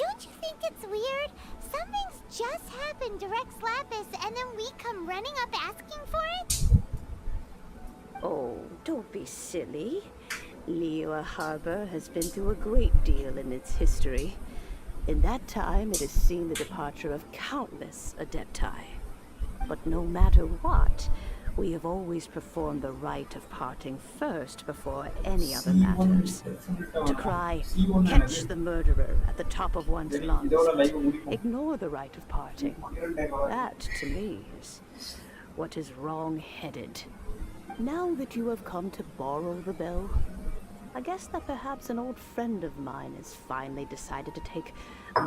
Don't you think it's weird? Something's just happened to Rex Lapis and then we come running up asking for it? Oh, don't be silly. Liyue Harbor has been through a great deal in its history. In that time, it has seen the departure of countless Adepti. But no matter what, we have always performed the rite of parting first before any other matters. To cry, catch the murderer at the top of one's lungs, ignore the rite of parting. That, to me, is what is wrong-headed. Now that you have come to borrow the bell, I guess that perhaps an old friend of mine has finally decided to take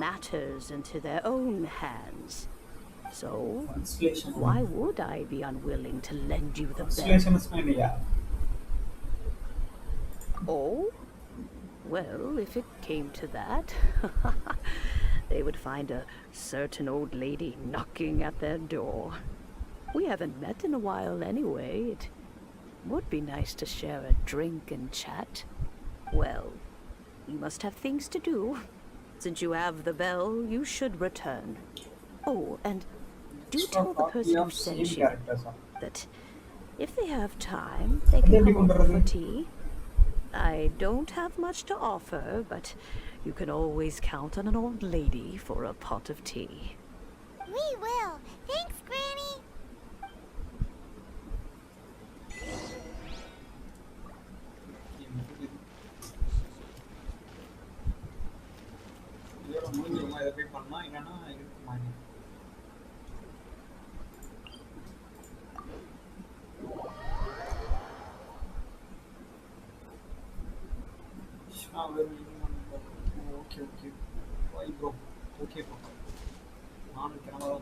matters into their own hands. So, why would I be unwilling to lend you the bell? Oh? Well, if it came to that, they would find a certain old lady knocking at their door. We haven't met in a while anyway. It would be nice to share a drink and chat. Well, you must have things to do. Since you have the bell, you should return. Oh, and do tell the person who sent you that if they have time, they can come over for tea. I don't have much to offer, but you can always count on an old lady for a pot of tea. We will. Thanks, Granny. Okay, okay. Why, bro? Okay, bro. I'm going to go.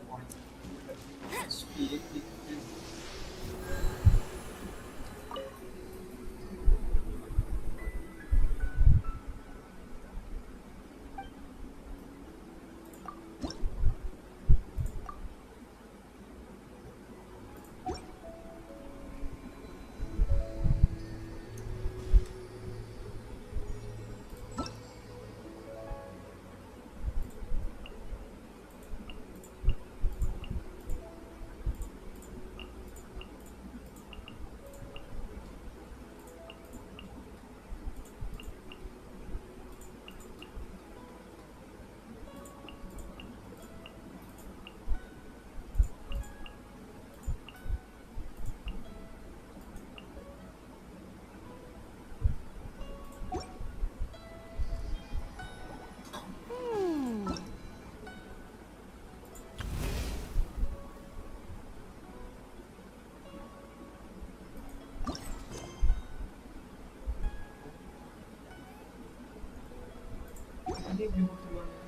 இப்படி கொடுத்துருக்காங்க.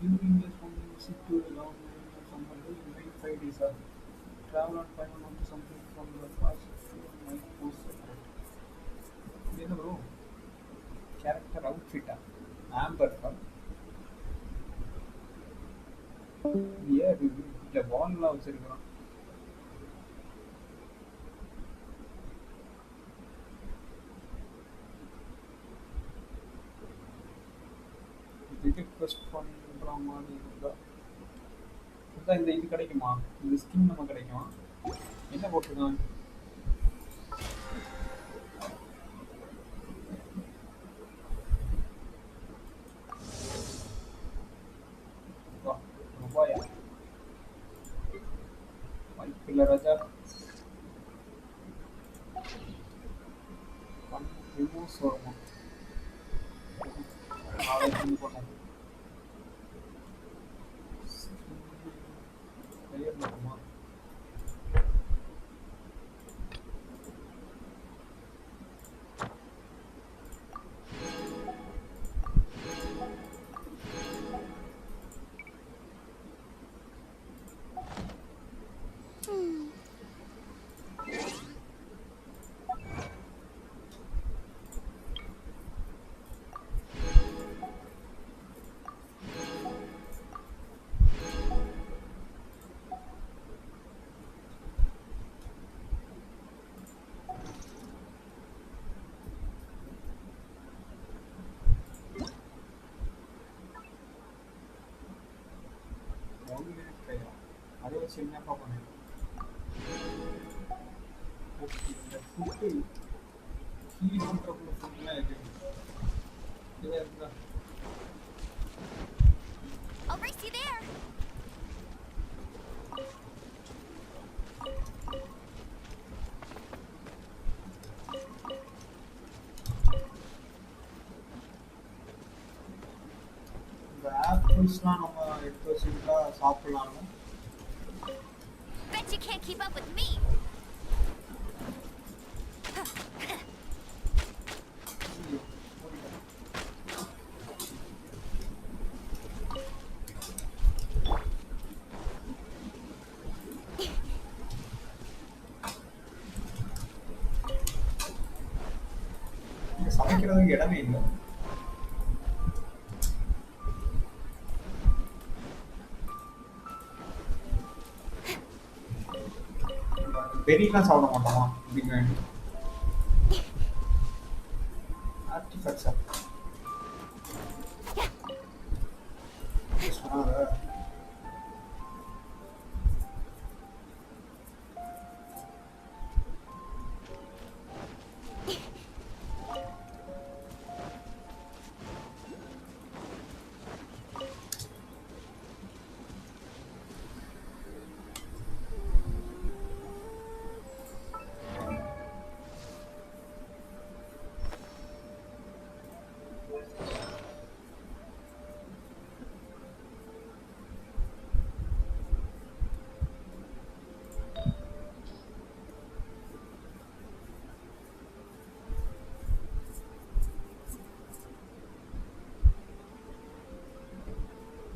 During this from visit to the long summer day, you might find is a travel on time or something from the past might post separate. என்ன bro character அவுட்ஃபிட்டா Amber ஏன் இல்லை வால்லாம் வச்சிருக்கிறோம். Request பண்ணுற மாதிரி இருந்தா இந்த இது கிடைக்குமா? இந்த ஸ்கின் நம்ம கிடைக்குமா? என்ன போட்டிருக்கான்? ரூபாயா வாய்ப்பில்லை ராஜா. ரிமூவ்ஸ் வருமா? நாளைக்கு இது பண்ணுவோம். பெயர் வருமா? அதை வச்சு என்னப்பா பண்ணேன்? இந்த ஃபுட்டு ஹீல் பண்ணுறக்குள்ள ஃபுட்லாம் இருக்குது. இதாக இருக்குதா? I'll race you there. இந்த ஆப்பிள்ஸ்லாம் நம்ம எடுத்து வச்சுக்கிட்டா சாப்பிடலாம்ல? Bet you can't keep up with me. சமைக்கிறதுக்கு இடமே இல்லை. பெரியெல்லாம் சாப்பிட மாட்டோமா? அப்படிங்க ஆர்டிஃபேக்ட்ஸா சொன்னாங்க.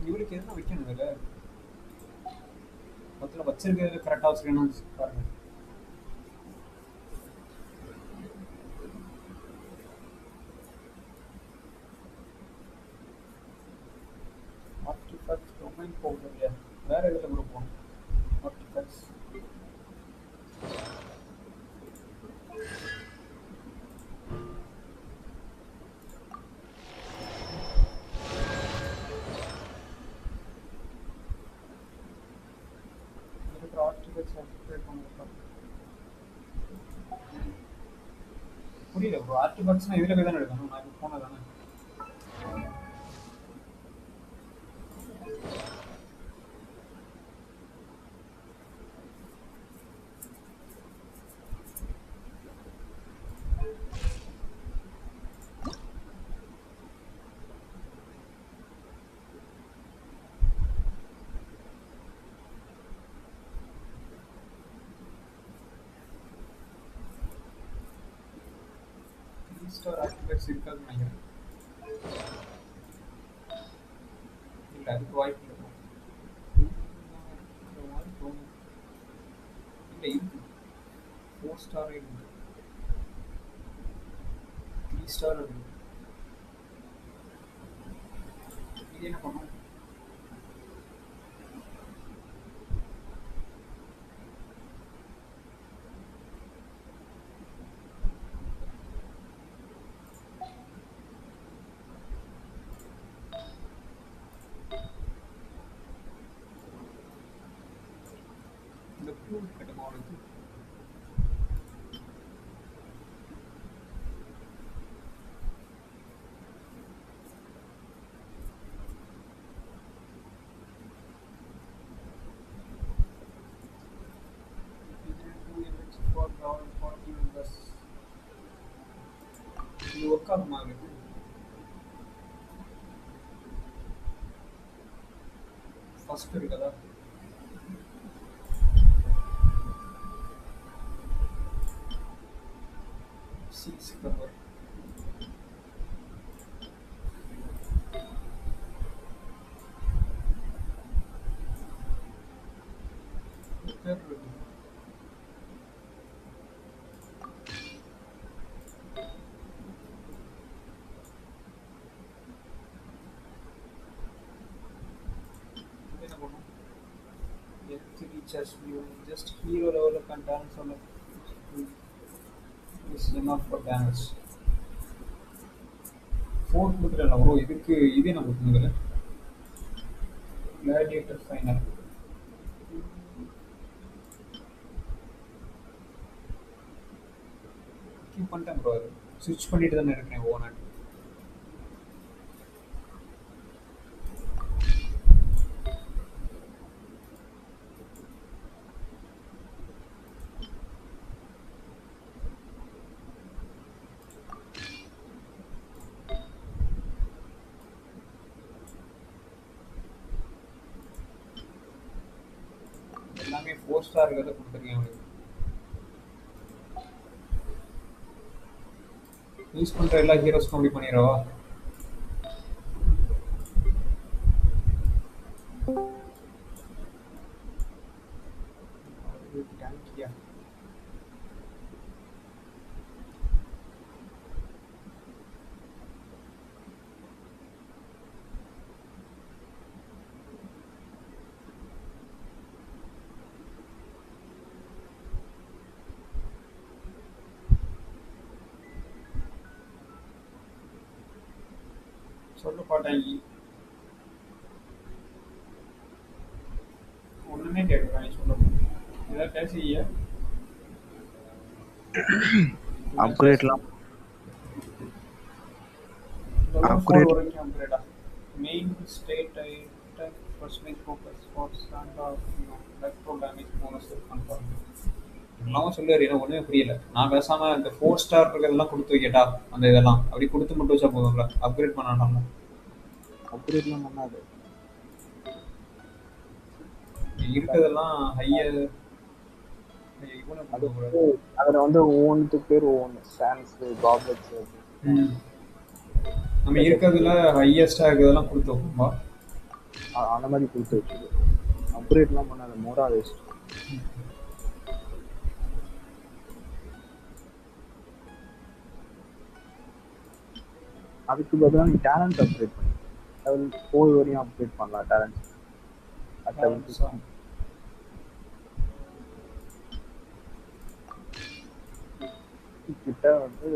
இவருக்கு எதுனா வைக்கணும் இல்லை மொத்தத்தில் வச்சிருக்கிறது கரெக்டாக வச்சுக்கணும் பாருங்க. ஆர்டிஃபேக்ட்ஸ் டொமைன் போகுது இல்லையா? வேற இதில் கூட போகணும். ஆர்டிஃபேக்ட்ஸ் புரியல ப்ரோ. ஆர்டிஃபேக்ட்ஸ்னா இதில் போய் தானே எடுக்கணும். நான் இப்போ போனது தானே. ஸ்டார் ஆக்டிவேட்ஸ் இருக்காதுன்னு நினைக்கிறேன். இல்லை அதுக்கு வாய்ப்பு இல்லை. இருக்கிற மாதிரி தோணுது. இல்லை இருக்கு 4 ஸ்டார் இருக்கு, 3 ஸ்டார் இருக்கு. இது என்ன பண்ணும்? இந்த ப்ளூ கட்டமா இருக்கு. இது ஒர்க் ஆகுமா? இருக்கு ஃபர்ஸ்ட் இருக்கதா? சீஸ் கவர் பேர் இருக்கு. இது என்ன பண்ணும்? Health recharge view. Just hero level of contents on is enough for damage. 4 கொடுத்துட்டேன் ப்ரோ. இதுக்கு இது என்ன கொடுத்துருங்க? Gladiator final. கிவ் பண்ணிட்டேன் ப்ரோ. அது ஸ்விட்ச் பண்ணிட்டு தானே இருக்கேன் ஓனாட். எல்லாமே 4 ஸ்டார் இருக்கிறத கொடுத்துருக்கேன் அவனுக்கு. யூஸ் பண்ணுற எல்லா ஹீரோஸ்க்கும் அப்படி பண்ணிடவா? டேங்கியா சொல்ல பாட்டாங்கி ஒன்றுமே கேட்குறாங்க. சொல்ல ஏதாவது பேசுறியா? அப்கிரேட்லாம் அப்கிரேட் வரைக்கும் அப்கிரேடா? Main stat item personal focus for stand off electro damage bonus confirm. எல்லாம் சொல்லுவார். எனக்கு ஒன்றுமே புரியல. நான் பேசாமல் இந்த 4 ஸ்டார் இருக்கிறதெல்லாம் கொடுத்து வைக்கட்டா? அந்த இதெல்லாம் அப்படி கொடுத்து மட்டும் வச்சா போதும்ல, அப்கிரேட் பண்ணாட்டாங்க. அப்கிரேட்லாம் பண்ணாது. இருக்கிறதெல்லாம் ஹையர் அதில் வந்து ஒவ்வொன்றுத்துக்கு பேர் ஒவ்வொன்று ஸ்டாண்ட்ஸ் காப்லெட்ஸ். நம்ம இருக்கிறதுல ஹையஸ்டாக இருக்கிறதெல்லாம் கொடுத்து வைப்போம்பா. அந்த மாதிரி கொடுத்து வச்சுது. அப்கிரேட்லாம் பண்ணாது. மோரா வேஸ்ட். அதுக்கு பதிலாக நீ டேலண்ட் அப்கிரேட் பண்ணி லெவல் 4 வரையும் அப்கிரேட் பண்ணலாம். டேலண்ட் கிட்ட வந்து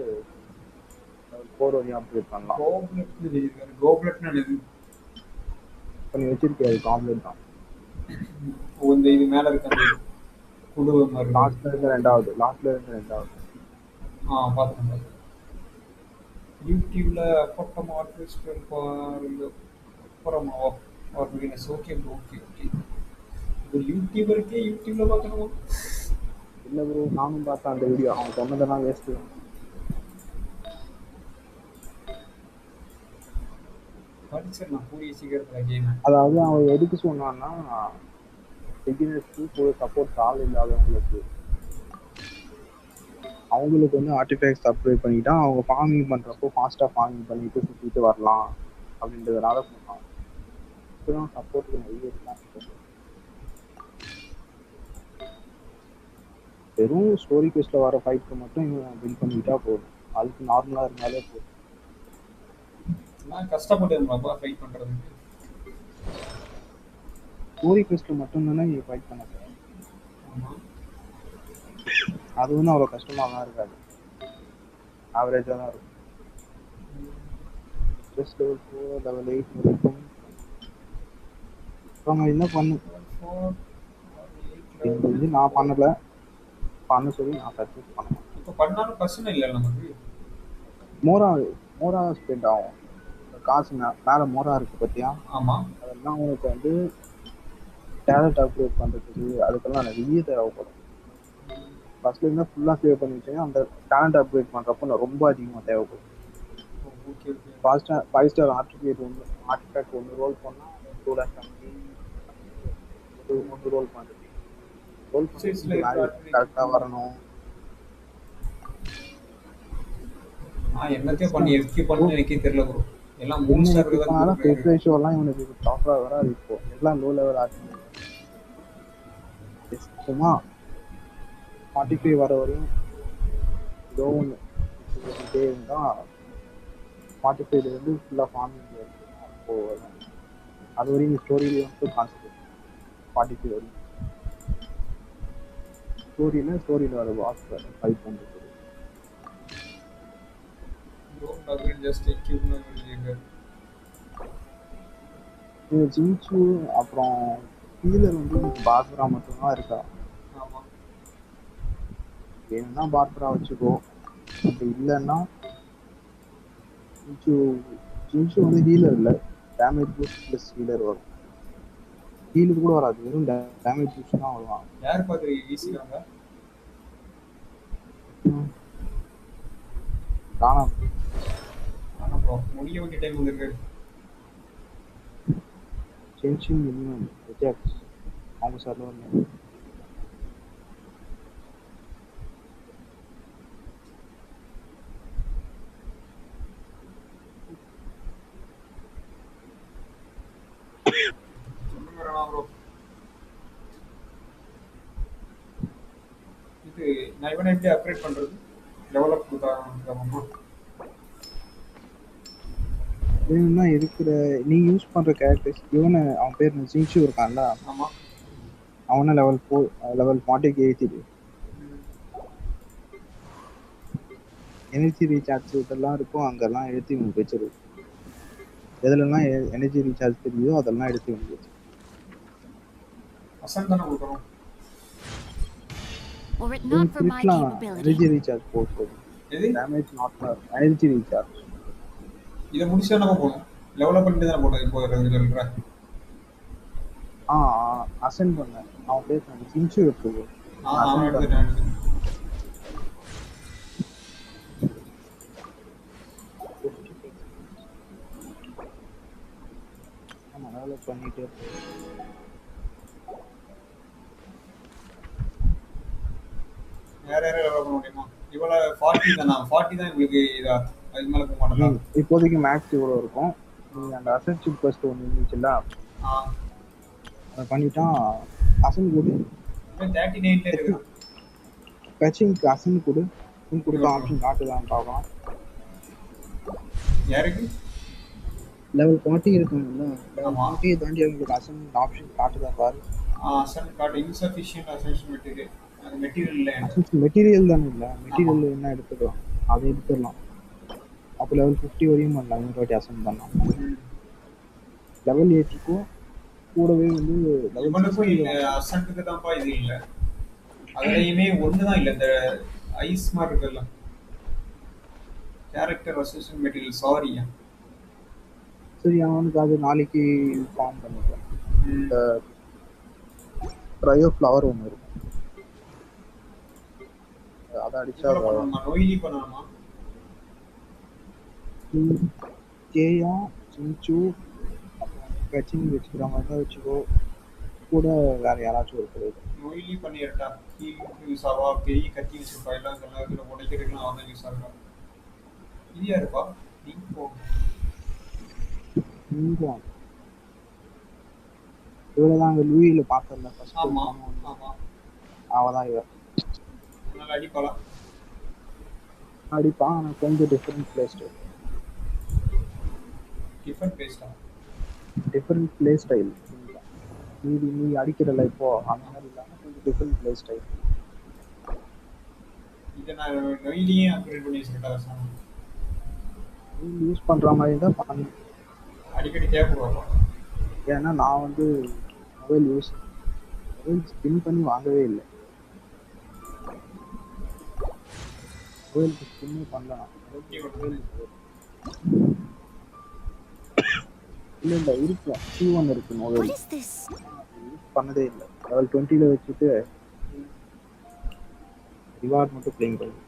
லெவல் 4 வரையும் அப்கிரேட் பண்ணலாம். கோப்லெட்னு எழுது. இப்போ நீ வச்சிருக்கிய அது காம்ப்ளெட் தான். இந்த இது மேலே இருக்க அந்த குடுவை மாதிரி லாஸ்ட்ல இருந்து ரெண்டாவது. பார்த்துக்கோங்க. யூடியூப்ல அப்பப்போ ஆர்டிஸ்ட் அப்புறம் ஓகே ஓகே ஓகே. ஒரு யூடியூபருக்கே யூடியூப்ல பார்க்கணுமா? இல்லை ப்ரோ, நானும் பார்த்தேன் அந்த வீடியோ. அவன் சொன்னதெல்லாம் வேஸ்ட்டு தான். படிச்சிடலாம் கூடிய சீக்கிரத்தில் கேம். அதாவது அவன் எதுக்கு சொன்னான்னா, பிகினர்ஸ்க்கு ஒரு சப்போர்ட் ஆள் இல்லாதவங்களுக்கு அவங்களுக்கு வந்து ஆர்டிஃபேக்ட்ஸ் அப்கிரேட் பண்ணிட்டா அவங்க ஃபார்மிங் பண்றப்போ ஃபாஸ்டா ஃபார்மிங் பண்ணிட்டு சுத்திட்டு வரலாம் அப்படின்றதுனால சொன்னாங்க. இப்பதான் சப்போர்ட்டுக்கு நிறைய இருக்காங்க. வெறும் ஸ்டோரி குவெஸ்ட்ல வர ஃபைட்க்கு மட்டும் இவன் பில்ட் பண்ணிக்கிட்டா போதும். அதுக்கு நார்மலா இருந்தாலே போதும். நான் கஷ்டப்பட்டு ஃபைட் பண்றதுக்கு. ஸ்டோரி குவெஸ்ட்ல மட்டும் தானே நீங்க ஃபைட் பண்ண போறீங்க. ஆமா. அது ஒன்றும் அவ்வளோ கஷ்டமாலாம் இருக்காது. ஆவரேஜாக தான் இருக்கும். ஜஸ்ட் லெவல் 4 லெவல் 8 வரைக்கும் அவங்க என்ன பண்ணு இது நான் பண்ணல, பண்ண சொல்லி நான் சஜஸ்ட் பண்ணேன். இப்போ பண்ணாலும் பிரச்சனை இல்லை நமக்கு. மோரா ஸ்பெண்ட் ஆகும். காசு மேலே மோரா இருக்கு பார்த்தியா? ஆமாம். அதெல்லாம் உனக்கு வந்து டேலண்ட் அப்கிரேட் பண்ணுறதுக்கு அதுக்கெல்லாம் நிறைய தேவைப்படும். ஃபர்ஸ்ட்ல இருந்தால் ஃபுல்லாக சேவ் பண்ணி வச்சேன்னா அந்த டேலண்ட் அப்கிரேட் பண்ணுறப்போ ரொம்ப அதிகமாக தேவைப்படும். ஃபாஸ்ட்டாக 5 ஸ்டார் ஆர்டிஃபேக்ட் ஒன்று ரோல் பண்ணால் 2 லேக் ஒன்று ரோல் பண்ணுறது. ரோல் பண்ணி கரெக்டாக வரணும். என்னத்தையும் பண்ணி எக்ஸ்கியூட் பண்ணி எனக்கே தெரியல ப்ரோ. எல்லாம் 3 ஸ்டார் தான் ஃபிட் ரேஷியோ எல்லாம் இவனுக்கு ப்ராப்பராக வராது. இப்போ எல்லாம் லோ லெவல் ஆர்டிஃபேக்ட் சும்மா 45 வர வரையும் ஏதோ ஒன்று சொல்லிக்கிட்டே இருந்தால் 45 வந்து ஃபுல்லாக ஃபார்மிங் இருக்குன்னா அப்போது அது வரையும் ஸ்டோரியிலே வந்து கான்சன்ட்ரேட் 45 வரையும் ஸ்டோரியில் வர வாட்ச் ஃபைட் பண்ணுறது. ஜின்சு அப்புறம் ஹீலர் வந்து பார்பரா மட்டும்தான் இருக்கா. வேணும்னா பார்பரா வச்சுக்கோ, அப்படி இல்லைன்னா ஜின்சு வந்து ஹீலர் இல்லை, டேமேஜ் பூஸ்ட் ப்ளஸ் ஹீலர் வரும். ஹீலர் கூட வராது, வெறும் டேமேஜ் பூஸ்ட் தான் வருவான். யார் பார்த்து ஈஸியாங்க தானா ப்ரோ முடிய வேண்டிய டைம் வந்துருக்கு. Genshin மினிமம் ரிஜெக்ட்ஸ் அவங்க சர்வர்ல இது நான் இவனை எப்படி அப்கிரேட் பண்றது? டெவலப் கொடுத்தாங்க. வேணும்னா இருக்கிற நீ யூஸ் பண்ற கேரக்டர்ஸ் இவனை அவன் பேர் ஜின்சு இருக்கான்ல, அவனை லெவல் 40க்கு ஏற்றிடு. எனர்ஜி ரீசார்ஜ் இதெல்லாம் இருக்கும், அங்கெல்லாம் எடுத்து இவனுக்கு வச்சிரு. எதுலலாம் எனர்ஜி ரீசார்ஜ் தெரியுதோ அதெல்லாம் எடுத்து இவனுக்கு வச்சிரு. எனர்ஜி ரீசார்ஜ் போட்டு டேமேஜ் நாட் எனர்ஜி ரீசார்ஜ் இதை முடிச்சா நம்ம போகணும். லெவலப் பண்ணிட்டு தான் போட்டோம். இப்போ சொல்கிறேன் அசென்ட் பண்ண அவன் பேசுறான் ஜின்சு எடுத்துக்கோ. பண்ணிட்டு வேற யாரும் டெவலப் பண்ண முடியுமா? இவ்வளோ 40 தானா? 40 தான் உங்களுக்கு இதா, அதுக்கு மேலே போக மாட்டேன். இப்போதைக்கு மேக்ஸ் இவ்வளோ இருக்கும். நீ அந்த அசன்ஷிப் ஃபர்ஸ்ட் ஒன்று இருந்துச்சுல்ல, அதை பண்ணிட்டா அசன் கொடு 39ல இருக்கு. கச்சிங்க்கு அசன் கொடு கொடுக்க ஆப்ஷன் காட்டுதான் பார்க்கலாம். யாருக்கு லெவல் 40 இருக்கும்ல, லெவல் 40 தாண்டி உங்களுக்கு அசன் ஆப்ஷன் காட்டுதா பாரு. அசன் காட்டு இன்சஃபிஷியன்ட் அசன்ஷன் மெட்டீரியல். அது மெட்டீரியல் இல்லை, மெட்டீரியல் தானே இல்லை, மெட்டீரியல் என்ன எடுத்துக்கலாம், அதை எடுத்துடலாம். அப்போ லெவல் 50 வரையும் பண்ணலாம். இன்னொரு வாட்டி அசன் பண்ணலாம். லெவல் 8க்கும் கூடவே வந்து அசன்ட்டுக்கு தான்ப்பா இது இல்லை. அதுலேயுமே ஒன்று தான் இல்லை, இந்த ஐஸ் மாதிரி இருக்குல்ல, கேரக்டர் அசோசியேஷன் மெட்டீரியல். சாரியா சரி, அவனுக்கு அது நாளைக்கு ஃபார்ம் பண்ணிக்கலாம். இந்த ட்ரையோ ஃப்ளவர் ஒன்று இருக்கும், அதை அடிச்சா நோய்லி பண்ணணுமா? கேயா சின்சு அப்புறம் கச்சிங் வச்சுக்கிற மாதிரி தான் வச்சுக்கோ. கூட வேற யாராச்சும் ஒரு பிளேயர். நொய்லி பண்ணிடட்டா. ஹீலிங்க்கு யூஸ் ஆவா, பெரிய கத்தி வச்சிருப்பா, எல்லாம் இதில் உடைக்கிறதுக்குலாம் அவன் தான் யூஸ் ஆகுறா. இது யாருப்பா? நீங்கோ. இவளதான் அங்க லூயில பார்த்தல ஃபர்ஸ்ட் ஆமா டைம். ஆமா. அவதான் இவ. நல்லா அடிப்பாளா? அடிப்பா, ஆனா கொஞ்சம் டிஃபரெண்ட் பிளே ஸ்டைல். டிஃபரெண்ட் பேஸ்டா? Different play style. நீ அடிக்கிறல இப்போ அந்த மாதிரி இல்லாம கொஞ்சம் டிஃபரெண்ட் பிளே ஸ்டைல். இதை நான் நொய்லியே அப்கிரேட் பண்ணி வச்சுக்கிட்டா சார். யூஸ் பண்ற மாதிரி தான் பண்ணு. அடிக்கடி தேவைப்படுவாப்பா. ஏன்னா நான் வந்து மொபைல் ஸ்பின் பண்ணி வாங்கவே இல்லை. மொபைலுக்கு ஸ்பின்னே பண்ணலாம். இல்ல இருக்கு, C1 இருக்கு மொபைல். பண்ணதே இல்லை. லெவல் 20ல வச்சுட்டு ரிவார்ட் மட்டும் பிளேயிங் பண்ணி.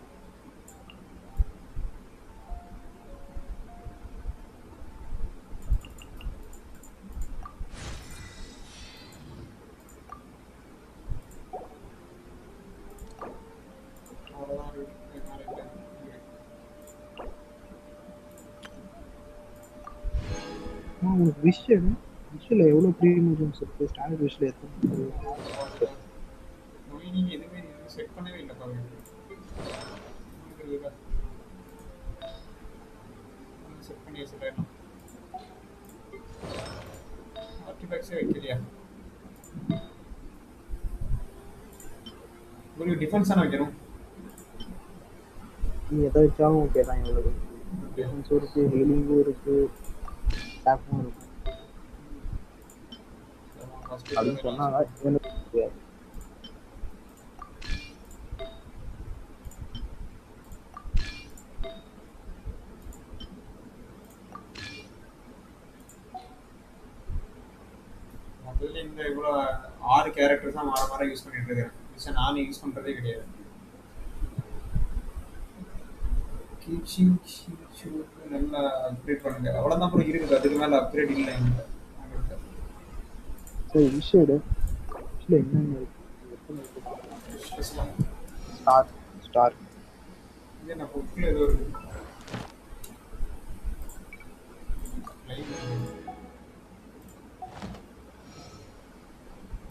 உங்களுக்கு விஷயம் எவ்வளவு ப்ரீமியம்ஸ் இருக்கு? ஸ்டாண்டர்ட் விஷயம் எத்தனை? நொய்லிங்க எதுவுமே செட் பண்ணவே இல்லை பாருங்க. செட் பண்ணி வச்சுட்டேன். ஆர்டிஃபேக்ட்ஸே வைக்கலையா? ஒரு டிஃபென்ஸ் தானே வைக்கணும். நீ எதை வச்சாலும் ஓகே தான். எவ்வளவு டிஃபென்ஸும் இருக்கு, ஹீலிங்கும் இருக்கு, அட்டாக்கும் இருக்கு அப்படின்னு சொன்னாங்க. எனக்கு தெரியாது. முதல்ல இந்த இவ்வளோ 6 கேரக்டர்ஸ் தான் மாற யூஸ் பண்ணிட்டு இருக்கிறேன். மிச்சம் நானும் யூஸ் பண்ணுறதே கிடையாது. நல்லா அப்கிரேட் பண்ணுங்க. அவ்வளோதான் அப்புறம் இருக்குது. அதுக்கு மேலே அப்கிரேட் இல்லை என்கிட்ட. சரி விஷயம் என்னென்ன இருக்கு? ஸ்டார் இது என்ன புக்கில் ஏதோ இருக்குது.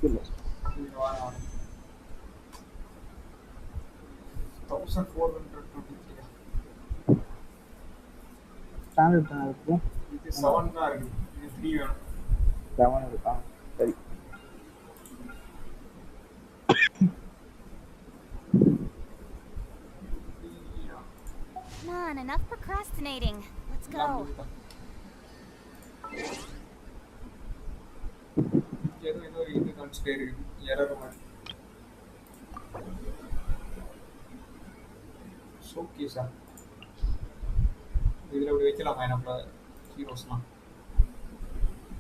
இல்லை 1423. ஸ்டாண்டர்ட் தான் இருக்கு. இது 7 தான் இருக்கு. இது 3 வேணும். 7 இருக்கா? சரி. Come on, enough procrastinating. Let's go. ஏதோ இது காமிச்சிட்டே இருக்கு. எரர் மாதிரி. ஷோகேஸா? இதில் இப்படி வைக்கலாமா நம்ம ஹீரோஸ்லாம்?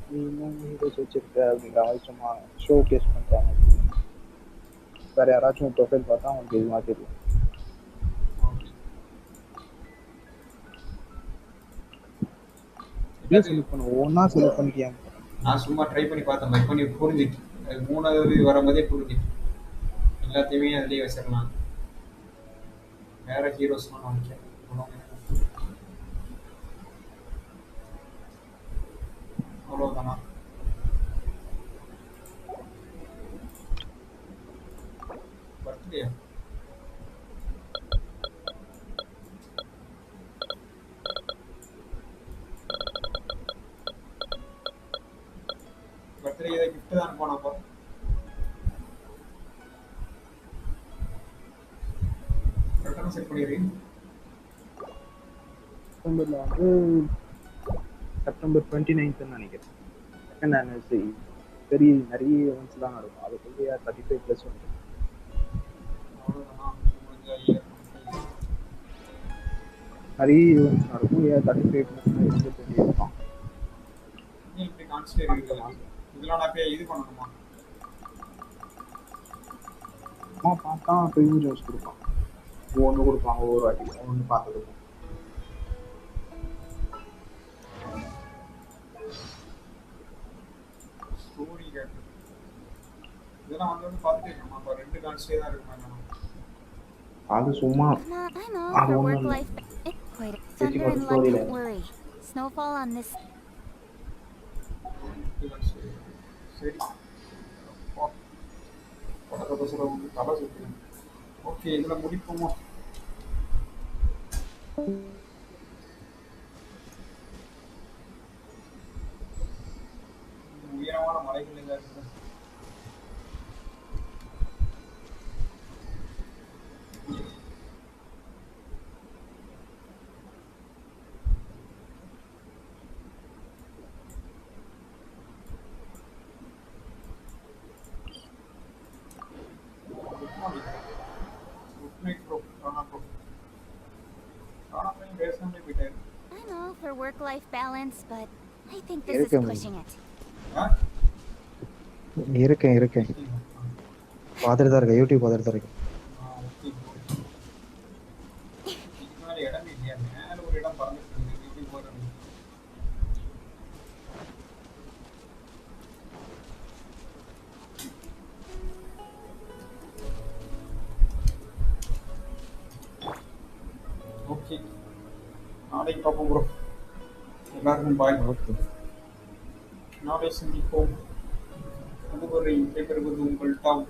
நீ இன்னும் ஹீரோஸ் வச்சிருக்க அப்படிங்கிற மாதிரி சும்மா ஷோ கேஸ் பண்ணுறாங்க. வேற யாராச்சும் ப்ரொஃபைல் பார்த்தா அவங்களுக்கு இது மாதிரி தெரியும். செலக்ட் பண்ண ஒவ்வொன்றா செலக்ட் பண்ணிட்டியா? நான் சும்மா ட்ரை பண்ணி பார்த்தேன். மைக் பண்ணி புரிஞ்சிட்டு அது 3வது வரும்போதே புரிஞ்சிட்டு எல்லாத்தையுமே அதிலேயே வச்சிடலாம். வேற ஹீரோஸ்லாம் நினைக்கிறேன். அவ்வளோதானா? பர்த்டே பர்த்டே ஏதாவது கிஃப்ட் தான் போனப்போ கரெக்டாக செட் பண்ணிடுறீங்க. செப்டம்பரில் வந்து செப்டம்பர் 29th நினைக்கிறேன். செகண்ட் ஆனிவர்சரி பெரிய நிறைய ஈவெண்ட்ஸ்லாம் நடக்கும். அதுக்குள்ளேயே 35+ வந்து நிறைய ஈவெண்ட்ஸ் நடக்கும். 35+ இருப்பான். இப்படி கான்ஸ்டே இருக்குது. இதெல்லாம் நான் போய் இது பண்ணணுமா? அம்மா பார்த்தா ப்ரீமியம் ஜோஸ் கொடுப்பான். ஒவ்வொன்று கொடுப்பாங்க. ஒவ்வொரு வாட்டி ஒன்று பார்த்துருக்கோம். ஸ்டோரி கேட்டு இதெல்லாம் வந்து பார்த்துட்டே இருக்கோம். அப்போ 2 கான்ஸ்டே தான் இருக்குமா என்னன்னா? அது சும்மா I'm all அது for ஒண்ணும் இல்ல. work-life. It's quite a பேச்சு thunder பார்த்து and light. ஸ்டோரியில Don't worry. Snowfall on this. 2 கான்ஸ்டே. சரி. அப்பா. படத்தை பசங்க வந்து தலை சுற்றுது. ஓகே, இதில் முடிப்போமா? உயரமான மலைகள் எல்லாம் இருக்குது. Good morning. Good night bro. Rana bro. Rana bro பேசாமலே போயிட்டாரு. I'm all for work-life balance, but I think this is இருக்கேன் pushing it. ஆ? இருக்கேன் இருக்கீங்களா? பார்த்துட்டு தான் இருக்கேன். யூடியூப் பார்த்துட்டு தான் இருக்கேன். Okay bro. இதுக்கு மேலே இடமே இல்லையா? மேலே ஒரு இடம் பறந்துட்டு இருக்கு. எப்படி போகிறது? ஓகே, நாளைக்கு பார்ப்போம் ப்ரோ. எல்லாருக்கும் பாய். ஓகே. நாளை சந்திப்போம். அதுவரை விடைபெறுவது உங்கள் டாம்.